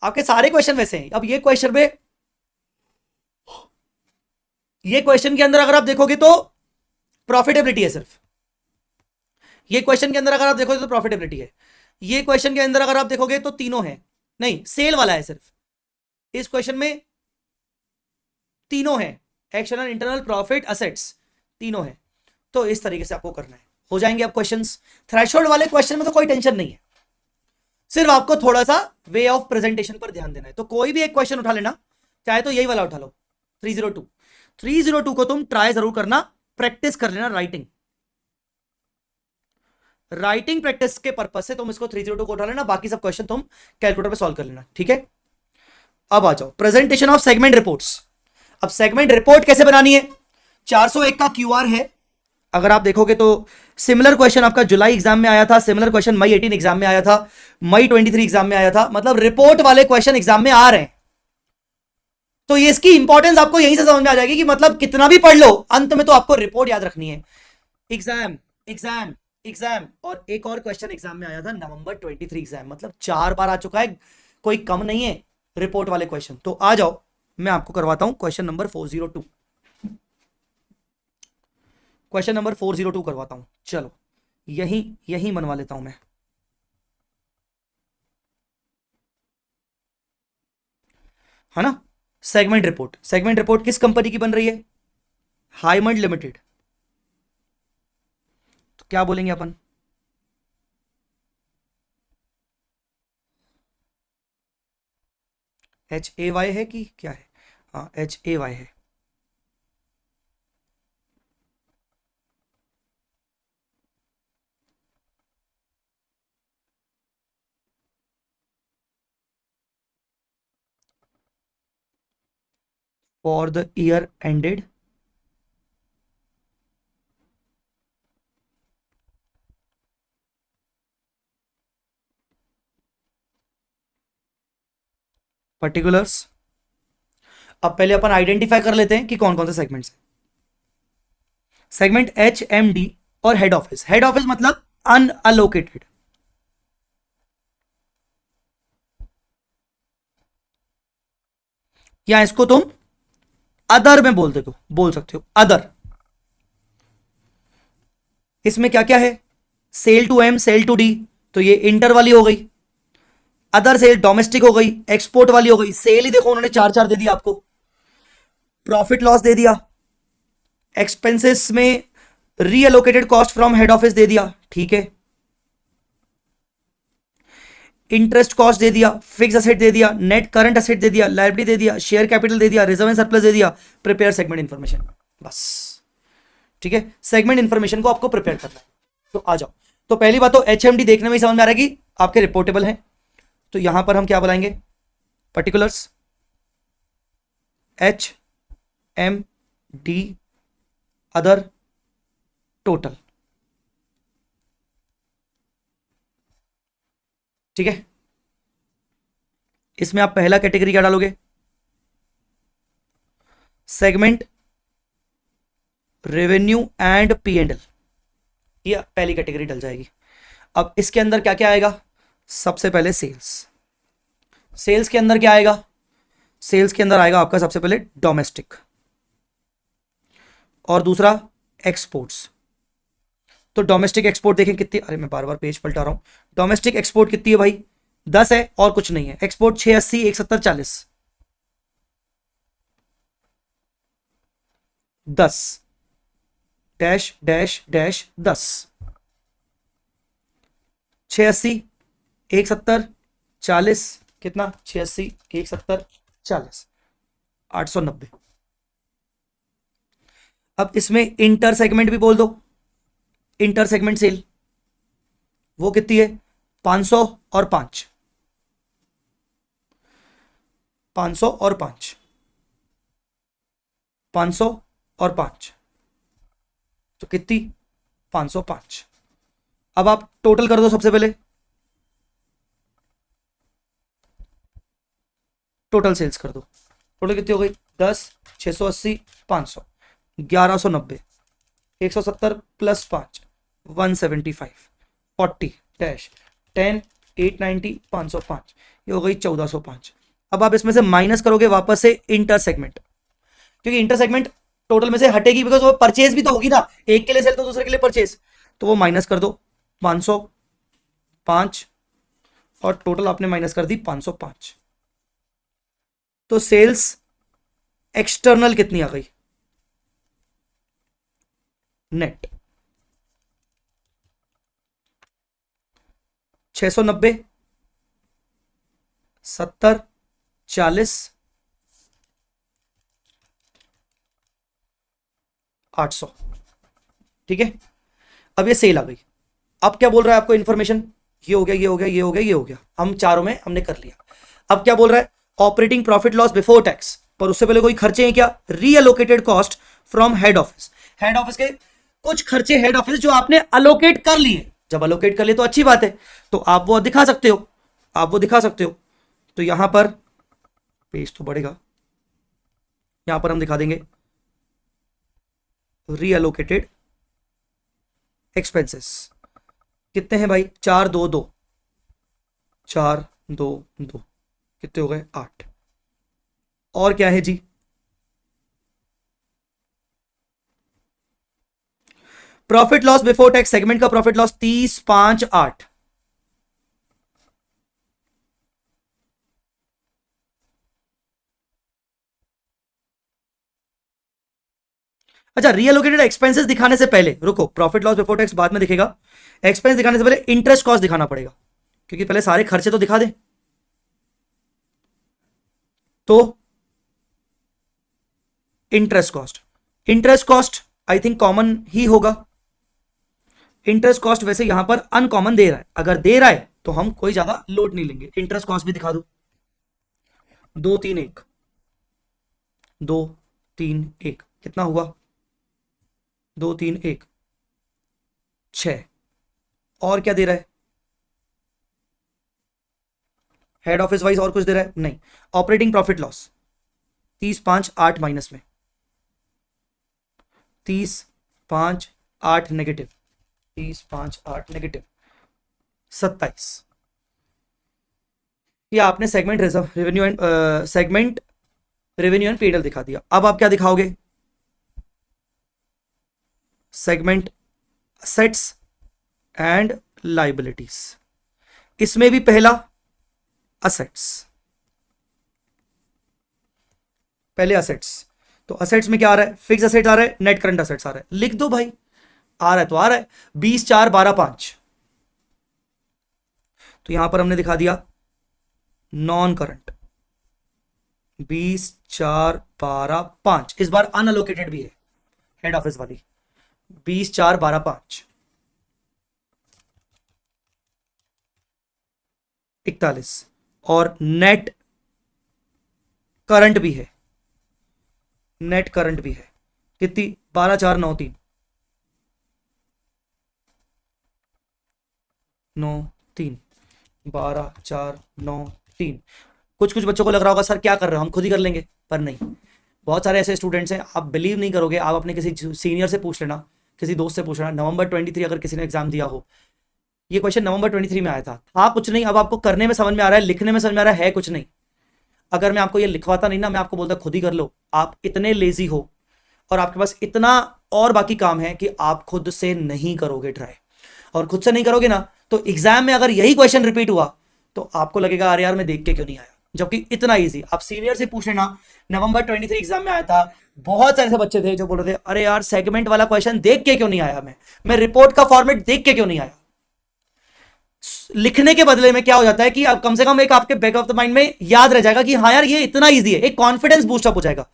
आपके सारे क्वेश्चन वैसे हैं। अब ये क्वेश्चन के अंदर अगर आप देखोगे तो प्रॉफिटेबिलिटी है सिर्फ। ये क्वेश्चन के अंदर अगर आप देखोगे तो प्रॉफिटेबिलिटी है। ये क्वेश्चन के अंदर अगर आप देखोगे तो तीनों है, नहीं सेल वाला है सिर्फ। इस क्वेश्चन में तीनों है, एक्सटर्नल इंटरनल प्रॉफिट असेट्स तीनों है। तो इस तरीके से आपको करना है, हो जाएंगे अब क्वेश्चंस। थ्रेशोल्ड वाले क्वेश्चन में तो कोई टेंशन नहीं है, सिर्फ आपको थोड़ा सा वे ऑफ प्रेजेंटेशन पर ध्यान देना है। तो कोई भी एक क्वेश्चन उठा लेना, चाहे तो यही वाला उठा लो 302 को तुम ट्राई जरूर करना, प्रैक्टिस कर लेना राइटिंग प्रैक्टिस के पर्पज से तुम इसको 302 को उठा लेना, बाकी सब क्वेश्चन तुम कैलकुलेटर पे सॉल्व कर लेना, ठीक है। अब आ जाओ प्रेजेंटेशन ऑफ सेगमेंट रिपोर्ट्स। अब सेगमेंट रिपोर्ट कैसे बनानी है, 401 का क्यूआर है, अगर आप देखोगे तो सिमिलर क्वेश्चन आपका जुलाई एग्जाम में आया था, सिमिलर क्वेश्चन मई 18 एग्जाम में आया था, मई 23 एग्जाम में आया था, मतलब रिपोर्ट वाले क्वेश्चन एग्जाम में आ रहे हैं। तो ये इसकी इंपॉर्टेंस आपको यहीं से समझ में आ जाएगी कि मतलब कितना भी पढ़ लो, अंत में तो आपको रिपोर्ट याद रखनी है। एग्जाम एग्जाम एग्जाम, और एक और क्वेश्चन एग्जाम में आया था नवंबर 23 एग्जाम, मतलब 4 बार आ चुका है, कोई कम नहीं है रिपोर्ट वाले क्वेश्चन। तो आ जाओ मैं आपको करवाता हूं क्वेश्चन नंबर 402, क्वेश्चन नंबर 402 करवाता हूं। चलो यही मनवा लेता हूं मैं, है ना। सेगमेंट रिपोर्ट किस कंपनी की बन रही है, हाईमंड लिमिटेड। तो क्या बोलेंगे अपन, HAY है कि क्या है, हाँ HAY है। For the year ended particulars. अब पहले अपन आइडेंटिफाई कर लेते हैं कि कौन कौन से सेगमेंट्स हैं। सेगमेंट HMD और हेड ऑफिस मतलब अनअलोकेटेड, या इसको तुम अदर में बोल सकते हो अदर। इसमें क्या क्या है, sale to M, sale to D, तो ये इंटर वाली हो गई, अदर सेल डोमेस्टिक हो गई, एक्सपोर्ट वाली हो गई, सेल ही देखो उन्होंने चार चार दे दिया आपको, प्रॉफिट लॉस दे दिया, एक्सपेंसेस में रीअलोकेटेड कॉस्ट फ्रॉम हेड ऑफिस दे दिया, ठीक है, इंटरेस्ट कॉस्ट दे दिया, फिक्स असेट दे दिया, नेट करंट असेट दे दिया, लायबिलिटी दे दिया, शेयर कैपिटल दे दिया, रिजर्व एंड सरप्लस दे दिया, प्रिपेयर सेगमेंट इंफॉर्मेशन, बस ठीक है। सेगमेंट इंफॉर्मेशन को आपको प्रिपेयर करना है। तो आ जाओ, तो पहली बात तो HMD देखने में ही समझ में आ रहा है कि आपके रिपोर्टेबल हैं, तो यहां पर हम क्या बुलाएंगे, पर्टिकुलर्स HMD अदर टोटल, ठीक है। इसमें आप पहला कैटेगरी क्या डालोगे, सेगमेंट रेवेन्यू एंड P&L, ये पहली कैटेगरी डल जाएगी। अब इसके अंदर क्या क्या आएगा, सबसे पहले सेल्स के अंदर क्या आएगा, सेल्स के अंदर आएगा आपका सबसे पहले डोमेस्टिक, और दूसरा एक्सपोर्ट्स। तो डोमेस्टिक एक्सपोर्ट देखें कितनी, अरे मैं बार बार पेज पलटा रहा हूं, डोमेस्टिक एक्सपोर्ट कितनी है भाई, 10 है और कुछ नहीं है, एक्सपोर्ट 680 170 40 10 डैश डैश डैश 10, 680 170 40 कितना, 680 170 40 890। अब इसमें इंटर सेगमेंट भी बोल दो, इंटर सेगमेंट सेल वो कितनी है, 500 और 5, 500 और 5, 500 और 5, तो कितनी 505। अब आप टोटल कर दो, सबसे पहले टोटल सेल्स कर दो, टोटल कितनी हो गई 10 680 500 1190 170 प्लस 5 175 40 डैश 10 890 505, ये हो गई 1405। अब आप इसमें से माइनस करोगे वापस से इंटर सेगमेंट, क्योंकि इंटर सेगमेंट टोटल में से हटेगी, बिकॉज वो परचेज भी तो होगी ना, एक के लिए सेल तो दूसरे के लिए परचेज, तो वो माइनस कर दो 505 और टोटल आपने माइनस कर दी 505। तो सेल्स एक्सटर्नल कितनी आ गई, नेट 690, 70, 40, 800। ठीक है, अब ये सेल आ गई। अब क्या बोल रहा है आपको इन्फॉर्मेशन, ये हो गया, ये हो गया, ये हो गया, ये हो गया, हम चारों में हमने कर लिया। अब क्या बोल रहा है, operating profit loss before tax, पर उससे पहले कोई खर्चे हैं क्या, reallocated cost from head office. Head office के कुछ खर्चे, हेड ऑफिस जो आपने अलोकेट कर लिए, जब अलोकेट कर लिए तो अच्छी बात है, तो आप वो दिखा सकते हो, आप वो दिखा सकते हो। तो यहां पर पेज तो बढ़ेगा, यहां पर हम दिखा देंगे रीअलोकेटेड एक्सपेंसेस। कितने हैं भाई, 4 2 2, 4 2 2, कितने हो गए, 8। और क्या है जी, profit loss before tax segment का प्रॉफिट लॉस 30 5 8। अच्छा, रीअलोकेटेड एक्सपेंसेस दिखाने से पहले रुको, प्रॉफिट लॉस बिफोर टैक्स बाद में दिखेगा, एक्सपेंस दिखाने से पहले इंटरेस्ट कॉस्ट दिखाना पड़ेगा, क्योंकि पहले सारे खर्चे तो दिखा दे। तो interest cost I think common ही होगा। इंटरेस्ट कॉस्ट वैसे यहां पर अनकॉमन दे रहा है, अगर दे रहा है तो हम कोई ज्यादा लोड नहीं लेंगे। इंटरेस्ट कॉस्ट भी दिखा दो, 2 3 1, 2 3 1, कितना हुआ, 2 3 1 6। और क्या दे रहा है, हेड ऑफिस वाइज और कुछ दे रहा है नहीं। ऑपरेटिंग प्रॉफिट लॉस 30 5 8 माइनस में, 30 5 8 नेगेटिव, 30 5 8 नेगेटिव 27। ये आपने segment revenue and segment revenue and PNL दिखा दिया। अब आप क्या दिखाओगे, सेगमेंट असेट्स एंड लाइबिलिटीज। इसमें भी पहला असेट्स, पहले असेट्स। तो असेट्स में क्या आ रहा है, फिक्स असेट्स आ रहा है, नेट करंट असेट्स आ रहा है, लिख दो भाई, आ रहा है तो आ रहा है, 20 4 12 5। तो यहां पर हमने दिखा दिया नॉन करंट 20 4 12 5। इस बार अनअलोकेटेड भी है हेड ऑफिस वाली, 20 4 12 5, 41। और नेट करंट भी है, नेट करंट भी है, कितनी, 12 4 9 3, 9 3, 12 4 9 3। कुछ कुछ बच्चों को लग रहा होगा सर क्या कर रहे हो, हम खुद ही कर लेंगे, पर नहीं। बहुत सारे ऐसे स्टूडेंट्स हैं, आप बिलीव नहीं करोगे, आप अपने किसी सीनियर से पूछ लेना, किसी दोस्त से पूछ लेना, नवंबर 23 अगर किसी ने एग्जाम दिया हो, ये क्वेश्चन नवंबर 23 में आया था कुछ नहीं। अब आपको करने में समझ में आ रहा है, लिखने में समझ में आ रहा है कुछ नहीं। अगर मैं आपको ये लिखवाता नहीं ना, मैं आपको बोलता खुद ही कर लो। आप इतने लेजी हो और आपके पास इतना और बाकी काम है कि आप खुद से नहीं करोगे ट्राई, और खुद से नहीं करोगे ना तो एग्जाम में अगर यही क्वेश्चन रिपीट हुआ तो आपको लगेगा अरे यार मैं देख के क्यों नहीं आया, जबकि इतना इजी। आप सीनियर से पूछ लेना, नवंबर 23 एग्जाम में आया था, बहुत सारे ऐसे बच्चे थे जो बोल रहे थे अरे यार सेगमेंट वाला क्वेश्चन देख के क्यों नहीं आया, मैं रिपोर्ट का फॉर्मेट देख के क्यों नहीं आया। लिखने के बदले में क्या हो जाता है कि अब कम से कम एक आपके बैक ऑफ द माइंड में याद रह जाएगा कि हाँ यार ये इतना इजी है, एक कॉन्फिडेंस बूस्टअप हो जाएगा।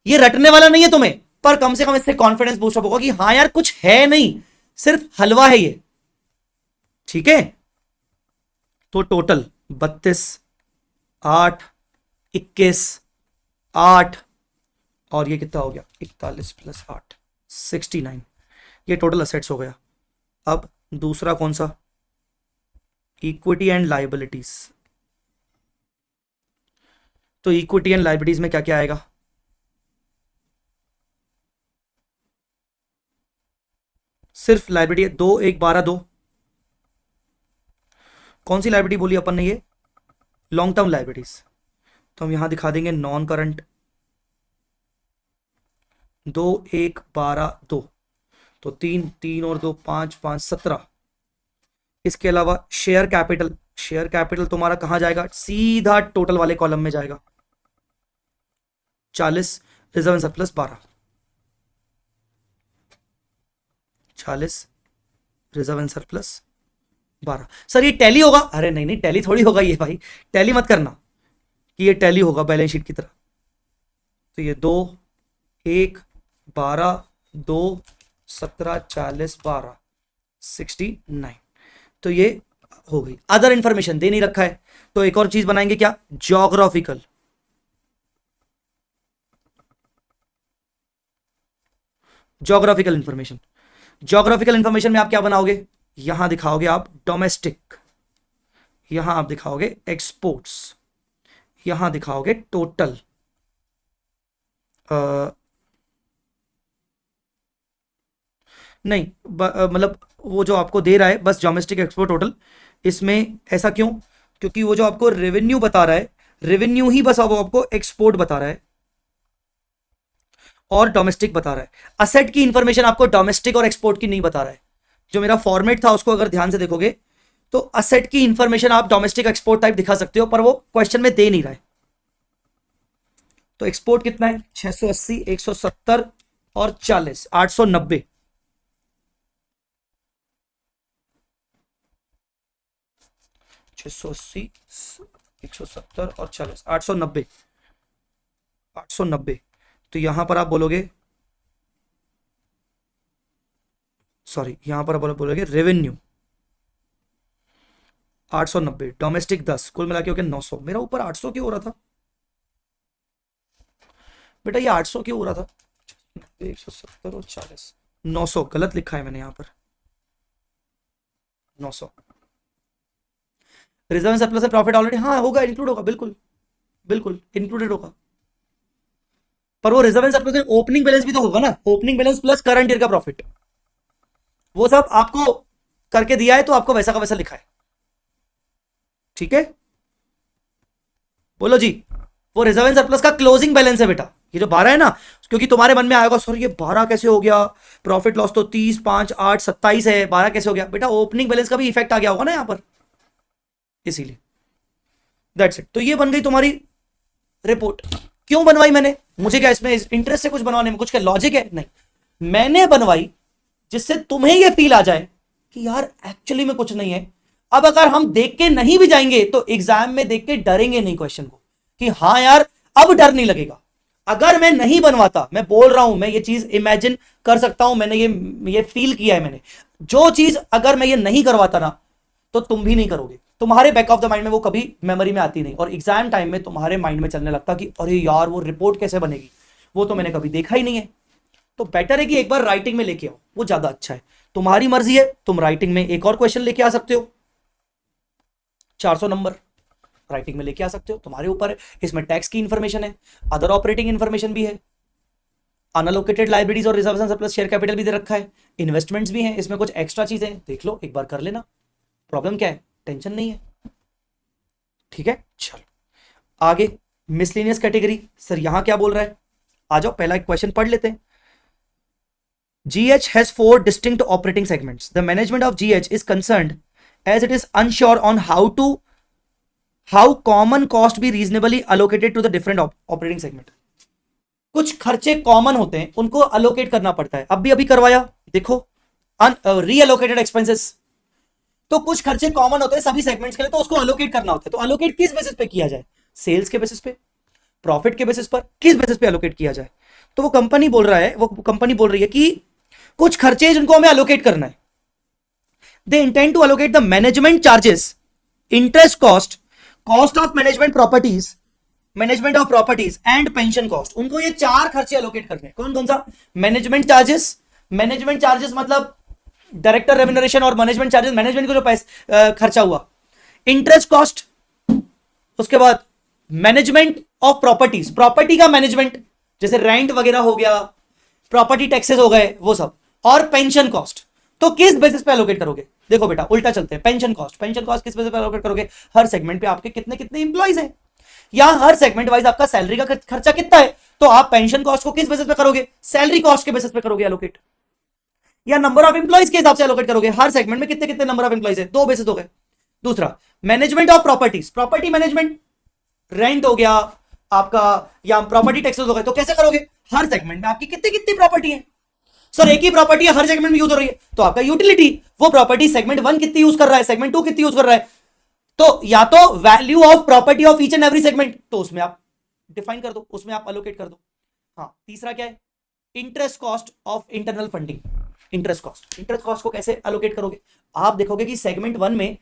ये रटने वाला नहीं है तुम्हें, पर कम से कम इससे कॉन्फिडेंस बूस्टअप होगा कि हाँ यार कुछ है नहीं, सिर्फ हलवा है ये। ठीक है, तो टोटल 32 8 21 8, और ये कितना हो गया, 41 + 8 69। ये टोटल असेट्स हो गया। अब दूसरा कौन सा, इक्विटी एंड लाइबिलिटीज। तो इक्विटी एंड लाइबिलिटीज में क्या क्या आएगा, सिर्फ लाइबिलिटी 2 1 12 2। कौन सी लाइबिलिटी बोली अपन ने, ये लॉन्ग टर्म लाइबिलिटीज। तो हम यहां दिखा देंगे नॉन करंट 2 1 12 2, तो 3 3 और 2 5 5 17। इसके अलावा शेयर कैपिटल, शेयर कैपिटल तुम्हारा कहां जाएगा, सीधा टोटल वाले कॉलम में जाएगा, 40, reserve and surplus 12। 40, reserve and surplus 12। Sir ये टैली होगा? अरे नहीं नहीं, टैली थोड़ी होगा ये भाई, टैली मत करना कि ये टैली होगा बैलेंस शीट की तरह। तो ये 2, 1, 12, 2, 17, 40, 12, 69। तो ये हो गई। अदर इंफॉर्मेशन दे नहीं रखा है, तो एक और चीज बनाएंगे क्या, geographical. Geographical information, geographical information में आप क्या बनाओगे, यहां दिखाओगे आप डोमेस्टिक, यहां आप दिखाओगे एक्सपोर्ट्स, यहां दिखाओगे टोटल नहीं मतलब वो जो आपको दे रहा है बस डोमेस्टिक एक्सपोर्ट टोटल। इसमें ऐसा क्यों, क्योंकि वो जो आपको रेवेन्यू बता रहा है, रेवेन्यू ही बस वो आपको एक्सपोर्ट बता रहा है और डोमेस्टिक बता रहा है। असेट की इंफॉर्मेशन आपको डोमेस्टिक और एक्सपोर्ट की नहीं बता रहा है। जो मेरा फॉर्मेट था उसको अगर ध्यान से देखोगे तो असेट की इंफॉर्मेशन आप डोमेस्टिक एक्सपोर्ट टाइप दिखा सकते हो, पर वो क्वेश्चन में दे नहीं रहा है। तो एक्सपोर्ट कितना है, 680, 170 और 40, 890। छह सौ अस्सी, 170 और 40, 890, 890। तो यहां पर आप बोलोगे, सॉरी यहां पर आप बोलोगे रेवेन्यू 890, डोमेस्टिक 10, कुल मिला के हो गया 900। मेरा ऊपर 800 क्यों हो रहा था बेटा, ये 800 क्यों हो रहा था, 170 और 40, 900 गलत लिखा है मैंने यहां पर, 900। Reserve and surplus profit already, हाँ होगा, इंक्लूड होगा, बिल्कुल बिल्कुल इंक्लूडेड होगा। पर वो रिजर्व एंड सरप्लस में ओपनिंग बैलेंस भी तो होगा ना, opening balance plus current year का प्रॉफिट, वो सब आपको करके दिया है तो आपको वैसा का वैसा लिखा है। ठीक है, बोलो जी। वो रिजर्व एंड सरप्लस का क्लोजिंग बैलेंस है बेटा, ये जो 12 है ना, क्योंकि तुम्हारे मन में आएगा सर ये 12 कैसे हो गया, प्रॉफिट लॉस तो 30, 5, 8, 27 है, 12 कैसे हो गया बेटा, ओपनिंग बैलेंस का भी इफेक्ट आ गया होगा ना यहां पर, इसीलिए। That's it. तो ये बन गई तुम्हारी रिपोर्ट। क्यों बनवाई मैंने, मुझे क्या इसमें इंटरेस्ट है कुछ बनवाने में, कुछ क्या लॉजिक है, नहीं, मैंने बनवाई जिससे तुम्हें यह फील आ जाए कि यार एक्चुअली में कुछ नहीं है। अब अगर हम देख के नहीं भी जाएंगे तो एग्जाम में देख के डरेंगे नहीं क्वेश्चन को कि हाँ यार अब डर नहीं लगेगा। अगर मैं नहीं बनवाता, मैं बोल रहा हूं, मैं ये चीज इमेजिन कर सकता हूं, मैंने ये फील किया है मैंने, जो चीज अगर मैं ये नहीं करवाता ना तो तुम भी नहीं करोगे, तुम्हारे बैक ऑफ द माइंड में वो कभी मेमोरी में आती नहीं, और एग्जाम टाइम में तुम्हारे माइंड में चलने लगता कि अरे यार वो रिपोर्ट कैसे बनेगी, वो तो मैंने कभी देखा ही नहीं है। तो बेटर है कि एक बार राइटिंग में लेके आओ, वो ज्यादा अच्छा है। तुम्हारी मर्जी है, तुम राइटिंग में एक और क्वेश्चन लेके आ सकते हो, 400 नंबर राइटिंग में लेके आ सकते हो, तुम्हारे ऊपर है। इसमें टैक्स की इंफॉर्मेशन है, अदर ऑपरेटिंग इंफॉर्मेशन भी है, अनअलोकेटेड लाइबिलिटीज और reserves and surplus share capital भी दे रखा है, इन्वेस्टमेंट्स भी हैं, इसमें कुछ एक्स्ट्रा चीजें देख लो, एक बार कर लेना, प्रॉब्लम क्या है, टेंशन नहीं है। ठीक है, चलो आगे मिसलेनियस कैटेगरी। सर यहां क्या बोल रहा है, आ जाओ पहला एक क्वेश्चन पढ़ लेते हैं। GH has 4 distinct operating segments. The management of GH is concerned as it is unsure on how common cost be reasonably allocated to the different operating segment. कुछ खर्चे कॉमन होते हैं, उनको अलोकेट करना पड़ता है। अभी करवाया देखो, रीअलोकेटेड एक्सपेंसेस। तो कुछ खर्चे कॉमन होते हैं सभी सेगमेंट्स के लिए, तो उसको अलोकेट करना होता है। तो अलोकेट किस बेसिस पे किया जाए, सेल्स के बेसिस पे, प्रॉफिट के बेसिस पर, किस बेसिस पे अलोकेट किया जाए। तो वो कंपनी बोल रहा है, वो कंपनी बोल रही है कि कुछ खर्चे जिनको हमें अलोकेट करना है। They intend to allocate the management charges, interest cost, cost of management properties, management of properties and pension cost. उनको ये 4 खर्चे अलोकेट करने हैं। कौन कौन सा, मैनेजमेंट चार्जेस, मैनेजमेंट चार्जेस मतलब डायरेक्टर रेम्यूनरेशन और मैनेजमेंट चार्जेस, मैनेजमेंट को जो पैसा खर्चा हुआ, इंटरेस्ट कॉस्ट, उसके बाद मैनेजमेंट ऑफ प्रॉपर्टीज, प्रॉपर्टी का मैनेजमेंट जैसे रेंट वगैरह हो गया, प्रॉपर्टी टैक्सेस हो गए वो सब, और पेंशन कॉस्ट। तो किस बेसिस पे एलोकेट करोगे, देखो बेटा उल्टा चलते हैं। पेंशन कॉस्ट, पेंशन कॉस्ट किस बेसिस पे एलोकेट करोगे, हर सेगमेंट पे आपके कितने कितने इंप्लॉइज हैं, या हर सेगमेंट वाइज आपका सैलरी का खर्चा कितना है, तो आप पेंशन कॉस्ट को किस बेसिस पे करोगे, सैलरी कॉस्ट के बेसिस पे करोगे एलोकेट, या नंबर ऑफ इंप्लॉइज के हिसाब से एलोकेट करोगे, हर सेगमेंट में कितने कितने नंबर ऑफ इंप्लॉइज है, 2 बेसिस हो गए। दूसरा management of properties, property management, rent हो गया आपका, या प्रॉपर्टी टैक्सेस हो गए, तो कैसे करोगे, हर सेगमेंट में आपकी कितनी कितनी प्रॉपर्टी है। सर एक ही प्रॉपर्टी हर सेगमेंट में यूज हो रही है, तो आपका यूटिलिटी वो प्रॉपर्टी सेगमेंट 1 कितनी यूज कर रहा है, सेगमेंट 2 कितनी यूज कर रहा है, तो या तो value of property of each and every segment, तो उसमें आप डिफाइन कर दो, उसमें आप अलोकेट कर दो। हाँ, तीसरा क्या है, interest cost of internal funding. Interest cost को कैसे अलोकेट करोगे, आप देखोगे कि सेगमेंट 1 में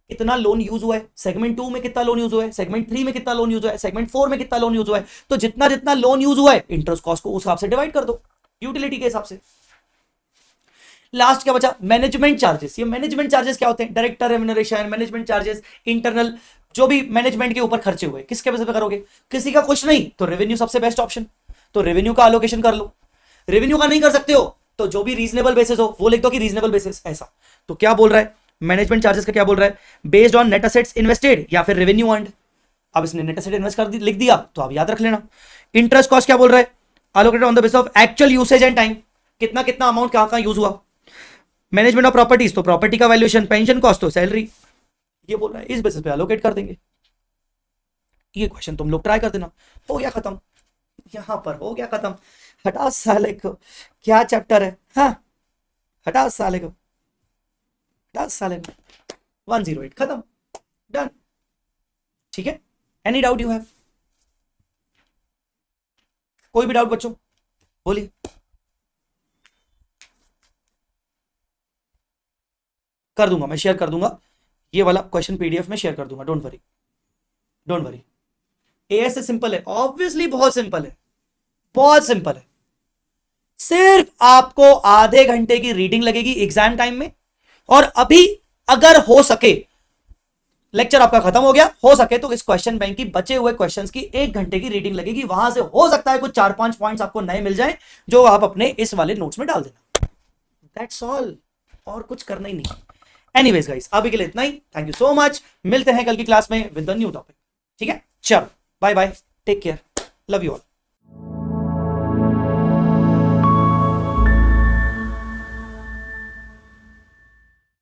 कितना लोन यूज हुआ है, सेगमेंट 2 में कितना लोन यूज हुआ है, सेगमेंट 3 में कितना लोन यूज हुआ है, सेगमेंट 4 में कितना लोन यूज हुआ है, तो जितना जितना लोन यूज हुआ है इंटरेस्ट कॉस्ट को उस हिसाब से डिवाइड कर दो यूटिलिटी के हिसाब से। लास्ट क्या बचा, मैनेजमेंट चार्जेस। ये मैनेजमेंट चार्जेस क्या होते हैं, director remuneration, management charges, internal जो भी मैनेजमेंट के ऊपर खर्चे हुए, किसके बेसिस पे करोगे, किसी का कुछ नहीं तो रेवेन्यू सबसे बेस्ट ऑप्शन, तो रेवेन्यू का अलोकेशन कर लो। रेवेन्यू का नहीं कर सकते हो तो जो भी रीजनेबल बेसिस हो वो लिख दो कि रीजनेबल बेसिस ऐसा। तो क्या बोल रहा है मैनेजमेंट चार्जेस का, क्या बोल रहा है, based on net assets invested या फिर रेवेन्यू अर्न्ड। अब इसने नेट असेट इन्वेस्ट कर लिख दिया तो आप याद रख लेना। इंटरेस्ट कॉस्ट क्या बोल रहा है, allocated on the basis of actual usage and time, कितना कितना अमाउंट कहां कहां यूज हुआ। मैनेजमेंट ऑफ प्रॉपर्टीज तो प्रॉपर्टी का वैल्यूएशन, पेंशन कॉस्ट तो सैलरी, ये बोल रहा है इस बेसिस पे अलोकेट कर देंगे। ये क्वेश्चन तुम लोग ट्राई कर देना। हो गया खत्म, यहां पर हो गया खत्म। हटा साले को, क्या चैप्टर है, हाँ हटा साले को, हटा साले को। 108 खत्म, डन। ठीक है, एनी डाउट यू हैव, कोई भी डाउट बच्चों बोलिए। कर दूंगा, मैं शेयर कर दूंगा ये वाला क्वेश्चन पीडीएफ में शेयर कर दूंगा, don't worry don't worry. As से सिंपल है, ऑब्वियसली बहुत सिंपल है, बहुत सिंपल है। सिर्फ आपको आधे घंटे की रीडिंग लगेगी एग्जाम टाइम में, और अभी अगर हो सके लेक्चर आपका खत्म हो गया, हो सके तो इस क्वेश्चन बैंक की बचे हुए क्वेश्चंस की 1 घंटे की रीडिंग लगेगी, वहां से हो सकता है कुछ 4-5 पॉइंट्स आपको नए मिल जाए जो आप अपने इस वाले नोट्स में डाल देना। दैट्स ऑल, और कुछ करना ही नहीं। एनीवेज गाइस, अभी के लिए इतना ही। थैंक यू सो मच, मिलते हैं कल की क्लास में विद द न्यू टॉपिक। ठीक है, चलो bye bye, take care, love you all.